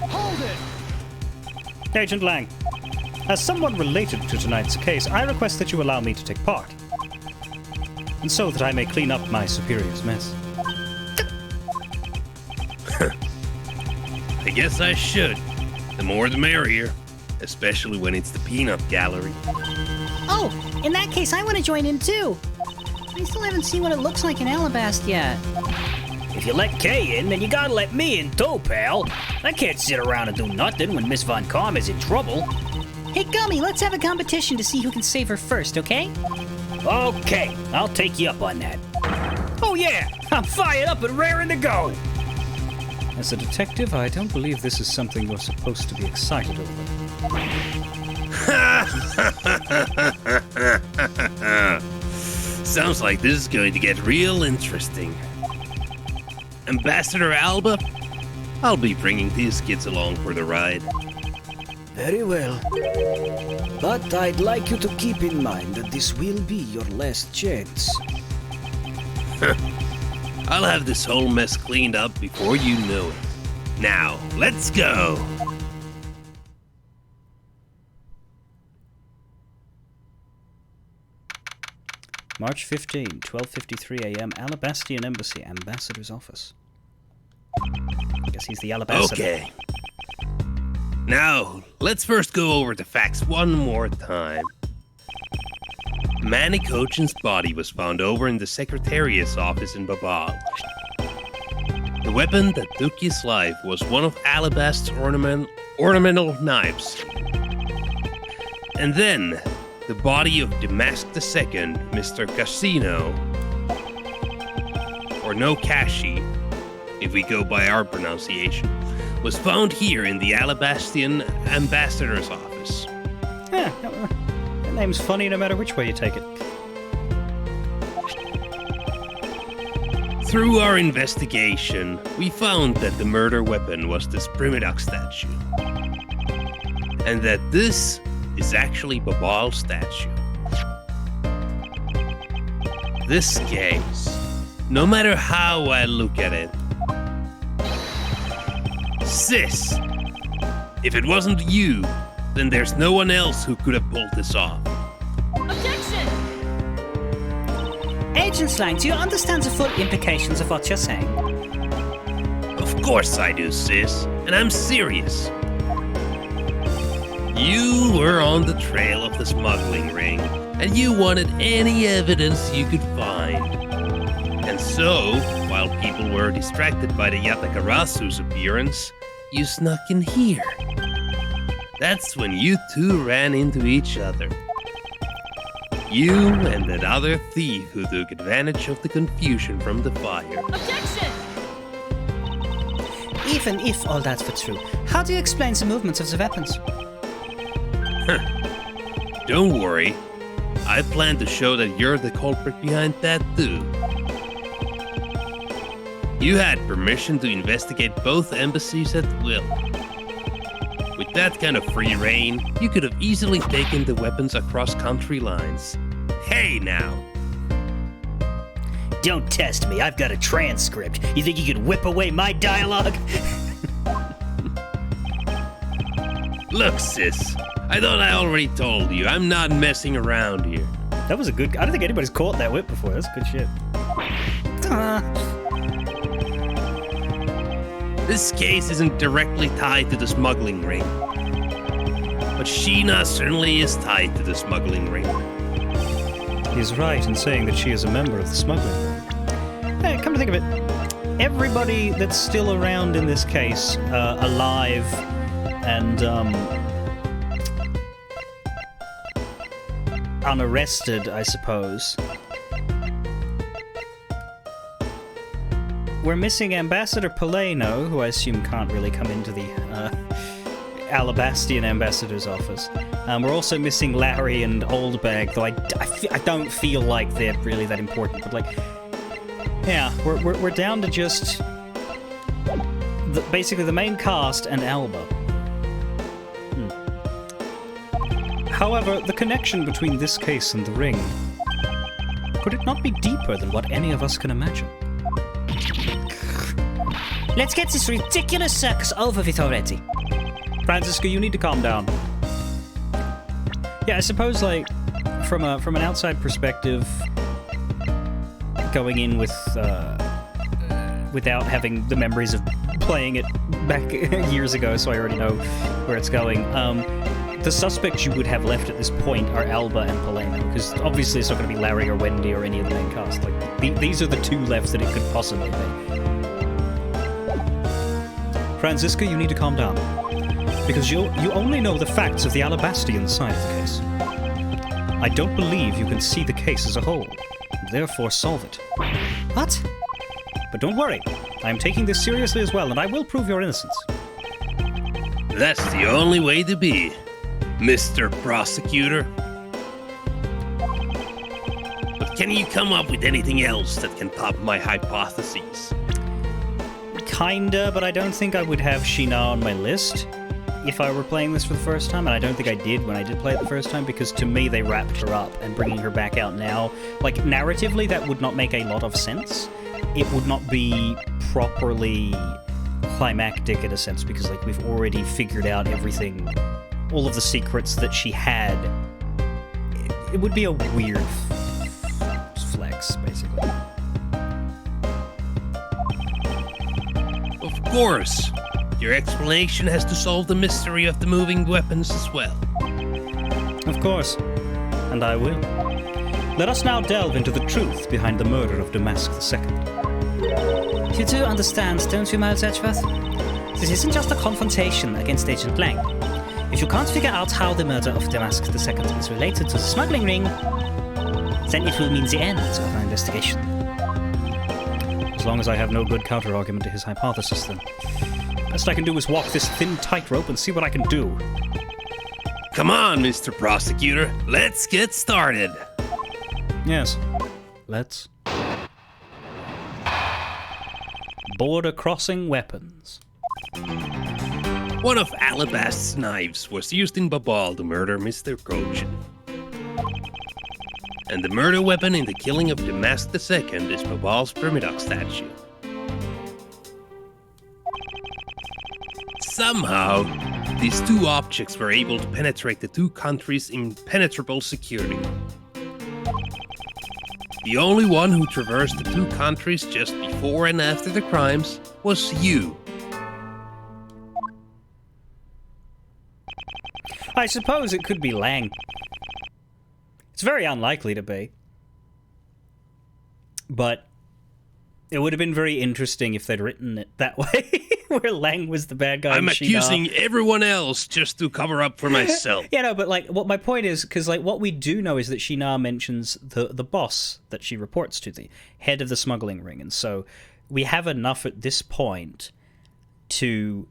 Hold it!
Agent Lang, as someone related to tonight's case, I request that you allow me to take part. And so that I may clean up my superior's mess.
I guess I should. The more the merrier, especially when it's the peanut gallery.
Oh, in that case, I want to join in too. I still haven't seen what it looks like in Alabast yet.
If you let Kay in, then you gotta let me in too, pal. I can't sit around and do nothing when Miss Von Calm is in trouble.
Hey, Gummy, let's have a competition to see who can save her first, okay?
Okay, I'll take you up on that. Oh yeah, I'm fired up and raring to go.
As a detective, I don't believe this is something you're supposed to be excited over.
Sounds like this is going to get real interesting. Ambassador Alba, I'll be bringing these kids along for the ride.
Very well. But I'd like you to keep in mind that this will be your last chance.
I'll have this whole mess cleaned up before you know it. Now, let's go!
March 15, 12:53 a.m., Alabastian Embassy, Ambassador's Office. I guess he's the Alabasta.
Okay. Now, let's first go over the facts one more time. Manny Cochin's body was found over in the Secretariat's office in Babal. The weapon that took his life was one of Alabast's ornamental knives. And then, the body of Damask II, Mr. Casino, or No Kashi, if we go by our pronunciation, was found here in the Alabastian Ambassador's office.
Yeah, that name's funny no matter which way you take it.
Through our investigation, we found that the murder weapon was this Primidoc statue. And that this is actually Babal's statue. This case, no matter how I look at it, Sis, if it wasn't you, then there's no one else who could have pulled this off.
Objection! Agent Lang, do you understand the full implications of what you're saying?
Of course I do, sis, and I'm serious. You were on the trail of the smuggling ring, and you wanted any evidence you could find. And so, while people were distracted by the Yatakarasu's appearance, you snuck in here. That's when you two ran into each other. You and that other thief who took advantage of the confusion from the fire.
Objection! Even if all that were true, how do you explain the movements of the weapons?
Don't worry. I plan to show that you're the culprit behind that too. You had permission to investigate both embassies at will. With that kind of free reign, you could have easily taken the weapons across country lines. Hey now!
Don't test me, I've got a transcript. You think you could whip away my dialogue?
Look, sis, I thought I already told you, I'm not messing around here.
That was a good... I don't think anybody's caught that whip before. That's good shit.
This case isn't directly tied to the smuggling ring. But Sheena certainly is tied to the smuggling ring.
He's right in saying that she is a member of the smuggling ring. Hey, come to think of it, everybody that's still around in this case, alive and unarrested, I suppose. We're missing Ambassador Poleno, who I assume can't really come into the Alabastian Ambassador's office. We're also missing Larry and Oldbag, though I don't feel like they're really that important. But like, yeah, we're down to just basically the main cast and Alba. However, the connection between this case and the ring, could it not be deeper than what any of us can imagine?
Let's get this ridiculous circus over with already.
Franziska, you need to calm down. Yeah, I suppose, like, from an outside perspective, going in with without having the memories of playing it back years ago, so I already know where it's going. The suspects you would have left at this point are Alba and Poleno, because obviously it's not going to be Larry or Wendy or any of the main cast. Like, these are the two left that it could possibly be. Franziska, you need to calm down, because you only know the facts of the Alabastian side of the case. I don't believe you can see the case as a whole, therefore solve it.
What?
But don't worry, I am taking this seriously as well, and I will prove your innocence.
That's the only way to be, Mr. Prosecutor. But can you come up with anything else that can top my hypotheses?
Kinda, but I don't think I would have Sheena on my list if I were playing this for the first time, and I don't think I did when I did play it the first time, because to me they wrapped her up, and bringing her back out now, like, narratively that would not make a lot of sense. It would not be properly climactic in a sense, because, like, we've already figured out everything, all of the secrets that she had. It would be a weird flex, basically.
Of course. Your explanation has to solve the mystery of the moving weapons as well.
Of course. And I will. Let us now delve into the truth behind the murder of Damask II.
You do understand, don't you, Miles Edgeworth? This isn't just a confrontation against Agent Lang. If you can't figure out how the murder of Damask II is related to the smuggling ring, then it will mean the end of our investigation.
As long as I have no good counter-argument to his hypothesis, then. Best I can do is walk this thin tightrope and see what I can do.
Come on, Mr. Prosecutor. Let's get started.
Yes. Let's. Border-crossing weapons.
One of Alabast's knives was used in Babal to murder Mr. Gochin. And the murder weapon in the killing of Damask II is Babal's Primidoc statue. Somehow, these two objects were able to penetrate the two countries' impenetrable security. The only one who traversed the two countries just before and after the crimes was you.
I suppose it could be Lang. It's very unlikely to be. But it would have been very interesting if they'd written it that way, where Lang was the bad guy.
I'm accusing everyone else just to cover up for myself.
Yeah, no, but like, what my point is, because like what we do know is that Sheena mentions the boss that she reports to, the head of the smuggling ring, and so we have enough at this point to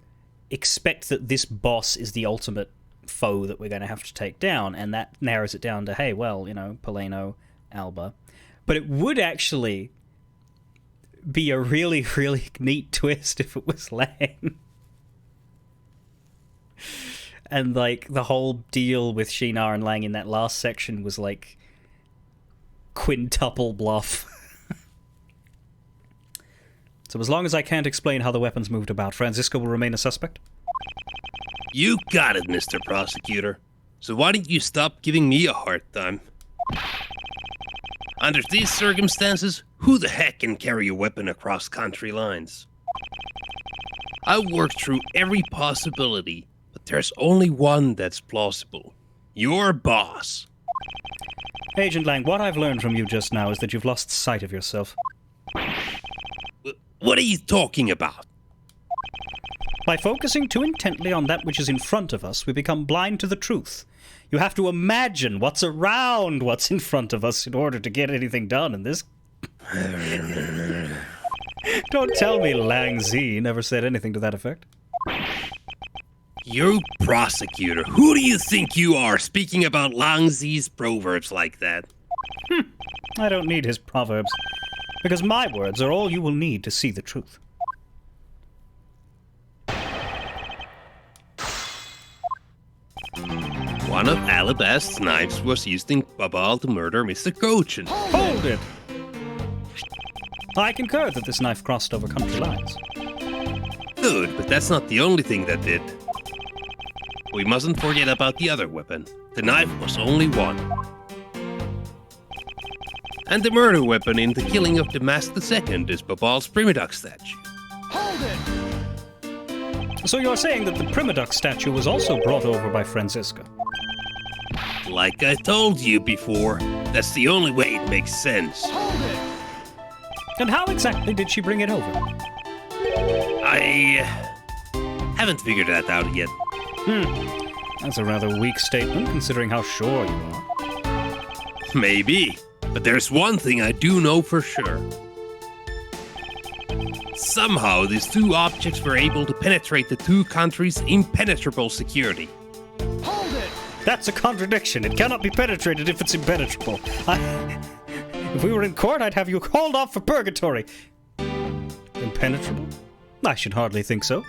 expect that this boss is the ultimate foe that we're going to have to take down, and that narrows it down to, hey, well, you know, Poleno, Alba. But it would actually be a really, really neat twist if it was Lang. And, like, the whole deal with Sheena and Lang in that last section was, like, quintuple bluff. So as long as I can't explain how the weapons moved about, Franziska will remain a suspect?
You got it, Mr. Prosecutor. So why don't you stop giving me a hard time? Under these circumstances, who the heck can carry a weapon across country lines? I worked through every possibility, but there's only one that's plausible. Your boss.
Agent Lang, what I've learned from you just now is that you've lost sight of yourself.
What are you talking about?
By focusing too intently on that which is in front of us, we become blind to the truth. You have to imagine what's around what's in front of us in order to get anything done in this. Don't tell me Lang Z never said anything to that effect.
You prosecutor, who do you think you are speaking about Lang Z's proverbs like that?
I don't need his proverbs, because my words are all you will need to see the truth.
One of Alabast's knives was used in Babal to murder Mr. Gochin.
Hold it! I concur that this knife crossed over country lines.
Good, but that's not the only thing that did. We mustn't forget about the other weapon. The knife was only one. And the murder weapon in the killing of Damask II is Babal's Primadox statue.
So you're saying that the Primadox statue was also brought over by Franziska?
Like I told you before, that's the only way it makes sense.
And how exactly did she bring it over?
I haven't figured that out yet.
That's a rather weak statement, considering how sure you are.
Maybe, but there's one thing I do know for sure. Somehow, these two objects were able to penetrate the two countries' impenetrable security.
That's a contradiction. It cannot be penetrated if it's impenetrable. If we were in court, I'd have you hauled off for purgatory. Impenetrable? I should hardly think so.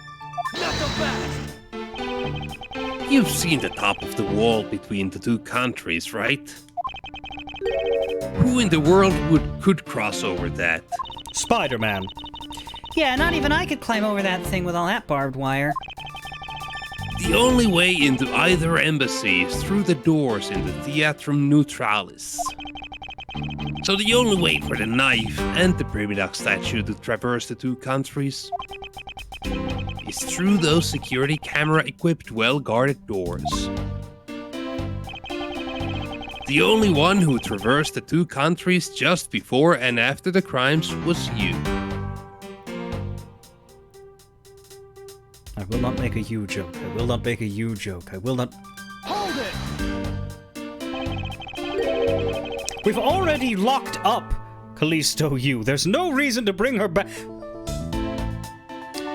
You've seen the top of the wall between the two countries, right? Who in the world could cross over that?
Spider-Man.
Yeah, not even I could climb over that thing with all that barbed wire.
The only way into either embassy is through the doors in the Theatrum Neutralis. So the only way for the knife and the Primadox statue to traverse the two countries is through those security camera-equipped, well-guarded doors. The only one who traversed the two countries just before and after the crimes was you.
I will not make a you joke. I will not make a you joke. I will not...
Hold it!
We've already locked up Callisto U. There's no reason to bring her back.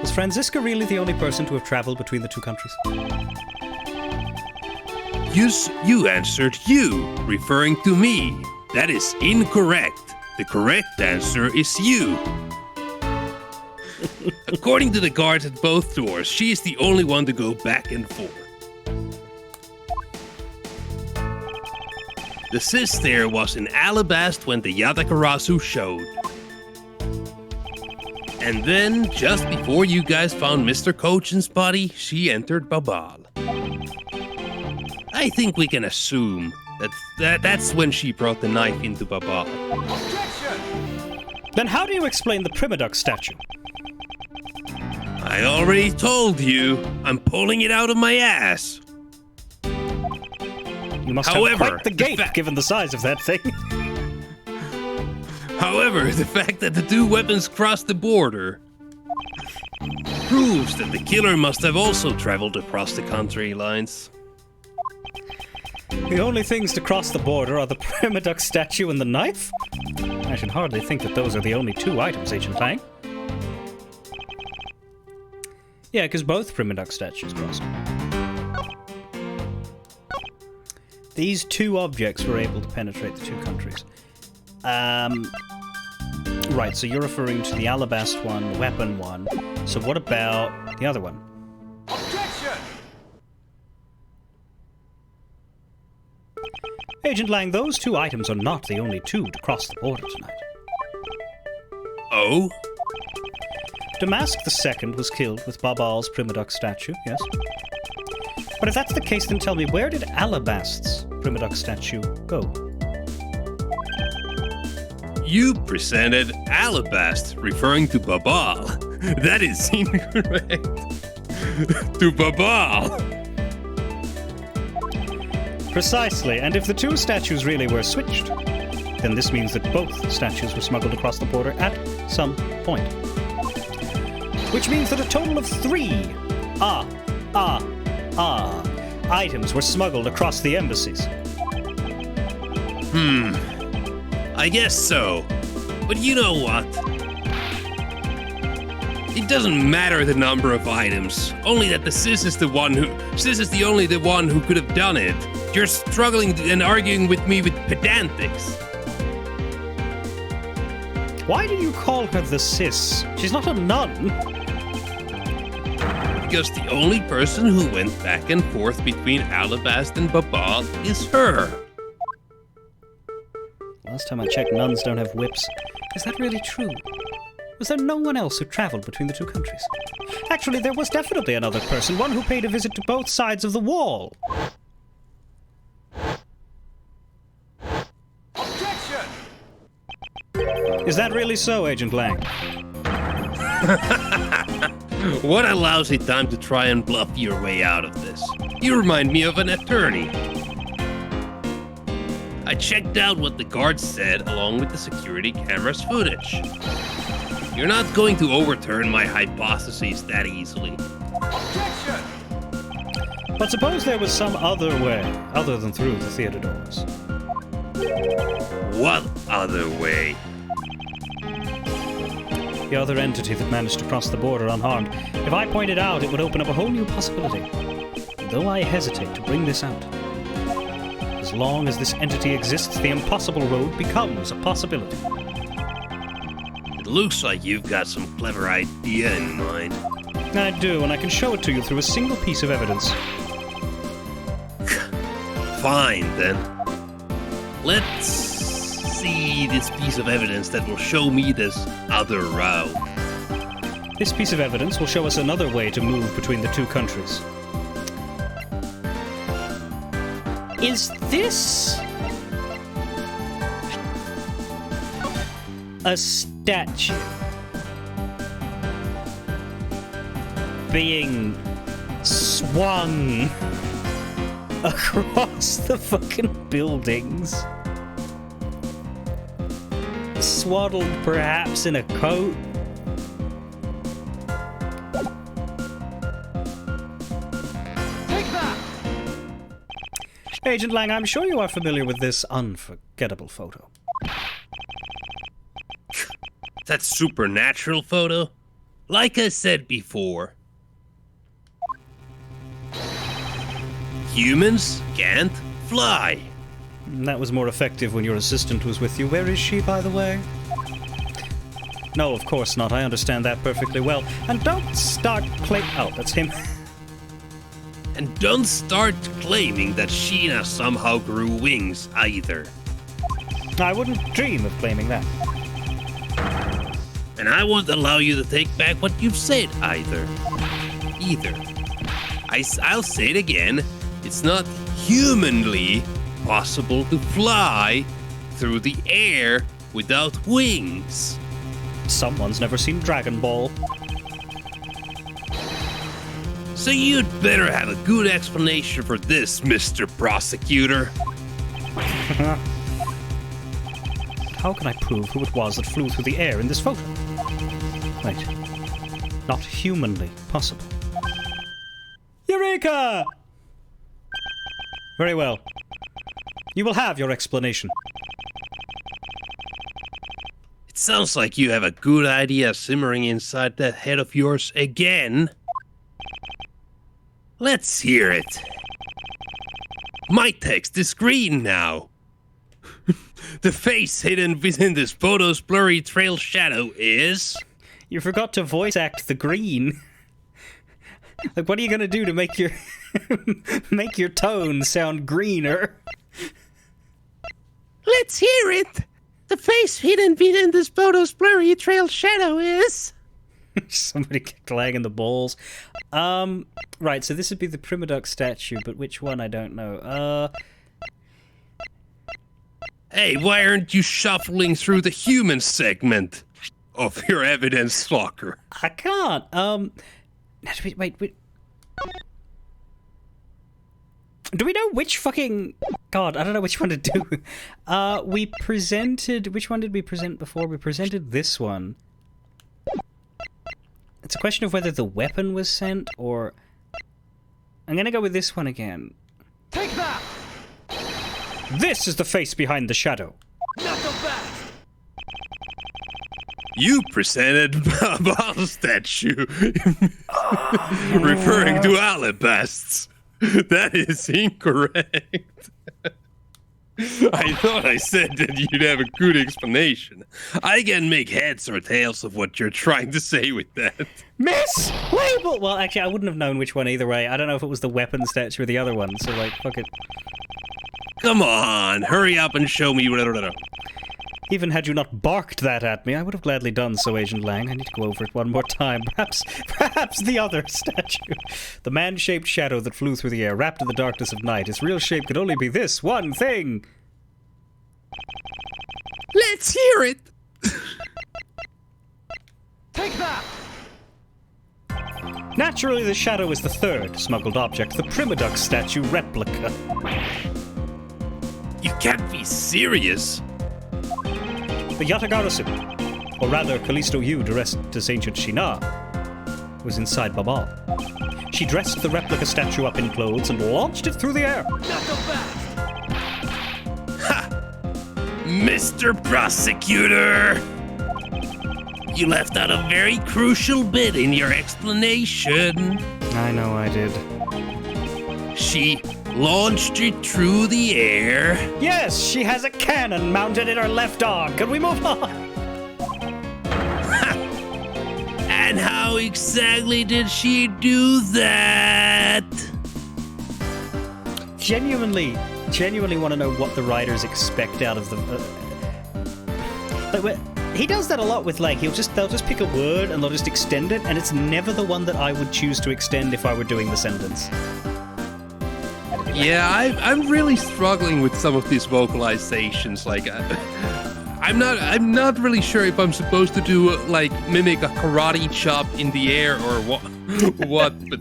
Was Franziska really the only person to have traveled between the two countries?
You answered you, referring to me. That is incorrect. The correct answer is you. According to the guards at both doors, she is the only one to go back and forth. The sis there was in Alabast when the Yadakarasu showed. And then, just before you guys found Mr. Kochen's body, she entered Babal. I think we can assume that's when she brought the knife into Babal.
Then how do you explain the Primadox statue?
I already told you, I'm pulling it out of my ass.
You must
However,
have quite the gait, given the size of that thing.
However, the fact that the two weapons crossed the border proves that the killer must have also traveled across the country lines.
The only things to cross the border are the Primadox statue and the knife? I should hardly think that those are the only two items, Agent Lang. Yeah, because both Primadox statues crossed. These two objects were able to penetrate the two countries. Right, so you're referring to the Alabast one, the weapon one. So what about the other one?
Objection!
Agent Lang, those two items are not the only two to cross the border tonight.
Oh?
Damask II was killed with Babal's Primadox statue, yes? But if that's the case, then tell me, where did Alabast's Primadox statue go?
You presented Alabast, referring to Babal. That is incorrect. To Babal.
Precisely, and if the two statues really were switched, then this means that both statues were smuggled across the border at some point. Which means that a total of 3 items were smuggled across the embassies.
I guess so. But you know what? It doesn't matter the number of items, only that the sis is the only one who could have done it. You're struggling and arguing with me with pedantics.
Why do you call her the sis? She's not a nun.
Because the only person who went back and forth between Alabast and Babal is her.
Last time I checked, nuns don't have whips. Is that really true? Was there no one else who traveled between the two countries? Actually, there was definitely another person, one who paid a visit to both sides of the wall.
Objection!
Is that really so, Agent Lang?
What a lousy time to try and bluff your way out of this. You remind me of an attorney. I checked out what the guards said along with the security camera's footage. You're not going to overturn my hypotheses that easily.
Objection!
But suppose there was some other way, other than through the theater doors.
What other way?
The other entity that managed to cross the border unharmed. If I pointed out, it would open up a whole new possibility. Though I hesitate to bring this out. As long as this entity exists, the impossible road becomes a possibility.
It looks like you've got some clever idea in mind.
I do, and I can show it to you through a single piece of evidence.
Fine, then. Let's see this piece of evidence that will show me this other route.
This piece of evidence will show us another way to move between the two countries.
Is this a statue
Being swung across the fucking buildings. Swaddled perhaps in a coat.
Take that!
Agent Lang, I'm sure you are familiar with this unforgettable photo.
That supernatural photo? Like I said before, humans can't fly.
That was more effective when your assistant was with you. Where is she, by the way? No, of course not. I understand that perfectly well. And don't start oh, that's him.
And don't start claiming that Sheena somehow grew wings either.
I wouldn't dream of claiming that.
And I won't allow you to take back what you've said either. I'll say it again. It's not humanly possible to fly through the air without wings.
Someone's never seen Dragon Ball.
So you'd better have a good explanation for this, Mr. Prosecutor.
How can I prove who it was that flew through the air in this photo? Wait. Not humanly possible. Eureka! Very well. You will have your explanation.
It sounds like you have a good idea simmering inside that head of yours again. Let's hear it. My text is green now. The face hidden within this photo's blurry trail shadow is...
You forgot to voice act the green. Like, what are you gonna do to make your make your tone sound greener?
Let's hear it. The face hidden within this photo's blurry trail shadow is...
Somebody kicked Lang in the balls. Right, so this would be the Primaduck statue, but which one, I don't know.
Hey, why aren't you shuffling through the human segment of your evidence locker?
I can't. Wait. Do we know which fucking... God, I don't know which one to do. We presented... Which one did we present before? We presented this one. It's a question of whether the weapon was sent, or... I'm gonna go with this one again.
Take that!
This is the face behind the shadow.
Not so fast!
You presented a bottle statue referring to alabasts. That is incorrect. I thought I said that you'd have a good explanation. I can make heads or tails of what you're trying to say with that.
Miss Label! Well, actually, I wouldn't have known which one either way. I don't know if it was the weapon statue or the other one, so, like, fuck it.
Come on, hurry up and show me.
Even had you not barked that at me, I would have gladly done so, Agent Lang. I need to go over it one more time. Perhaps the other statue. The man-shaped shadow that flew through the air, wrapped in the darkness of night. Its real shape could only be this one thing.
Let's hear it!
Take that!
Naturally, the shadow is the third smuggled object, the Primaduck statue replica.
You can't be serious!
The Yatagarasu, or rather Callisto Yu dressed as Ancient Shina, was inside Babal. She dressed the replica statue up in clothes and launched it through the air.
Not so fast!
Mr. Prosecutor! You left out a very crucial bit in your explanation.
I know I did.
She launched it through the air.
Yes, she has a cannon mounted in her left arm. Can we move on?
And how exactly did she do that?
Genuinely want to know what the writers expect out of the... he does that a lot with, like, they'll just pick a word and they'll just extend it, and it's never the one that I would choose to extend if I were doing the sentence.
Yeah, I'm really struggling with some of these vocalizations. Like, I'm not really sure if I'm supposed to do like mimic a karate chop in the air or what, but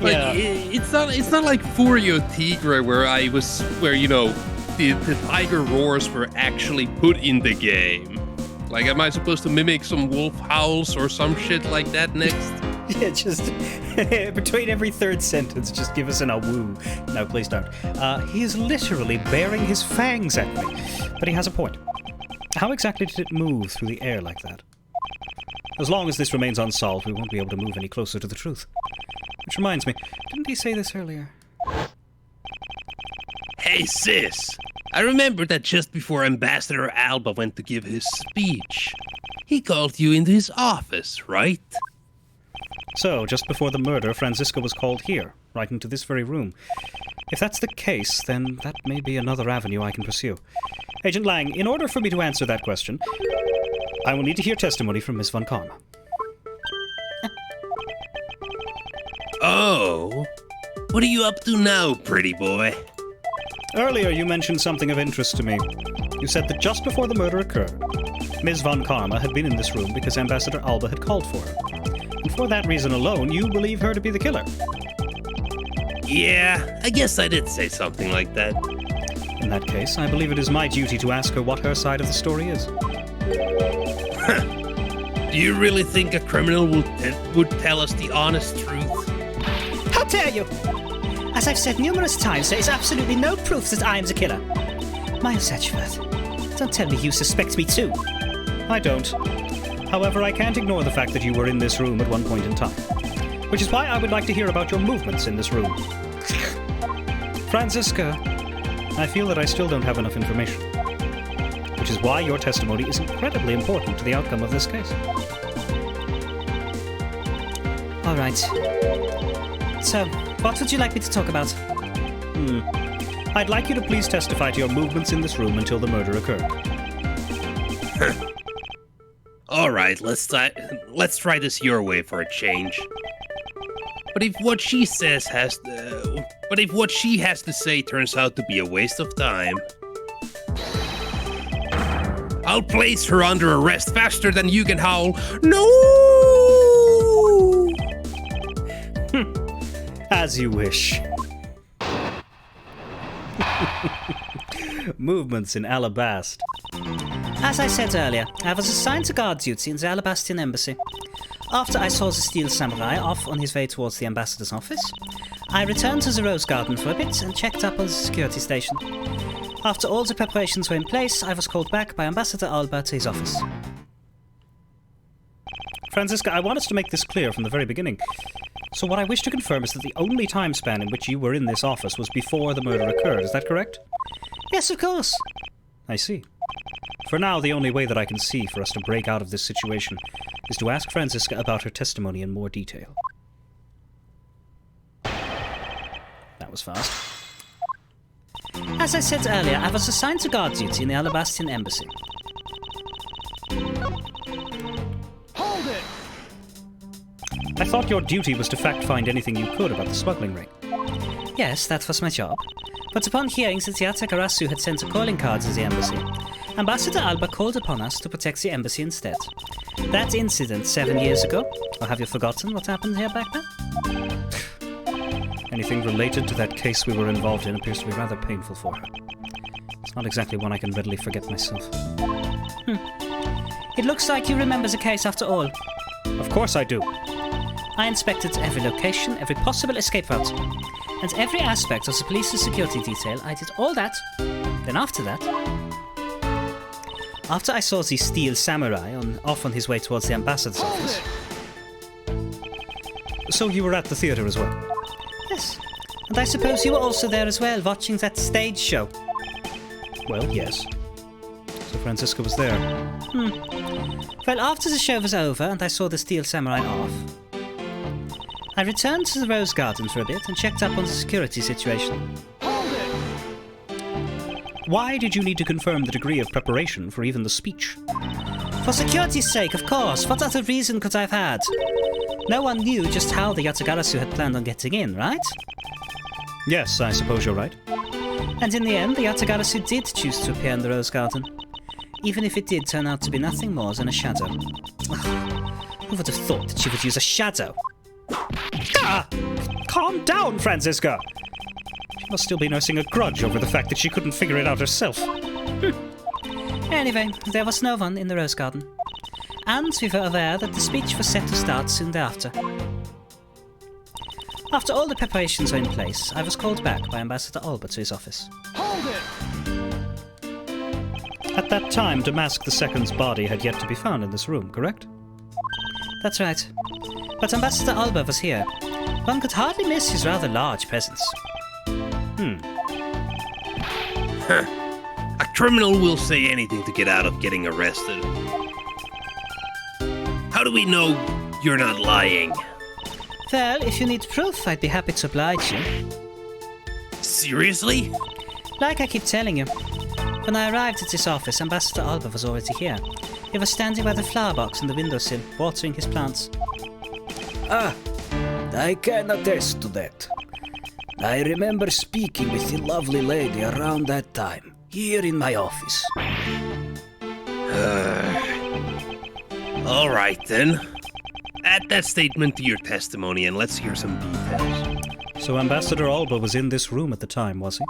like
Yeah.
it's not like Furio Tigre where you know the tiger roars were actually put in the game. Like, am I supposed to mimic some wolf howls or some shit like that next?
Yeah, just between every third sentence, just give us an awoo. No, please don't. He is literally baring his fangs at me. But he has a point. How exactly did it move through the air like that? As long as this remains unsolved, we won't be able to move any closer to the truth. Which reminds me, didn't he say this earlier?
Hey sis, I remember that just before Ambassador Alba went to give his speech, he called you into his office, right?
So, just before the murder, Franziska was called here, right into this very room. If that's the case, then that may be another avenue I can pursue. Agent Lang, in order for me to answer that question, I will need to hear testimony from Miss Von Karma.
Oh, what are you up to now, pretty boy?
Earlier, you mentioned something of interest to me. You said that just before the murder occurred, Ms. Von Karma had been in this room because Ambassador Alba had called for her. And for that reason alone, you believe her to be the killer.
Yeah, I guess I did say something like that.
In that case, I believe it is my duty to ask her what her side of the story is.
Do you really think a criminal would tell us the honest truth?
How dare you! As I've said numerous times, there is absolutely no proof that I am the killer. Miles Edgeworth, don't tell me you suspect me too.
I don't. However, I can't ignore the fact that you were in this room at one point in time. Which is why I would like to hear about your movements in this room. Franziska, I feel that I still don't have enough information. Which is why your testimony is incredibly important to the outcome of this case.
All right. So, what would you like me to talk about?
I'd like you to please testify to your movements in this room until the murder occurred.
All right, let's try this your way for a change. But if what she has to say turns out to be a waste of time, I'll place her under arrest faster than you can howl, "No!"
As you wish. Movements in Alabast.
As I said earlier, I was assigned to guard duty in the Alabastian embassy. After I saw the steel samurai off on his way towards the ambassador's office, I returned to the Rose Garden for a bit and checked up on the security station. After all the preparations were in place, I was called back by Ambassador Alba to his office.
Franziska, I want us to make this clear from the very beginning. So what I wish to confirm is that the only time span in which you were in this office was before the murder occurred. Is that correct?
Yes, of course.
I see. For now, the only way that I can see for us to break out of this situation is to ask Franziska about her testimony in more detail. That was fast.
As I said earlier, I was assigned to guard duty in the Alabastian embassy.
Hold it!
I thought your duty was to fact-find anything you could about the smuggling ring.
Yes, that was my job. But upon hearing that Yata Garasu had sent a calling card to the embassy, Ambassador Alba called upon us to protect the embassy instead. That incident 7 years ago, or have you forgotten what happened here back then?
Anything related to that case we were involved in appears to be rather painful for her. It's not exactly one I can readily forget myself.
It looks like you remember the case after all.
Of course I do.
I inspected every location, every possible escape route, and every aspect of the police's security detail. I did all that. Then after that, after I saw the steel samurai off on his way towards the ambassador's office.
So you were at the theatre as well?
Yes. And I suppose you were also there as well, watching that stage show.
Well, yes. So Francisca was there.
Well, after the show was over and I saw the steel samurai off, I returned to the Rose Garden for a bit and checked up on the security situation.
Why did you need to confirm the degree of preparation for even the speech?
For security's sake, of course. What other reason could I have had? No one knew just how the Yatagarasu had planned on getting in, right?
Yes, I suppose you're right.
And in the end, the Yatagarasu did choose to appear in the Rose Garden, even if it did turn out to be nothing more than a shadow. Who would have thought that she would use a shadow?
Ah! Calm down, Francisca! She must still be nursing a grudge over the fact that she couldn't figure it out herself.
Anyway, there was no one in the Rose Garden. And we were aware that the speech was set to start soon thereafter. After all the preparations were in place, I was called back by Ambassador Alba to his office.
Hold it!
At that time, Damask II's body had yet to be found in this room, correct?
That's right. But Ambassador Alba was here. One could hardly miss his rather large presence.
A criminal will say anything to get out of getting arrested. How do we know you're not lying?
Well, if you need proof, I'd be happy to oblige you.
Seriously?
Like I keep telling you, when I arrived at this office, Ambassador Alba was already here. He was standing by the flower box on the windowsill, watering his plants.
Ah, I can attest to that. I remember speaking with the lovely lady around that time, here in my office.
All right, then. Add that statement to your testimony and let's hear some details.
So Ambassador Alba was in this room at the time, was he?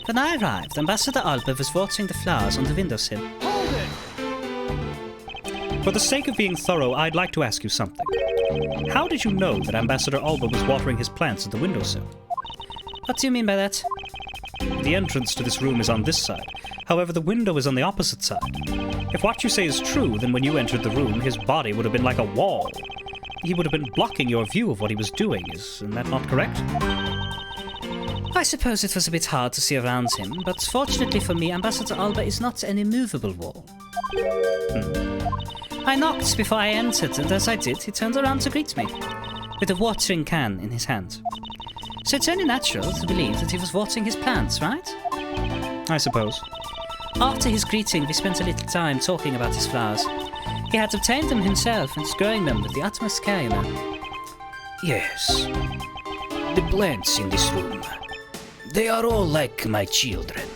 When I arrived, Ambassador Alba was watering the flowers on the windowsill.
Hold it!
For the sake of being thorough, I'd like to ask you something. How did you know that Ambassador Alba was watering his plants at the windowsill?
What do you mean by that?
The entrance to this room is on this side. However, the window is on the opposite side. If what you say is true, then when you entered the room, his body would have been like a wall. He would have been blocking your view of what he was doing. Isn't that not correct?
I suppose it was a bit hard to see around him, but fortunately for me, Ambassador Alba is not an immovable wall. I knocked before I entered, and as I did, he turned around to greet me, with a watering can in his hand. So it's only natural to believe that he was watering his plants, right?
I suppose.
After his greeting, we spent a little time talking about his flowers. He had obtained them himself and was growing them with the utmost care, you know.
Yes, the plants in this room. They are all like my children.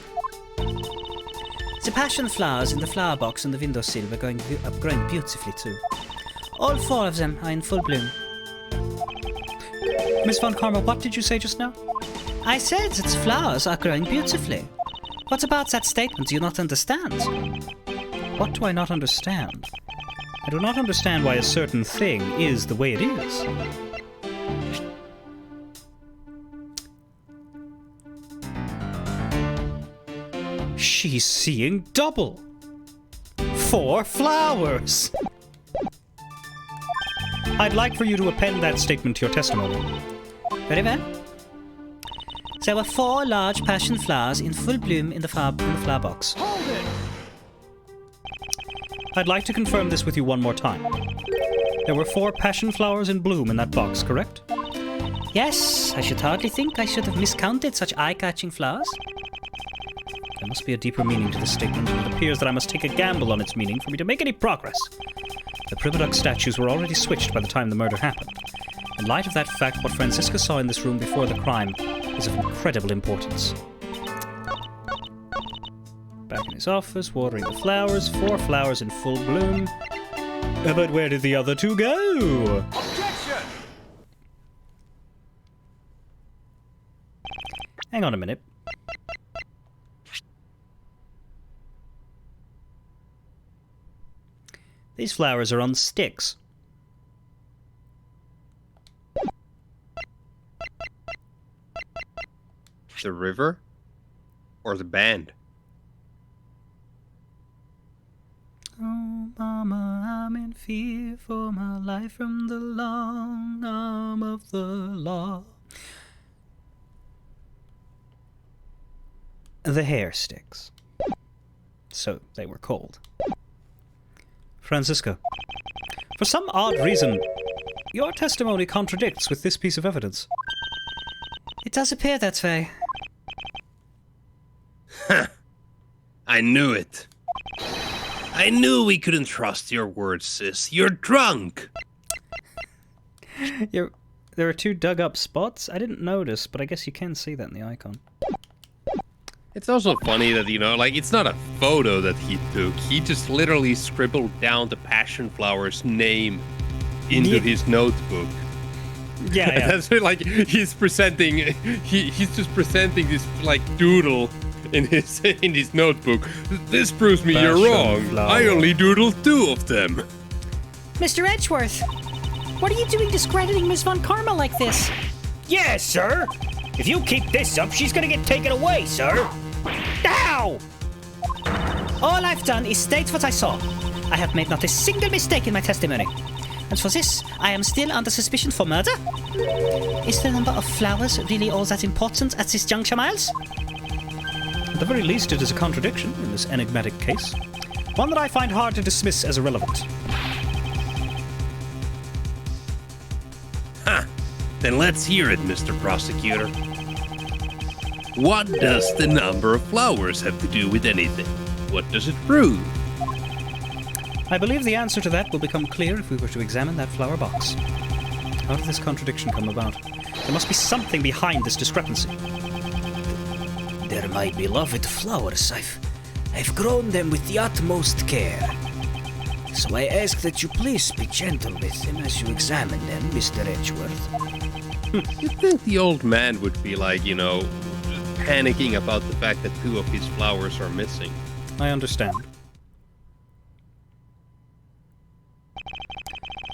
The passion flowers in the flower box on the windowsill were growing beautifully too. All 4 of them are in full bloom.
Miss Von Karma, what did you say just now?
I said that the flowers are growing beautifully. What about that statement do you not understand?
What do I not understand? I do not understand why a certain thing is the way it is. She's seeing double. 4 flowers. I'd like for you to append that statement to your testimony.
Very well. There were 4 large passion flowers in full bloom in the flower box.
Hold it!
I'd like to confirm this with you one more time. There were 4 passion flowers in bloom in that box, correct?
Yes, I should hardly think I should have miscounted such eye-catching flowers.
There must be a deeper meaning to this statement, and it appears that I must take a gamble on its meaning for me to make any progress. The Primadux statues were already switched by the time the murder happened. In light of that fact, what Franziska saw in this room before the crime is of incredible importance. Back in his office, watering the flowers, 4 flowers in full bloom. But where did the other 2 go?
Objection!
Hang on a minute. These flowers are on sticks.
The river? Or the band?
Oh, Mama, I'm in fear for my life from the long arm of the law. The hair sticks. So they were called. Franziska, for some odd reason, your testimony contradicts with this piece of evidence.
It does appear that way.
I knew it. I knew we couldn't trust your words, sis. You're drunk!
There are 2 dug-up spots? I didn't notice, but I guess you can see that in the icon.
It's also funny that, like, it's not a photo that he took. He just literally scribbled down the passion flower's name into his notebook.
Yeah.
That's like, he's presenting, he's just presenting this, like, doodle in his notebook. This proves me you're wrong.
Flower.
I only doodled 2 of them.
Mr. Edgeworth, what are you doing discrediting Miss Von Karma like this?
Yes, sir. If you keep this up, she's gonna get taken away, sir. Ow!
All I've done is state what I saw. I have made not a single mistake in my testimony. And for this, I am still under suspicion for murder? Is the number of flowers really all that important at this juncture, Miles?
At the very least, it is a contradiction in this enigmatic case. One that I find hard to dismiss as irrelevant.
Then let's hear it, Mr. Prosecutor. What does the number of flowers have to do with anything? What does it prove?
I believe the answer to that will become clear if we were to examine that flower box. How did this contradiction come about? There must be something behind this discrepancy.
They're my beloved flowers. I've grown them with the utmost care. So I ask that you please be gentle with them as you examine them, Mr. Edgeworth.
You'd think the old man would be like, panicking about the fact that 2 of his flowers are missing.
I understand.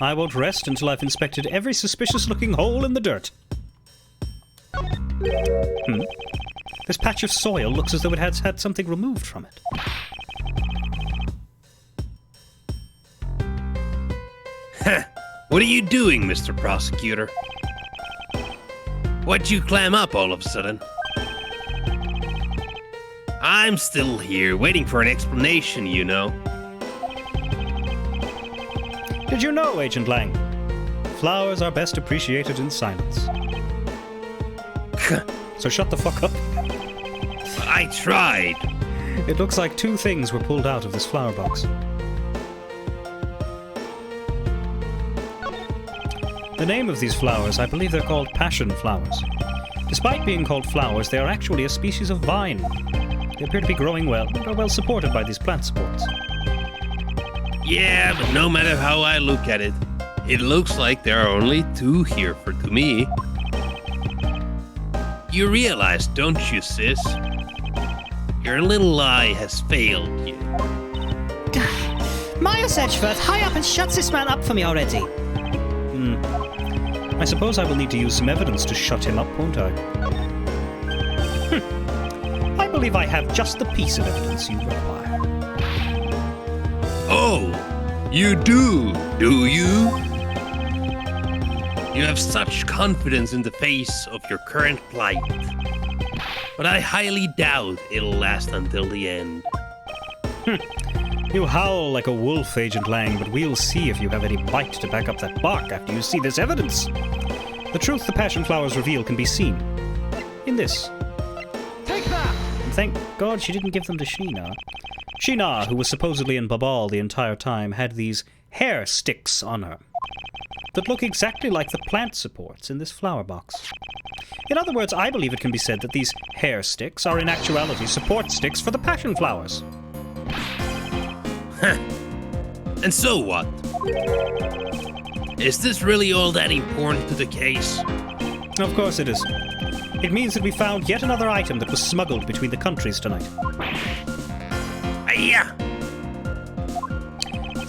I won't rest until I've inspected every suspicious-looking hole in the dirt. This patch of soil looks as though it has had something removed from it.
What are you doing, Mr. Prosecutor? What'd you clam up all of a sudden? I'm still here, waiting for an explanation,
Did you know, Agent Lang? Flowers are best appreciated in silence. So shut the fuck up.
I tried.
It looks like 2 things were pulled out of this flower box. The name of these flowers, I believe they're called passion flowers. Despite being called flowers, they are actually a species of vine. They appear to be growing well and are well supported by these plant supports.
Yeah, but no matter how I look at it, it looks like there are only 2 here to me. You realize, don't you, sis? Your little lie has failed you.
Miles Edgeworth, hurry up and shut this man up for me already.
I suppose I will need to use some evidence to shut him up, won't I? I believe I have just the piece of evidence you require.
Oh, you do you? You have such confidence in the face of your current plight. But I highly doubt it'll last until the end.
You howl like a wolf, Agent Lang, but we'll see if you have any bite to back up that bark after you see this evidence. The The truth the passion flowers reveal can be seen in this.
Take that!
And thank God she didn't give them to Sheena. Sheena, who was supposedly in Babal the entire time, had these hair sticks on her that look exactly like the plant supports in this flower box. In other words, I believe it can be said that these hair sticks are in actuality support sticks for the passion flowers.
Huh. And so what? Is this really all that important to the case?
Of course it is. It means that we found yet another item that was smuggled between the countries tonight.
Yeah.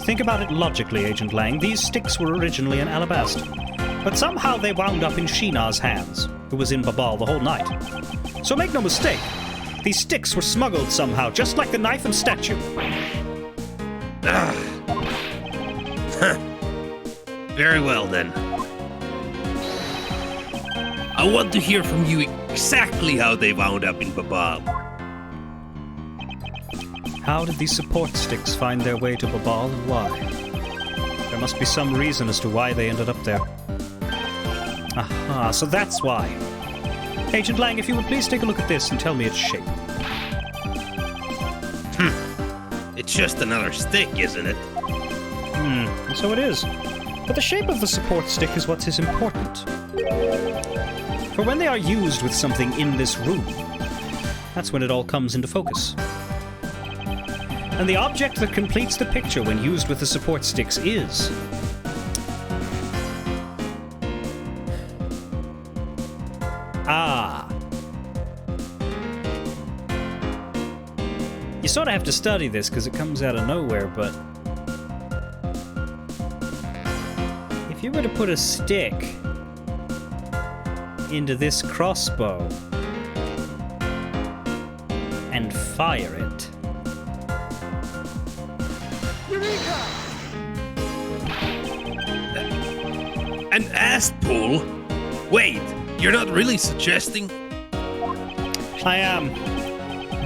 Think about it logically, Agent Lang. These sticks were originally in Alabasta, but somehow they wound up in Sheena's hands, who was in Babal the whole night. So make no mistake, these sticks were smuggled somehow, just like the knife and statue.
Very well, then. I want to hear from you exactly how they wound up in Babal.
How did these support sticks find their way to Babal and why? There must be some reason as to why they ended up there. Aha, so that's why. Agent Lang, if you would please take a look at this and tell me its shape.
It's just another stick, isn't it?
And so it is. But the shape of the support stick is what is important. For when they are used with something in this room, that's when it all comes into focus. And the object that completes the picture when used with the support sticks is... You sort of have to study this because it comes out of nowhere, but... if you were to put a stick into this crossbow and fire it...
An ass pull? Wait, you're not really suggesting?
I am.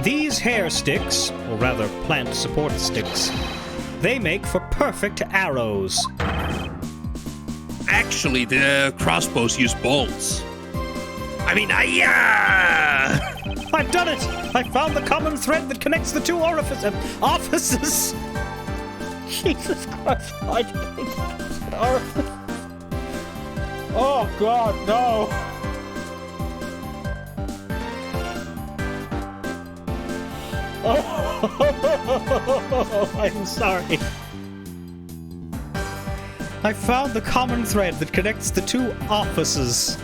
These hair sticks, or rather plant support sticks, they make for perfect arrows.
Actually, the crossbows use bolts. I mean,
I've done it! I found the common thread that connects the two offices! Jesus Christ, I didn't orifice. Oh God, no! Oh, I'm sorry. I found the common thread that connects the two offices.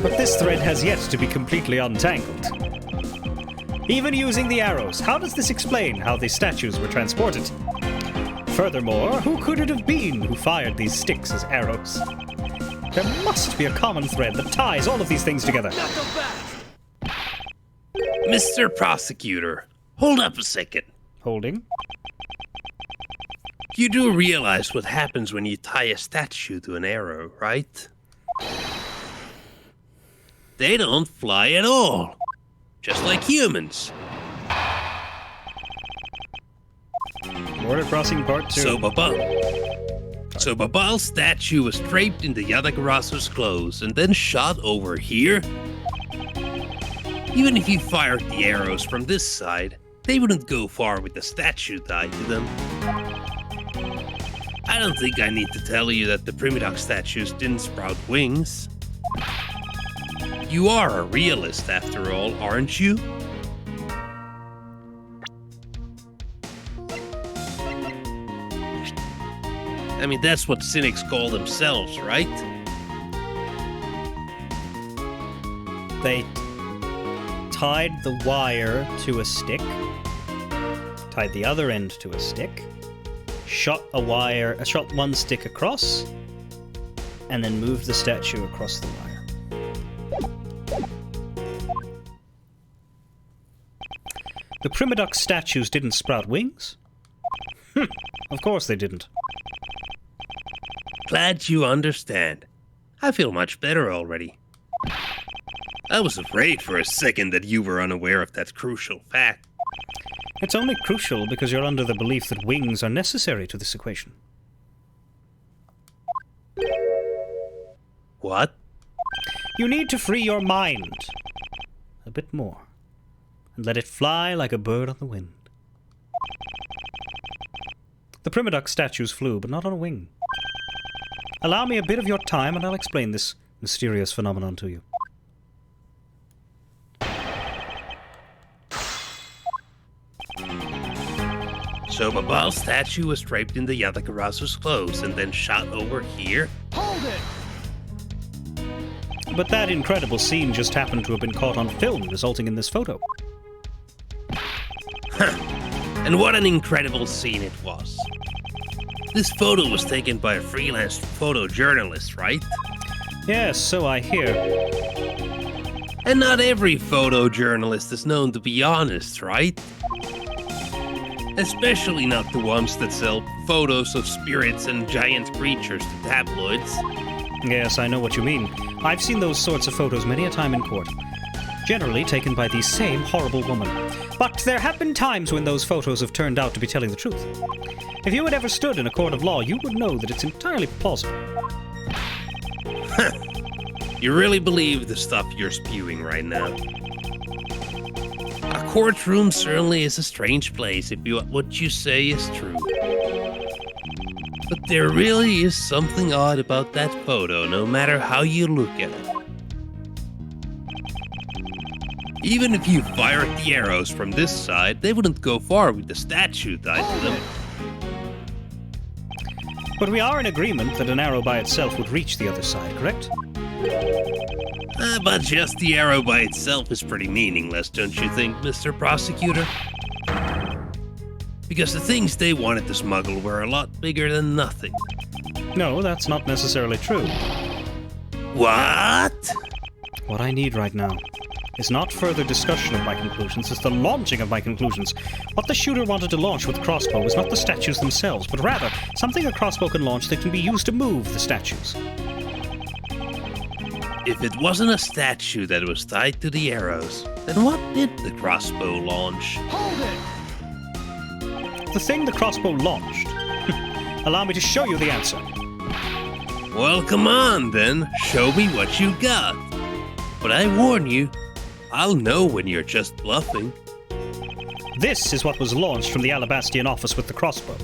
But this thread has yet to be completely untangled. Even using the arrows, how does this explain how the statues were transported? Furthermore, who could it have been who fired these sticks as arrows? There must be a common thread that ties all of these things together.
Mr. Prosecutor, hold up a second.
Holding.
You do realize what happens when you tie a statue to an arrow, right? They don't fly at all. Just like humans.
Border crossing part 2.
So Babal's statue was draped into Yadagarazu's clothes and then shot over here? Even if you fired the arrows from this side, they wouldn't go far with the statue tied to them. I don't think I need to tell you that the Primidoc statues didn't sprout wings. You are a realist after all, aren't you? I mean, that's what cynics call themselves, right?
They tied the wire to a stick, tied the other end to a stick, shot one stick across, and then moved the statue across the wire. The Primidoc statues didn't sprout wings? Of course they didn't.
Glad you understand. I feel much better already. I was afraid for a second that you were unaware of that crucial fact.
It's only crucial because you're under the belief that wings are necessary to this equation.
What?
You need to free your mind. A bit more. And let it fly like a bird on the wind. The Primaduck statues flew, but not on a wing. Allow me a bit of your time, and I'll explain this mysterious phenomenon to you.
So Babal's statue was draped in the Yatagarazu's clothes and then shot over here?
Hold it!
But that incredible scene just happened to have been caught on film, resulting in this photo.
And what an incredible scene it was. This photo was taken by a freelance photojournalist, right?
Yes, so I hear.
And not every photojournalist is known to be honest, right? Especially not the ones that sell photos of spirits and giant creatures to tabloids.
Yes, I know what you mean. I've seen those sorts of photos many a time in court. Generally taken by the same horrible woman. But there have been times when those photos have turned out to be telling the truth. If you had ever stood in a court of law, you would know that it's entirely plausible.
You really believe the stuff you're spewing right now? A courtroom certainly is a strange place if what you say is true. But there really is something odd about that photo, no matter how you look at it. Even if you fired the arrows from this side, they wouldn't go far with the statue tied to them.
But we are in agreement that an arrow by itself would reach the other side, correct?
But just the arrow by itself is pretty meaningless, don't you think, Mr. Prosecutor? Because the things they wanted to smuggle were a lot bigger than nothing.
No, that's not necessarily true.
What?
What I need right now is not further discussion of my conclusions, it's the launching of my conclusions. What the shooter wanted to launch with the crossbow was not the statues themselves, but rather something a crossbow can launch that can be used to move the statues.
If it wasn't a statue that was tied to the arrows, then what did the crossbow launch?
Hold it!
The thing the crossbow launched. Allow me to show you the answer.
Well, come on then, show me what you got. But I warn you, I'll know when you're just bluffing.
This is what was launched from the Alabastian office with the crossbow.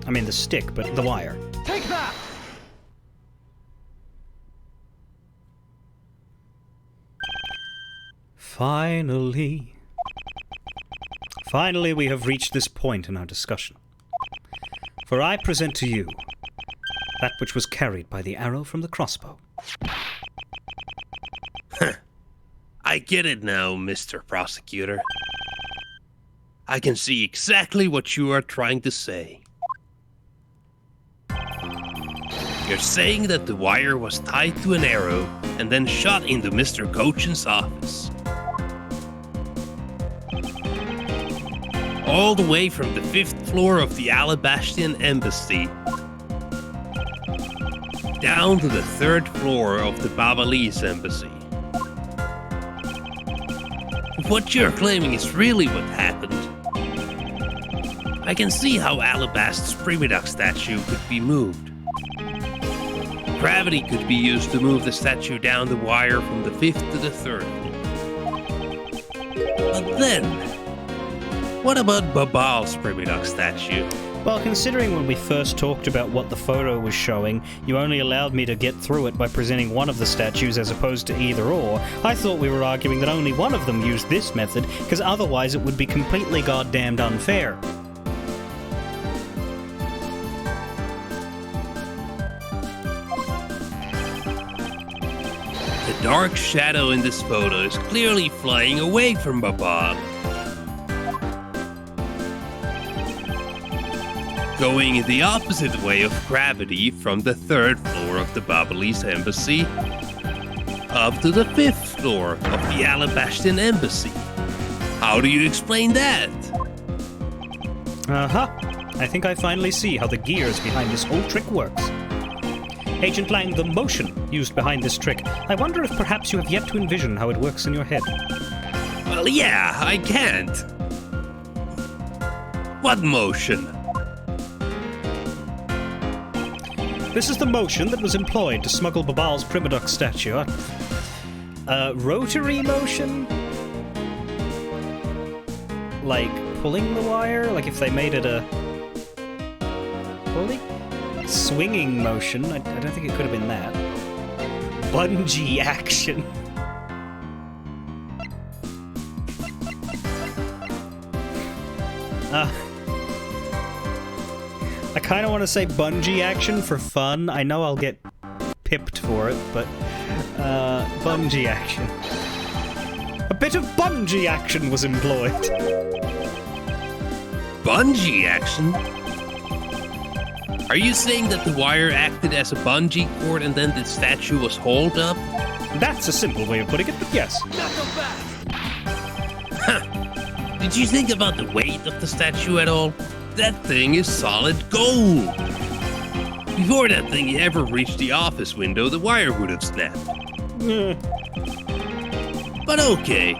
I mean the stick, but the wire.
Take that!
Finally, we have reached this point in our discussion. For I present to you that which was carried by the arrow from the crossbow.
I get it now, Mr. Prosecutor. I can see exactly what you are trying to say. You're saying that the wire was tied to an arrow and then shot into Mr. Gochen's office. All the way from the 5th floor of the Alabastian Embassy down to the 3rd floor of the Babalese Embassy. If what you're claiming is really what happened, I can see how Alabast's Primaduck statue could be moved. Gravity could be used to move the statue down the wire from the 5th to the 3rd. But then, what about Babal's Primaduck statue?
Well, considering when we first talked about what the photo was showing, you only allowed me to get through it by presenting one of the statues as opposed to either or, I thought we were arguing that only one of them used this method, because otherwise it would be completely goddamned unfair.
The dark shadow in this photo is clearly flying away from Babal. Going in the opposite way of gravity from the 3rd floor of the Babalese Embassy up to the 5th floor of the Alabastian Embassy. How do you explain that?
I think I finally see how the gears behind this whole trick works. Agent Lang, the motion used behind this trick, I wonder if perhaps you have yet to envision how it works in your head.
Well, yeah, I can't. What motion?
This is the motion that was employed to smuggle Babal's Primadox statue. Rotary motion? Like pulling the wire? Like if they made it a pulley? Swinging motion? I don't think it could have been that. Bungee action. I kind of want to say bungee action for fun. I know I'll get pipped for it, but bungee action. A bit of bungee action was employed.
Bungee action? Are you saying that the wire acted as a bungee cord and then the statue was hauled up?
That's a simple way of putting it, but yes.
Did you think about the weight of the statue at all? That thing is solid gold. Before that thing ever reached the office window, the wire would have snapped. But okay,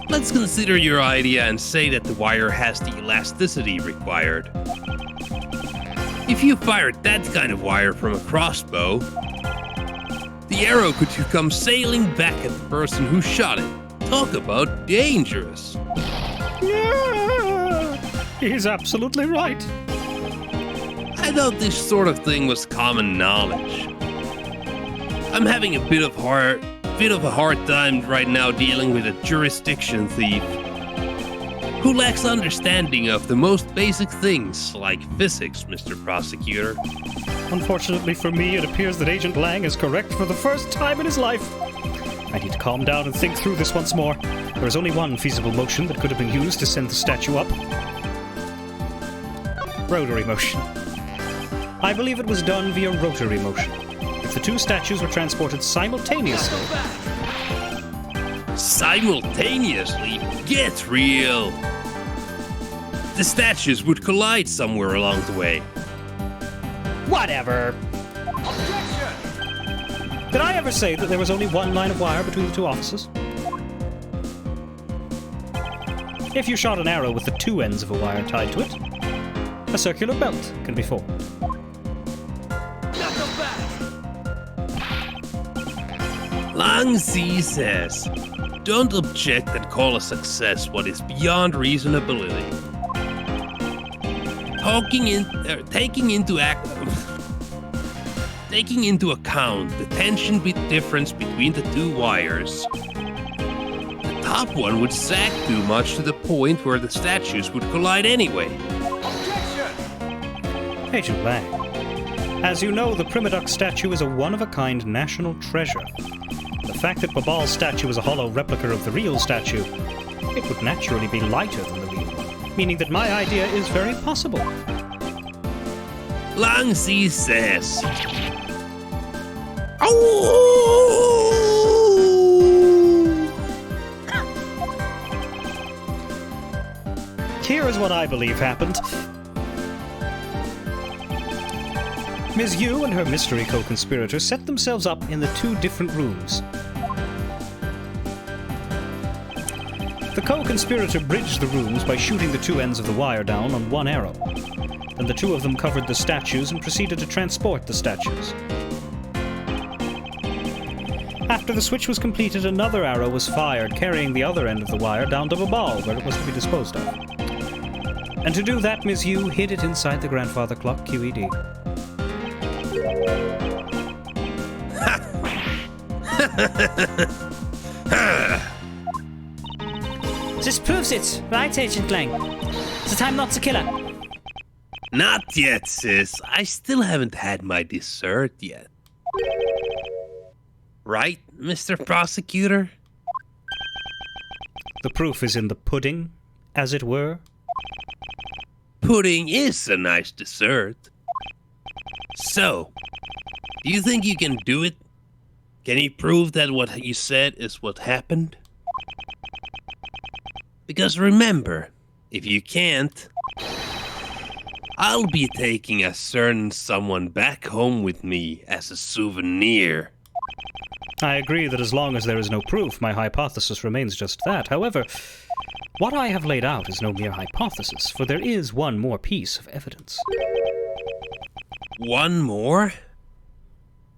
let's consider your idea and say that the wire has the elasticity required. If you fired that kind of wire from a crossbow, the arrow could come sailing back at the person who shot it. Talk about dangerous.
He's absolutely right.
I thought this sort of thing was common knowledge. I'm having a bit of a hard time right now dealing with a jurisdiction thief who lacks understanding of the most basic things like physics, Mr. Prosecutor.
Unfortunately for me, it appears that Agent Lang is correct for the first time in his life. I need to calm down and think through this once more. There is only one feasible motion that could have been used to send the statue up. Rotary motion. I believe it was done via rotary motion. If the two statues were transported simultaneously...
Simultaneously? Get real! The statues would collide somewhere along the way.
Whatever! Did I ever say that there was only one line of wire between the two offices? If you shot an arrow with the two ends of a wire tied to it, a circular belt can be formed.
Lang Zi says, don't object and call a success what is beyond reasonability. Taking into account the tension difference between the two wires, the top one would sag too much to the point where the statues would collide anyway.
Agent Lang, as you know, the Primadox statue is a one-of-a-kind national treasure. The fact that Babal's statue is a hollow replica of the real statue, it would naturally be lighter than the real one, meaning that my idea is very possible.
Lang Zi says...
Here is what I believe happened. Ms. Yu and her mystery co-conspirator set themselves up in the two different rooms. The co-conspirator bridged the rooms by shooting the two ends of the wire down on one arrow. Then the two of them covered the statues and proceeded to transport the statues. After the switch was completed, another arrow was fired, carrying the other end of the wire down to Babal, where it was to be disposed of. And to do that, Ms. Yu hid it inside the grandfather clock QED.
This proves it, right, Agent Lang? It's the time not to kill her.
Not yet, sis. I still haven't had my dessert yet. Right, Mr. Prosecutor?
The proof is in the pudding, as it were.
Pudding is a nice dessert. So, do you think you can do it? Can you prove that what you said is what happened? Because remember, if you can't, I'll be taking a certain someone back home with me as a souvenir.
I agree that as long as there is no proof, my hypothesis remains just that. However, what I have laid out is no mere hypothesis, for there is one more piece of evidence.
One more?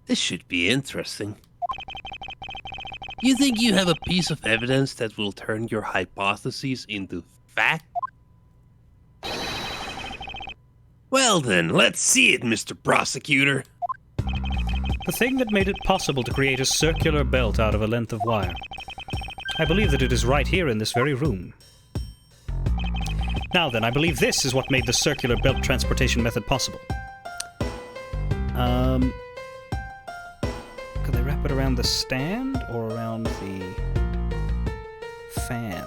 This should be interesting. You think you have a piece of evidence that will turn your hypotheses into fact? Well then, let's see it, Mr. Prosecutor.
The thing that made it possible to create a circular belt out of a length of wire. I believe that it is right here in this very room. Now then, I believe this is what made the circular belt transportation method possible. Could they wrap it around the stand or around the fan?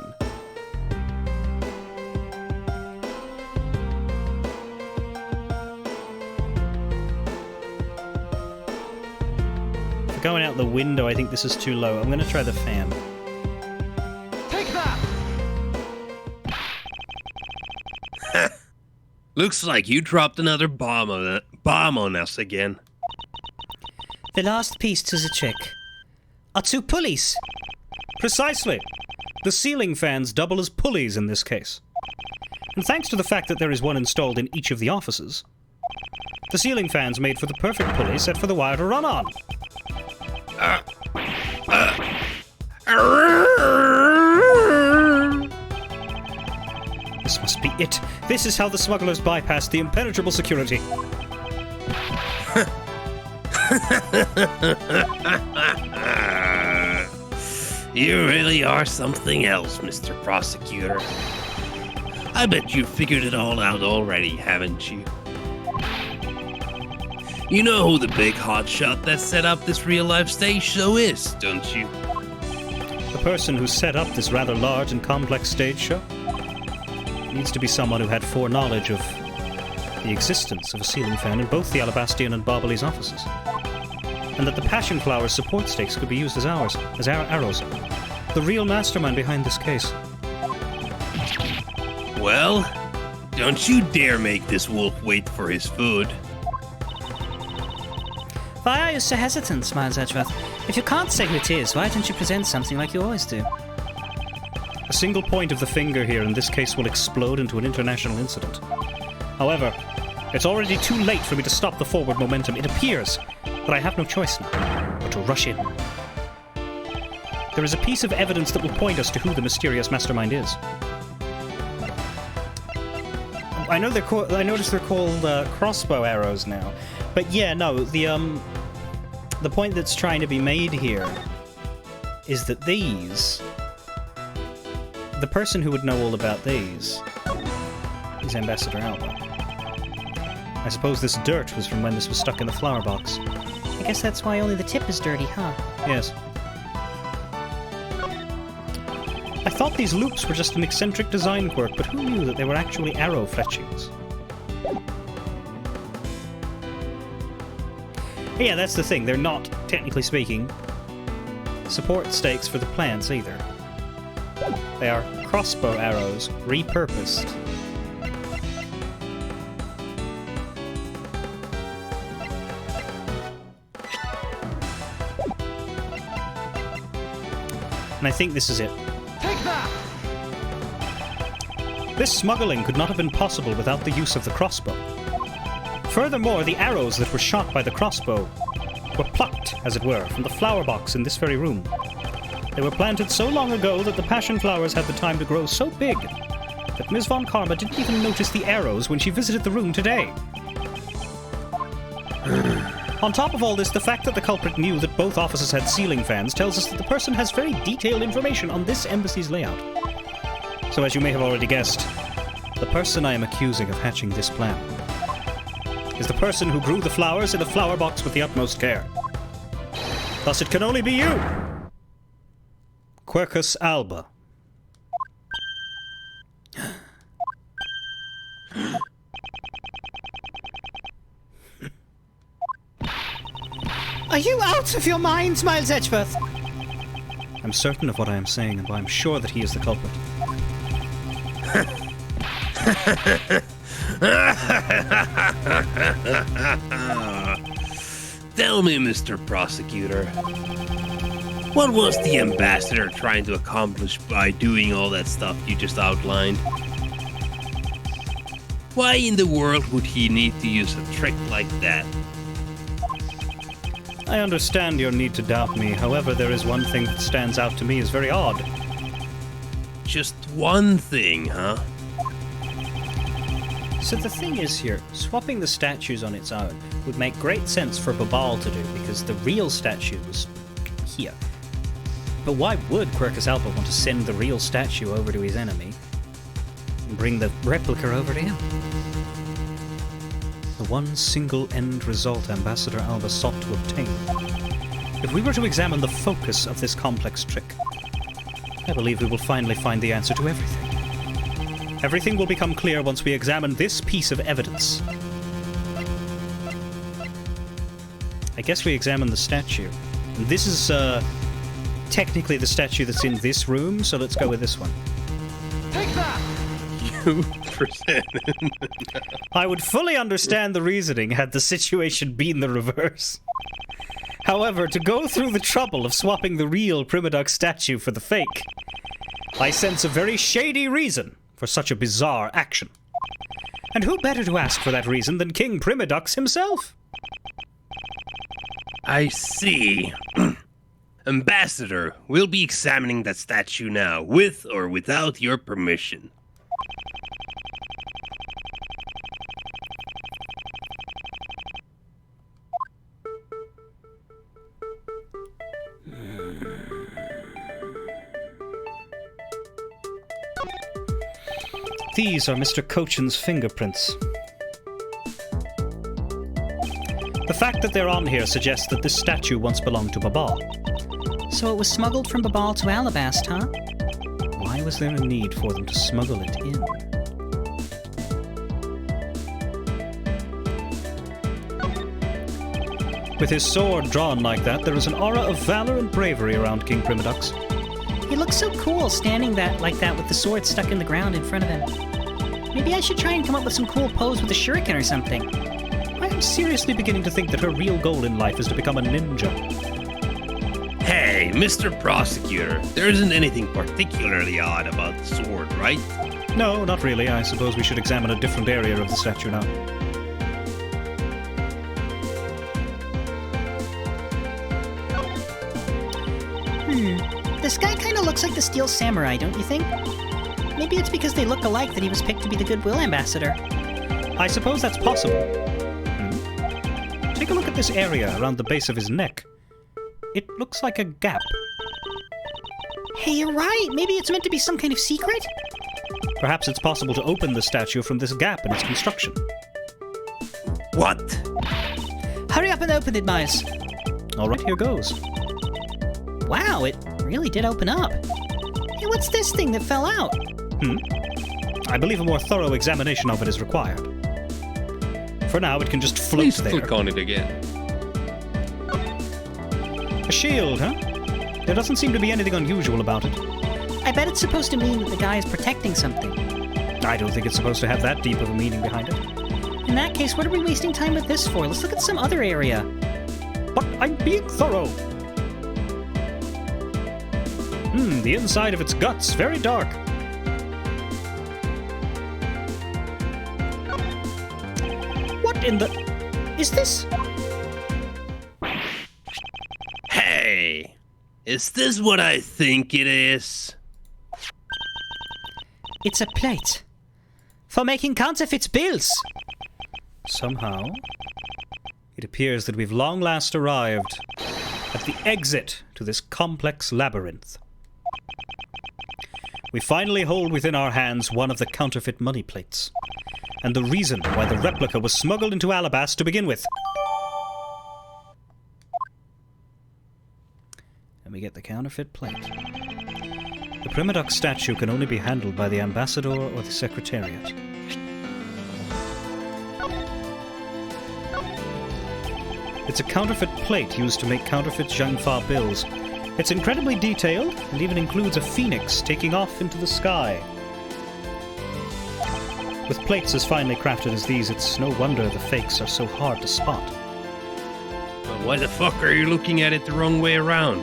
For going out the window, I think this is too low. I'm going to try the fan.
Take that!
Looks like you dropped another bomb on us again.
The last piece to the trick are two pulleys.
Precisely. The ceiling fans double as pulleys in this case. And thanks to the fact that there is one installed in each of the offices, the ceiling fans made for the perfect pulley set for the wire to run on. This must be it. This is how the smugglers bypassed the impenetrable security.
You really are something else, Mr. Prosecutor. I bet you figured it all out already, haven't you? You know who the big hotshot that set up this real-life stage show is, don't you?
The person who set up this rather large and complex stage show needs to be someone who had foreknowledge of the existence of a ceiling fan in both the Alabastian and Barbalese offices, and that the Passion Flower's support stakes could be used as arrows. The real mastermind behind this case.
Well, don't you dare make this wolf wait for his food.
Why are you so hesitant, Miles Edgeworth? If you can't say who it is, why don't you present something like you always do?
A single point of the finger here in this case will explode into an international incident. However, it's already too late for me to stop the forward momentum. It appears that I have no choice now but to rush in. There is a piece of evidence that will point us to who the mysterious mastermind is. I noticed they're called crossbow arrows now, but yeah, no. The point that's trying to be made here is that these, the person who would know all about these, is Ambassador Alba. I suppose this dirt was from when this was stuck in the flower box.
I guess that's why only the tip is dirty, huh?
Yes. I thought these loops were just an eccentric design quirk, but who knew that they were actually arrow fletchings? Yeah, that's the thing. They're not, technically speaking, support stakes for the plants either. They are crossbow arrows repurposed. And I think this is it.
Take that!
This smuggling could not have been possible without the use of the crossbow. Furthermore, the arrows that were shot by the crossbow were plucked, as it were, from the flower box in this very room. They were planted so long ago that the passion flowers had the time to grow so big that Ms. Von Karma didn't even notice the arrows when she visited the room today. On top of all this, the fact that the culprit knew that both offices had ceiling fans tells us that the person has very detailed information on this embassy's layout. So as you may have already guessed, the person I am accusing of hatching this plan is the person who grew the flowers in the flower box with the utmost care. Thus it can only be you, Quercus Alba.
Are you out of your mind, Miles Edgeworth?
I'm certain of what I am saying, and I'm sure that he is the culprit.
Tell me, Mr. Prosecutor, what was the ambassador trying to accomplish by doing all that stuff you just outlined? Why in the world would he need to use a trick like that?
I understand your need to doubt me. However, there is one thing that stands out to me as very odd.
Just one thing, huh?
So the thing is here, swapping the statues on its own would make great sense for Babal to do, because the real statue was here. But why would Quercus Alba want to send the real statue over to his enemy and bring the replica over to him?
The one single end result Ambassador Alba sought to obtain. If we were to examine the focus of this complex trick, I believe we will finally find the answer to everything. Everything will become clear once we examine this piece of evidence. I guess we examine the statue. And this is, technically the statue that's in this room, so let's go with this one.
Take that!
You presented.
I would fully understand the reasoning had the situation been the reverse. However, to go through the trouble of swapping the real Primadux statue for the fake, I sense a very shady reason for such a bizarre action. And who better to ask for that reason than King Primadux himself?
I see. Ambassador, we'll be examining that statue now, with or without your permission.
These are Mr. Cochin's fingerprints. The fact that they're on here suggests that this statue once belonged to Babal.
So it was smuggled from Babal to Alabast, huh?
Why was there a need for them to smuggle it in? With his sword drawn like that, there is an aura of valor and bravery around King Primadux.
He looks so cool standing like that with the sword stuck in the ground in front of him. Maybe I should try and come up with some cool pose with a shuriken or something.
I am seriously beginning to think that her real goal in life is to become a ninja.
Hey, Mr. Prosecutor, there isn't anything particularly odd about the sword, right?
No, not really. I suppose we should examine a different area of the statue now.
This guy kind of looks like the Steel Samurai, don't you think? Maybe it's because they look alike that he was picked to be the Goodwill Ambassador.
I suppose that's possible. Take a look at this area around the base of his neck. It looks like a gap.
Hey, you're right. Maybe it's meant to be some kind of secret?
Perhaps it's possible to open the statue from this gap in its construction.
What?
Hurry up and open it, Miles.
All right, here goes.
Wow, it really did open up. Hey, what's this thing that fell out?
I believe a more thorough examination of it is required. For now, it can just float
Please
there.
click on it again.
A shield, huh? There doesn't seem to be anything unusual about it.
I bet it's supposed to mean that the guy is protecting something.
I don't think it's supposed to have that deep of a meaning behind it.
In that case, what are we wasting time with this for? Let's look at some other area.
But I'm being thorough. The inside of its guts, very dark. What in the... is this?
Hey, is this what I think it is?
It's a plate. For making counterfeit bills.
Somehow, it appears that we've long last arrived at the exit to this complex labyrinth. We finally hold within our hands one of the counterfeit money plates, and the reason why the replica was smuggled into Alabast to begin with. And we get the counterfeit plate. The Primadux statue can only be handled by the ambassador or the secretariat. It's a counterfeit plate used to make counterfeit Zhangfa bills. It's incredibly detailed, and even includes a phoenix taking off into the sky. With plates as finely crafted as these, it's no wonder the fakes are so hard to spot.
Well, why the fuck are you looking at it the wrong way around?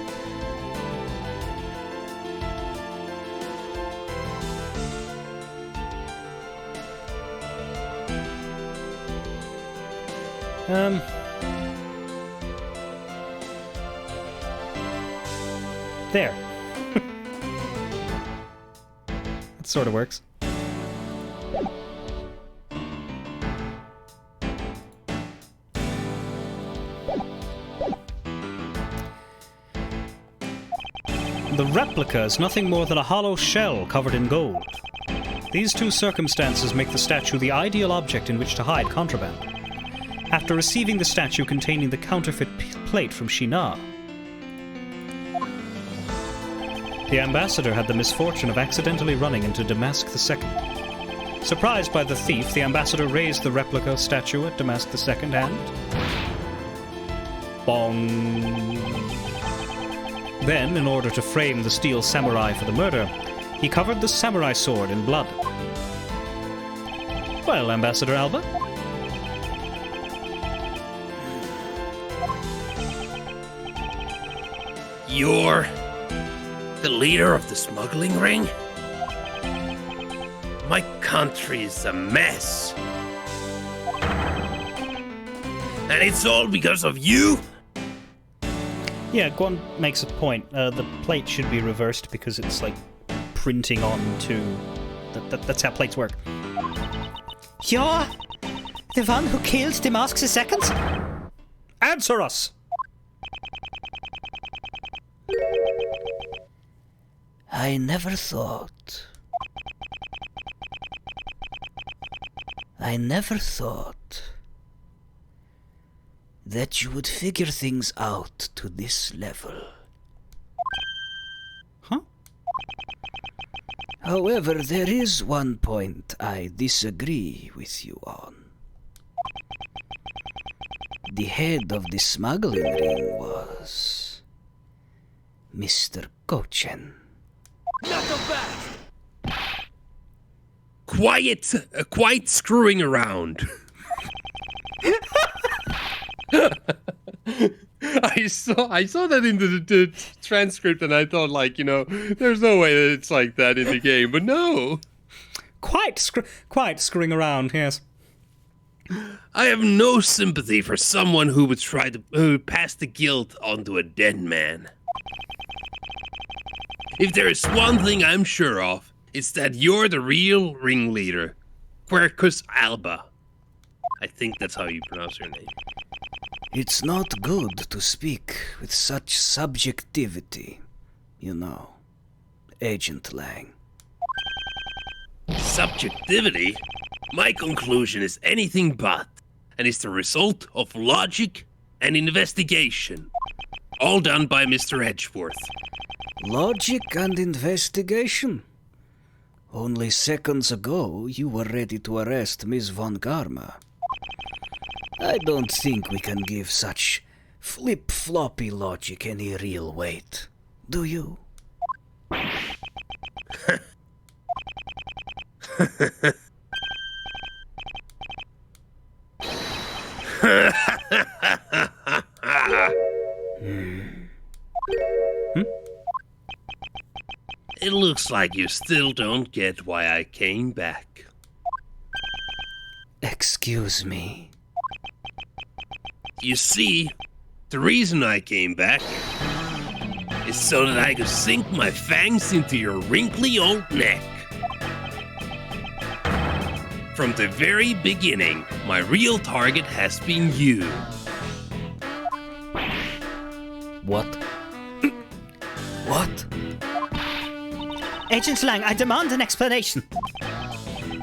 There. It sort of works. The replica is nothing more than a hollow shell covered in gold. These two circumstances make the statue the ideal object in which to hide contraband. After receiving the statue containing the counterfeit plate from Shinar, the ambassador had the misfortune of accidentally running into Damask II. Surprised by the thief, the ambassador raised the replica statue at Damask II and... bong! Then, in order to frame the steel samurai for the murder, he covered the samurai sword in blood. Well, Ambassador Alba?
You're the leader of the smuggling ring? My country is a mess. And it's all because of you?
Yeah, Guan makes a point. The plate should be reversed because it's like printing onto... That's how plates work.
You're the one who killed Damask II?
Answer us!
I never thought that you would figure things out to this level.
Huh?
However, there is one point I disagree with you on. The head of the smuggling ring was Mr. Kochen.
Quite screwing around. I saw that in the transcript and I thought, like, there's no way that it's like that in the game, but no.
Quite screwing around, yes.
I have no sympathy for someone who would try to pass the guilt onto a dead man. If there is one thing I'm sure of, it's that you're the real ringleader, Quercus Alba. I think that's how you pronounce your name.
It's not good to speak with such subjectivity, Agent Lang.
Subjectivity? My conclusion is anything but, and it's the result of logic and investigation. All done by Mr. Edgeworth.
Logic and investigation? Only seconds ago, you were ready to arrest Miss von Karma. I don't think we can give such flip-floppy logic any real weight. Do you?
It looks like you still don't get why I came back.
Excuse me.
You see, the reason I came back is so that I could sink my fangs into your wrinkly old neck. From the very beginning, my real target has been you.
What? What?
Agent Lang, I demand an explanation.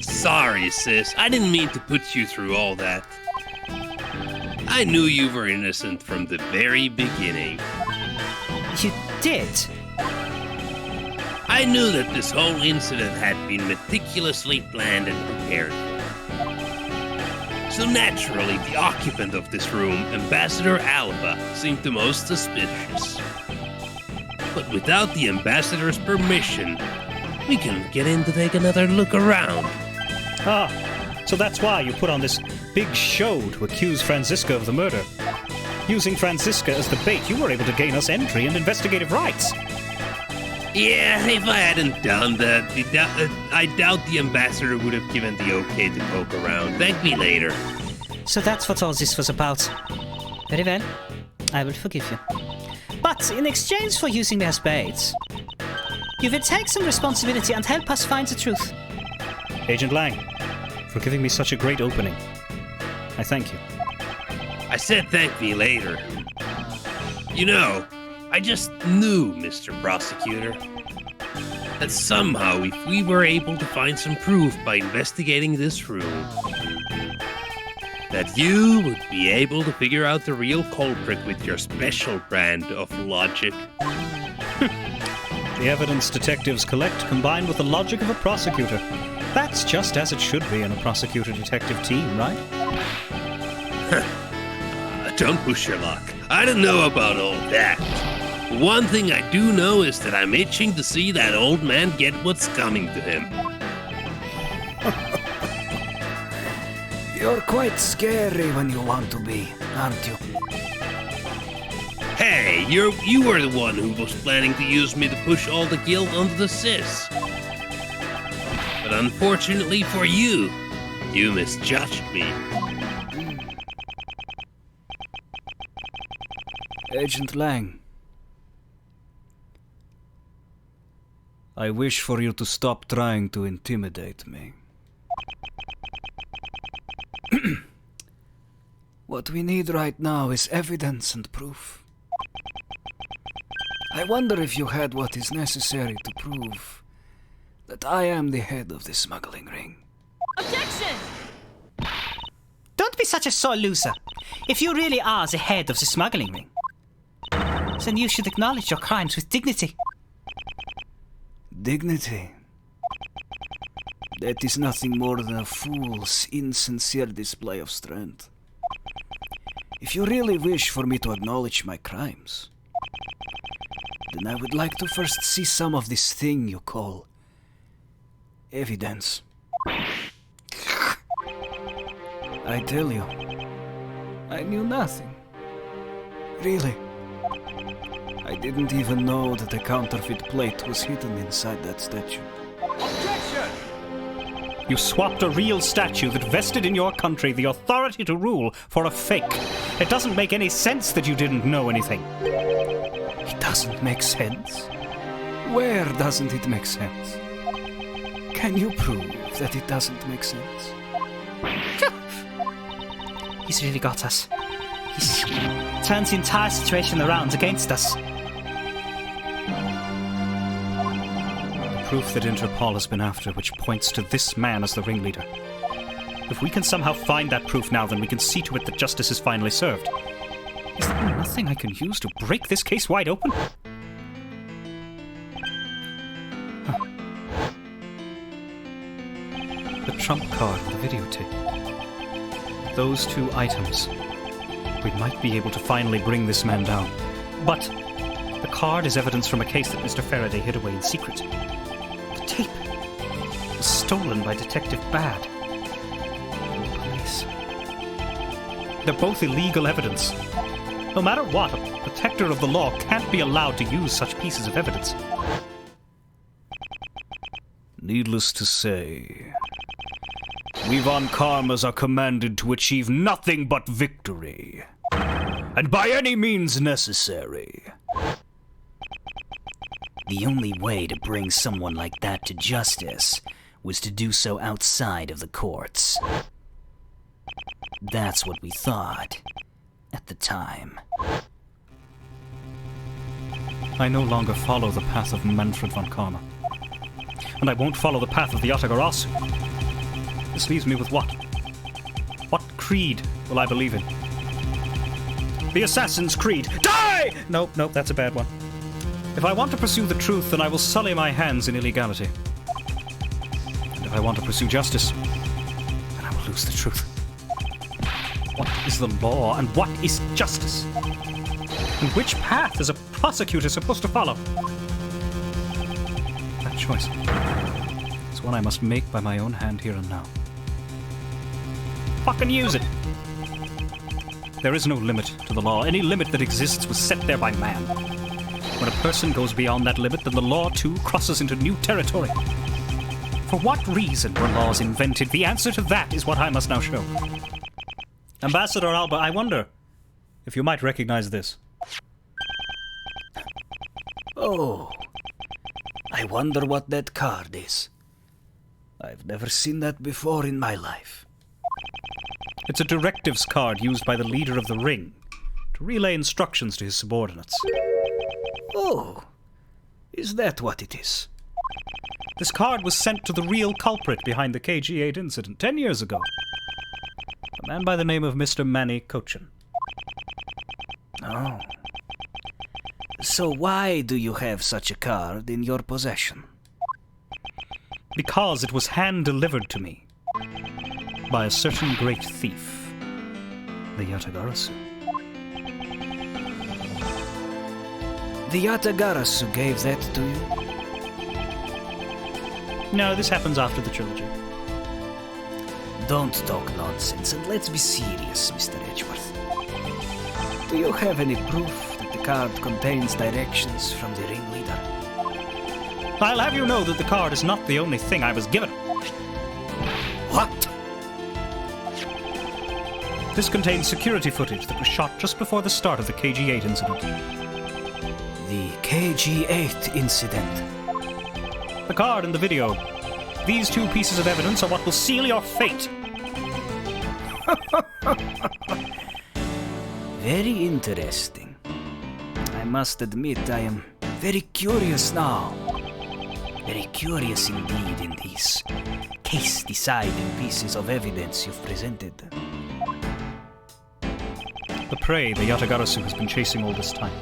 Sorry, sis. I didn't mean to put you through all that. I knew you were innocent from the very beginning.
You did?
I knew that this whole incident had been meticulously planned and prepared for. So naturally, the occupant of this room, Ambassador Alba, seemed the most suspicious. But without the ambassador's permission, we couldn't get in to take another look around.
Ah, so that's why you put on this big show to accuse Franziska of the murder. Using Franziska as the bait, you were able to gain us entry and investigative rights.
Yeah, if I hadn't done that, I doubt the ambassador would have given the okay to poke around. Thank me later.
So that's what all this was about. Very well. I will forgive you. But in exchange for using their spades, you will take some responsibility and help us find the truth.
Agent Lang, for giving me such a great opening. I thank you.
I said thank me later. You know, I just knew, Mr. Prosecutor, that somehow if we were able to find some proof by investigating this room, that you would be able to figure out the real culprit with your special brand of logic.
The evidence detectives collect combined with the logic of a prosecutor. That's just as it should be in a prosecutor-detective team, right?
Don't push your luck. I don't know about all that. One thing I do know is that I'm itching to see that old man get what's coming to him.
You're quite scary when you want to be, aren't you?
Hey, you were the one who was planning to use me to push all the guilt onto the sis. But unfortunately for you, you misjudged me.
Agent Lang, I wish for you to stop trying to intimidate me. What we need right now is evidence and proof. I wonder if you had what is necessary to prove that I am the head of the smuggling ring.
Objection! Don't be such a sore loser. If you really are the head of the smuggling ring, then you should acknowledge your crimes with dignity.
Dignity? That is nothing more than a fool's insincere display of strength. If you really wish for me to acknowledge my crimes, then I would like to first see some of this thing you call evidence. I tell you, I knew nothing. Really. I didn't even know that a counterfeit plate was hidden inside that statue.
Objection!
You swapped a real statue that vested in your country the authority to rule for a fake. It doesn't make any sense that you didn't know anything.
It doesn't make sense? Where doesn't it make sense? Can you prove that it doesn't make sense?
He's really got us. He's turned the entire situation around against us.
Proof that Interpol has been after, which points to this man as the ringleader. If we can somehow find that proof now, then we can see to it that justice is finally served. Is there nothing I can use to break this case wide open? Huh. The trump card and the videotape. Those two items. We might be able to finally bring this man down. But the card is evidence from a case that Mr. Faraday hid away in secret. Tape was stolen by Detective Bad from the police. They're both illegal evidence. No matter what, a protector of the law can't be allowed to use such pieces of evidence.
Needless to say, we Von Karmas are commanded to achieve nothing but victory, and by any means necessary.
The only way to bring someone like that to justice was to do so outside of the courts. That's what we thought at the time.
I no longer follow the path of Manfred von Karma. And I won't follow the path of the Ottagarasu. This leaves me with what? What creed will I believe in? The Assassin's Creed. Die! Nope, that's a bad one. If I want to pursue the truth, then I will sully my hands in illegality. And if I want to pursue justice, then I will lose the truth. What is the law and what is justice? And which path is a prosecutor supposed to follow? That choice is one I must make by my own hand here and now. Fucking use it! There is no limit to the law. Any limit that exists was set there by man. When a person goes beyond that limit, then the law, too, crosses into new territory. For what reason were laws invented? The answer to that is what I must now show. Ambassador Alba, I wonder if you might recognize this.
Oh, I wonder what that card is. I've never seen that before in my life.
It's a directives card used by the leader of the Ring to relay instructions to his subordinates.
Oh, is that what it is?
This card was sent to the real culprit behind the KG-8 incident 10 years ago. A man by the name of Mr. Manny Cochin.
Oh. So why do you have such a card in your possession?
Because it was hand-delivered to me by a certain great thief, the Yatagarasu.
The Yatagarasu gave that to you?
No, this happens after the trilogy.
Don't talk nonsense and let's be serious, Mr. Edgeworth. Do you have any proof that the card contains directions from the ringleader?
I'll have you know that the card is not the only thing I was given.
What?
This contains security footage that was shot just before the start of the KG-8 incident.
The KG-8 incident.
The card and the video. These two pieces of evidence are what will seal your fate.
Very interesting. I must admit I am very curious now. Very curious indeed in these case-deciding pieces of evidence you've presented.
The prey the Yatagarasu has been chasing all this time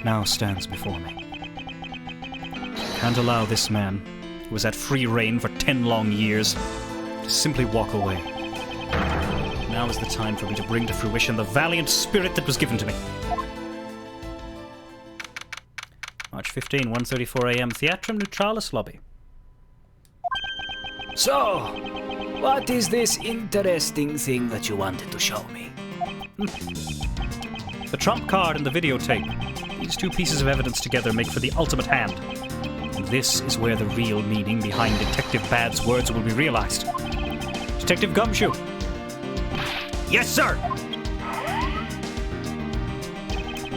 now stands before me. Can't allow this man, who was at free rein for 10 long years, to simply walk away. Now is the time for me to bring to fruition the valiant spirit that was given to me. March 15, 1:34 a.m. Theatrum Neutralis lobby.
So, what is this interesting thing that you wanted to show me?
The trump card and the videotape. These two pieces of evidence together make for the ultimate hand. And this is where the real meaning behind Detective Bad's words will be realized. Detective Gumshoe.
Yes, sir!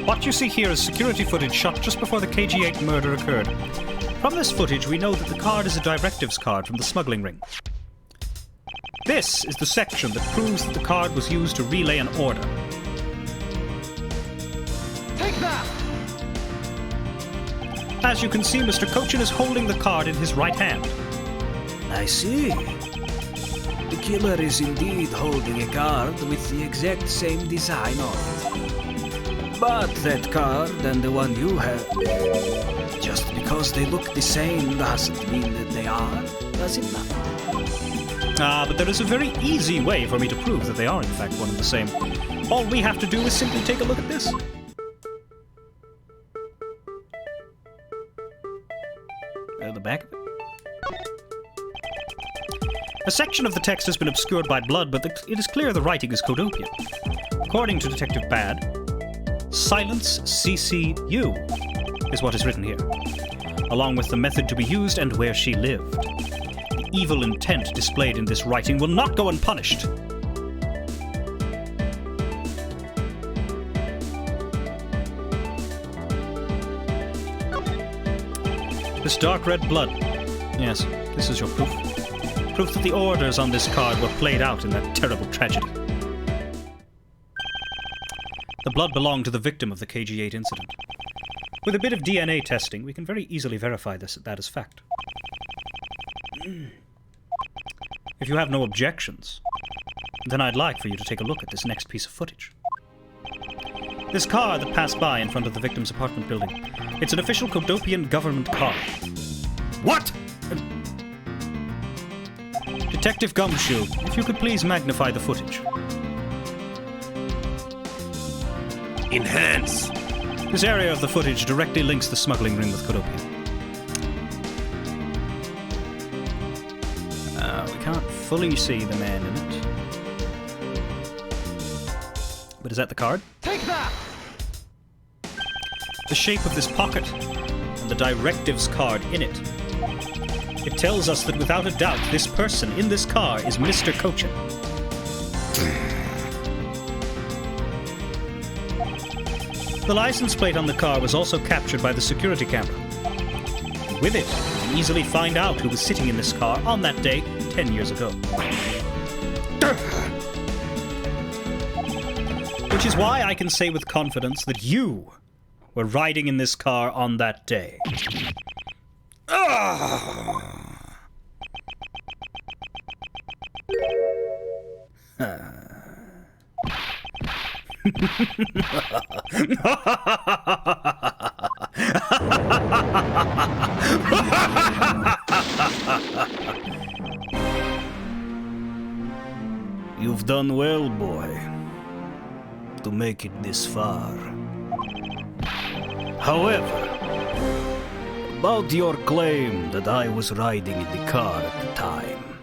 What you see here is security footage shot just before the KG-8 murder occurred. From this footage, we know that the card is a directives card from the smuggling ring. This is the section that proves that the card was used to relay an order.
Take that!
As you can see, Mr. Cochin is holding the card in his right hand.
I see. The killer is indeed holding a card with the exact same design on it. But that card and the one you have, just because they look the same doesn't mean that they are, does it not?
But there is a very easy way for me to prove that they are in fact one and the same. All we have to do is simply take a look at this. The back of it. A section of the text has been obscured by blood, but it is clear the writing is Kodopian. According to Detective Bad, Silence CCU is what is written here, along with the method to be used and where she lived. The evil intent displayed in this writing will not go unpunished. This dark red blood. Yes, this is your proof. Proof that the orders on this card were played out in that terrible tragedy. The blood belonged to the victim of the KG-8 incident. With a bit of DNA testing, we can very easily verify that as fact. If you have no objections, then I'd like for you to take a look at this next piece of footage. This car that passed by in front of the victim's apartment building. It's an official Kodopian government car.
What?
Detective Gumshoe, if you could please magnify the footage.
Enhance.
This area of the footage directly links the smuggling ring with Kodopia. We can't fully see the man in it. But is that the card?
Take that!
The shape of this pocket and the directives card in it. It tells us that without a doubt this person in this car is Mr. Cochin. The license plate on the car was also captured by the security camera. With it, you can easily find out who was sitting in this car on that day 10 years ago. Which is why I can say with confidence that you were riding in this car on that day.
You've done well, boy, to make it this far. However, about your claim that I was riding in the car at the time,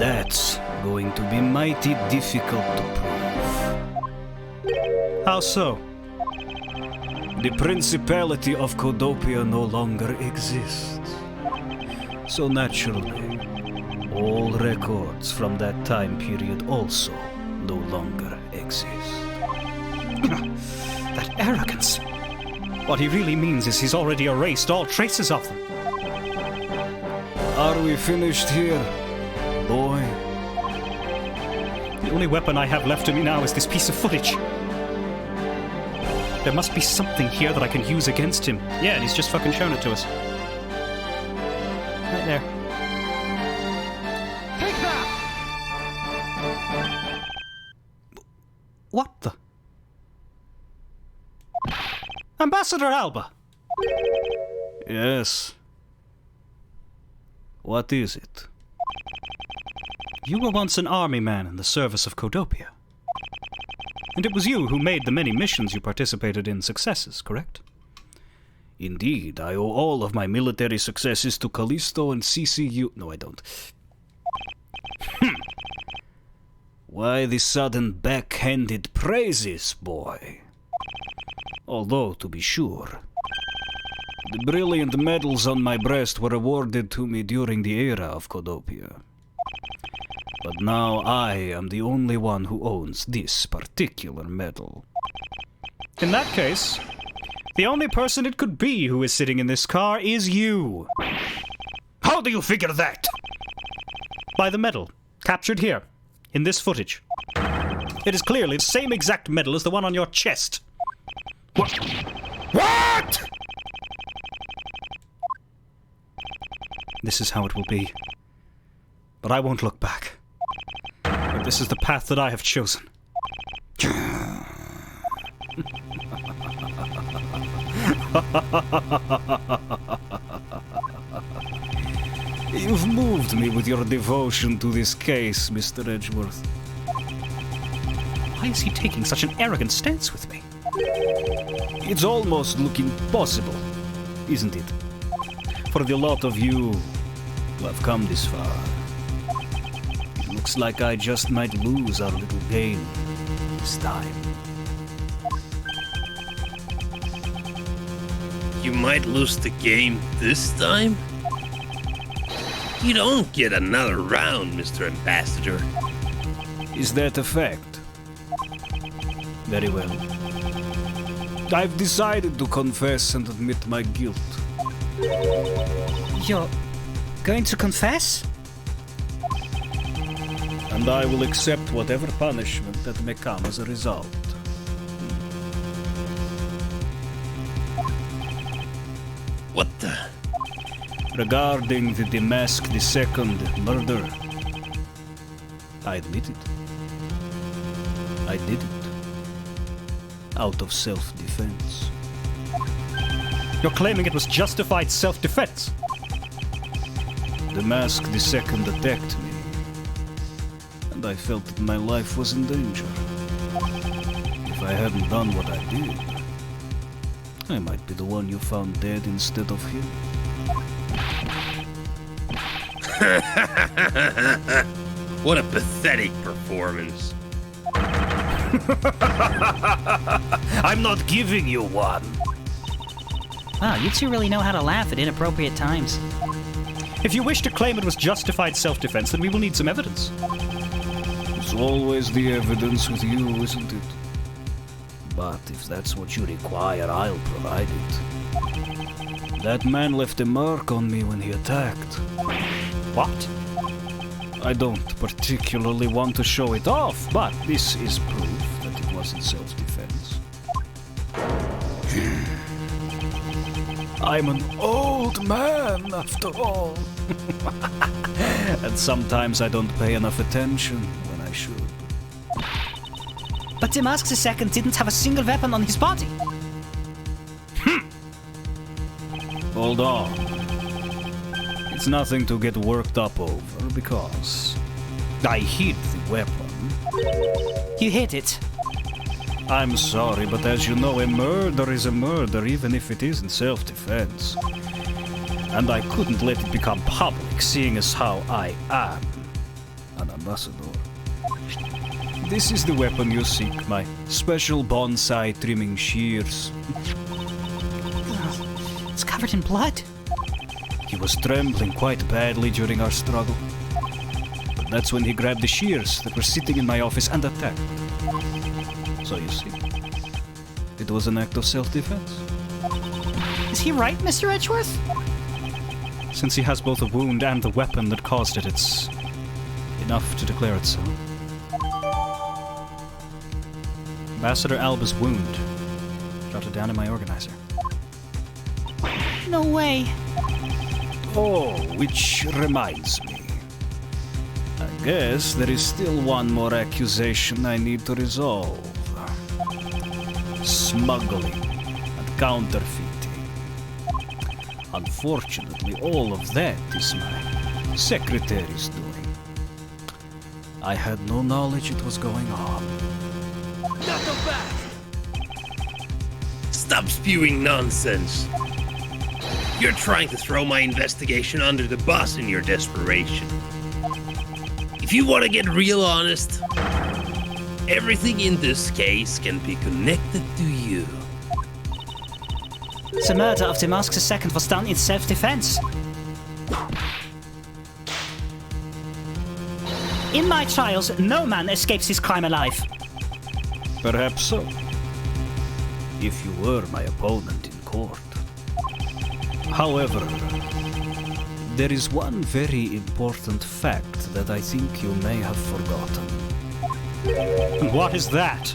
that's going to be mighty difficult to prove.
How so?
The Principality of Codopia no longer exists. So naturally, all records from that time period also no longer exist.
That arrogance. What he really means is he's already erased all traces of them.
Are we finished here, boy?
The only weapon I have left to me now is this piece of footage. There must be something here that I can use against him. Yeah, and he's just fucking shown it to us. Right there.
Take that!
What the? Ambassador Alba!
Yes. What is it?
You were once an army man in the service of Codopia. And it was you who made the many missions you participated in successes, correct?
Indeed, I owe all of my military successes to Callisto and CCU. No, I don't. Why the sudden backhanded praises, boy? Although, to be sure, the brilliant medals on my breast were awarded to me during the era of Codopia. But now I am the only one who owns this particular medal.
In that case, the only person it could be who is sitting in this car is you.
How do you figure that?
By the medal, captured here, in this footage. It is clearly the same exact medal as the one on your chest.
What?
This is how it will be. But I won't look back. This is the path that I have chosen.
You've moved me with your devotion to this case, Mr. Edgeworth.
Why is he taking such an arrogant stance with me?
It's almost looking possible, isn't it? For the lot of you who have come this far. It looks like I just might lose our little game this time.
You might lose the game this time? You don't get another round, Mr. Ambassador.
Is that a fact? Very well. I've decided to confess and admit my guilt.
You're going to confess?
And I will accept whatever punishment that may come as a result.
What the?
Regarding the Damask II murder, I admit it. I did it. Out of self-defense.
You're claiming it was justified self-defense.
Damask II attacked me, and I felt that my life was in danger. If I hadn't done what I did, I might be the one you found dead instead of him.
What a pathetic performance.
I'm not giving you one.
Wow, you two really know how to laugh at inappropriate times.
If you wish to claim it was justified self-defense, then we will need some evidence.
It's always the evidence with you, isn't it? But if that's what you require, I'll provide it. That man left a mark on me when he attacked.
What?
I don't particularly want to show it off, but this is proof that it wasn't self-defense. I'm an old man, after all. And sometimes I don't pay enough attention when I should.
But Damask II didn't have a single weapon on his body.
Hold on. It's nothing to get worked up over, because I hid the weapon.
You hid it.
I'm sorry, but as you know, a murder is a murder, even if it isn't self-defense. And I couldn't let it become public, seeing as how I am an ambassador. This is the weapon you seek, my special bonsai trimming shears.
It's covered in blood.
He was trembling quite badly during our struggle. But that's when he grabbed the shears that were sitting in my office and attacked. So you see, it was an act of self-defense.
Is he right, Mr. Edgeworth?
Since he has both a wound and the weapon that caused it, it's enough to declare it so. Ambassador Alba's wound. Jotted down in my organizer.
No way.
Oh, which reminds me. I guess there is still one more accusation I need to resolve. Smuggling and counterfeiting. Unfortunately, all of that is my secretary's doing. I had no knowledge it was going on.
Stop spewing nonsense. You're trying to throw my investigation under the bus in your desperation. If you want to get real honest, everything in this case can be connected to you.
The murder of Damask II was done in self-defense. In my trials, no man escapes his crime alive.
Perhaps so. If you were my opponent in court. However, there is one very important fact that I think you may have forgotten.
And what is that?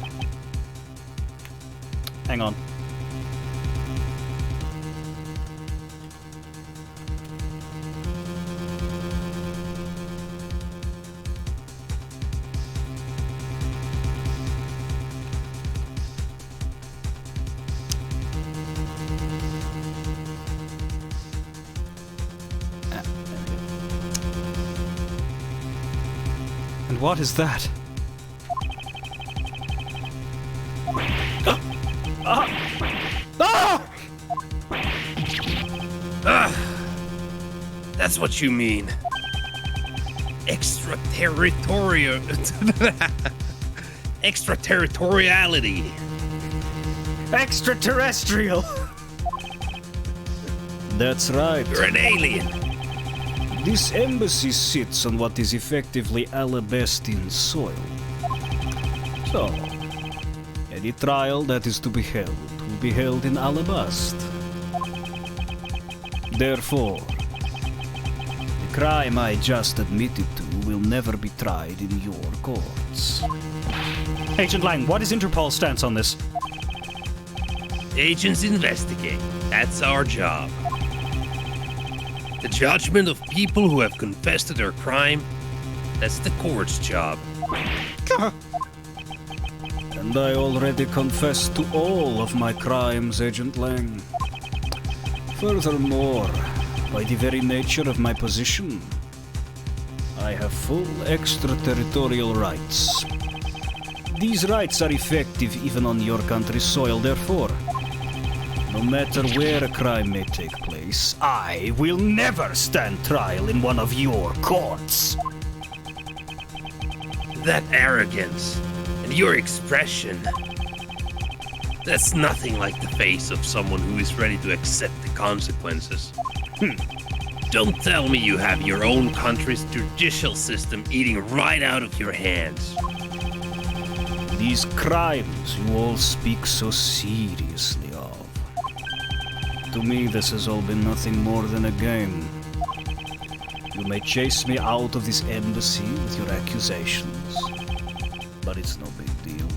Hang on. And what is that?
That's what you mean. Extraterritorial. Extraterritoriality.
Extraterrestrial!
That's right.
You're an alien.
This embassy sits on what is effectively Alabestian soil. So, any trial that is to be held will be held in Alabast. Therefore, the crime I just admitted to will never be tried in your courts.
Agent Lang, what is Interpol's stance on this?
Agents investigate. That's our job. The judgment of people who have confessed to their crime, that's the court's job.
And I already confessed to all of my crimes, Agent Lang. Furthermore, by the very nature of my position, I have full extraterritorial rights. These rights are effective even on your country's soil, therefore, no matter where a crime may take place, I will never stand trial in one of your courts.
That arrogance and your expression, that's nothing like the face of someone who is ready to accept the consequences. Don't tell me you have your own country's judicial system eating right out of your hands.
These crimes you all speak so seriously of. To me, this has all been nothing more than a game. You may chase me out of this embassy with your accusations, but it's no big deal.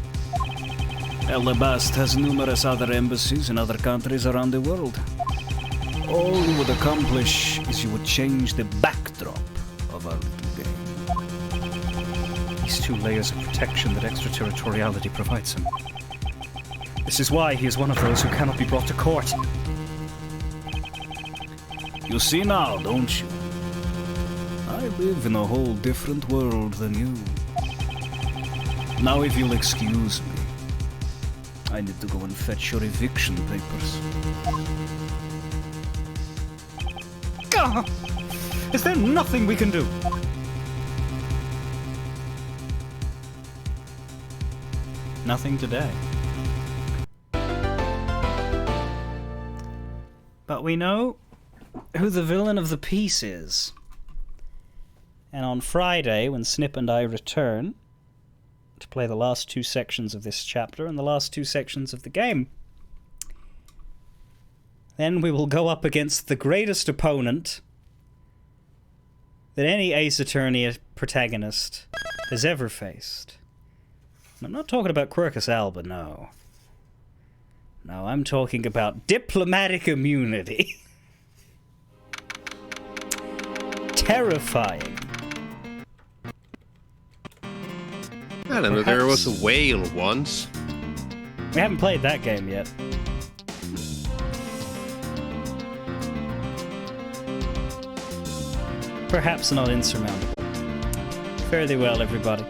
Elebast has numerous other embassies in other countries around the world. All you would accomplish is you would change the backdrop of our little game.
These 2 layers of protection that extraterritoriality provides him. This is why he is one of those who cannot be brought to court.
You see now, don't you? I live in a whole different world than you. Now if you'll excuse me, I need to go and fetch your eviction papers.
Gah! Is there nothing we can do? Nothing today.
But we know who the villain of the piece is. And on Friday, when Snip and I return to play the last 2 sections of this chapter and the last 2 sections of the game, then we will go up against the greatest opponent that any Ace Attorney protagonist has ever faced. And I'm not talking about Quercus Alba, no. No, I'm talking about diplomatic immunity. Terrifying.
I don't know, there was a whale once.
We haven't played that game yet. Perhaps not insurmountable. Fare thee well, everybody.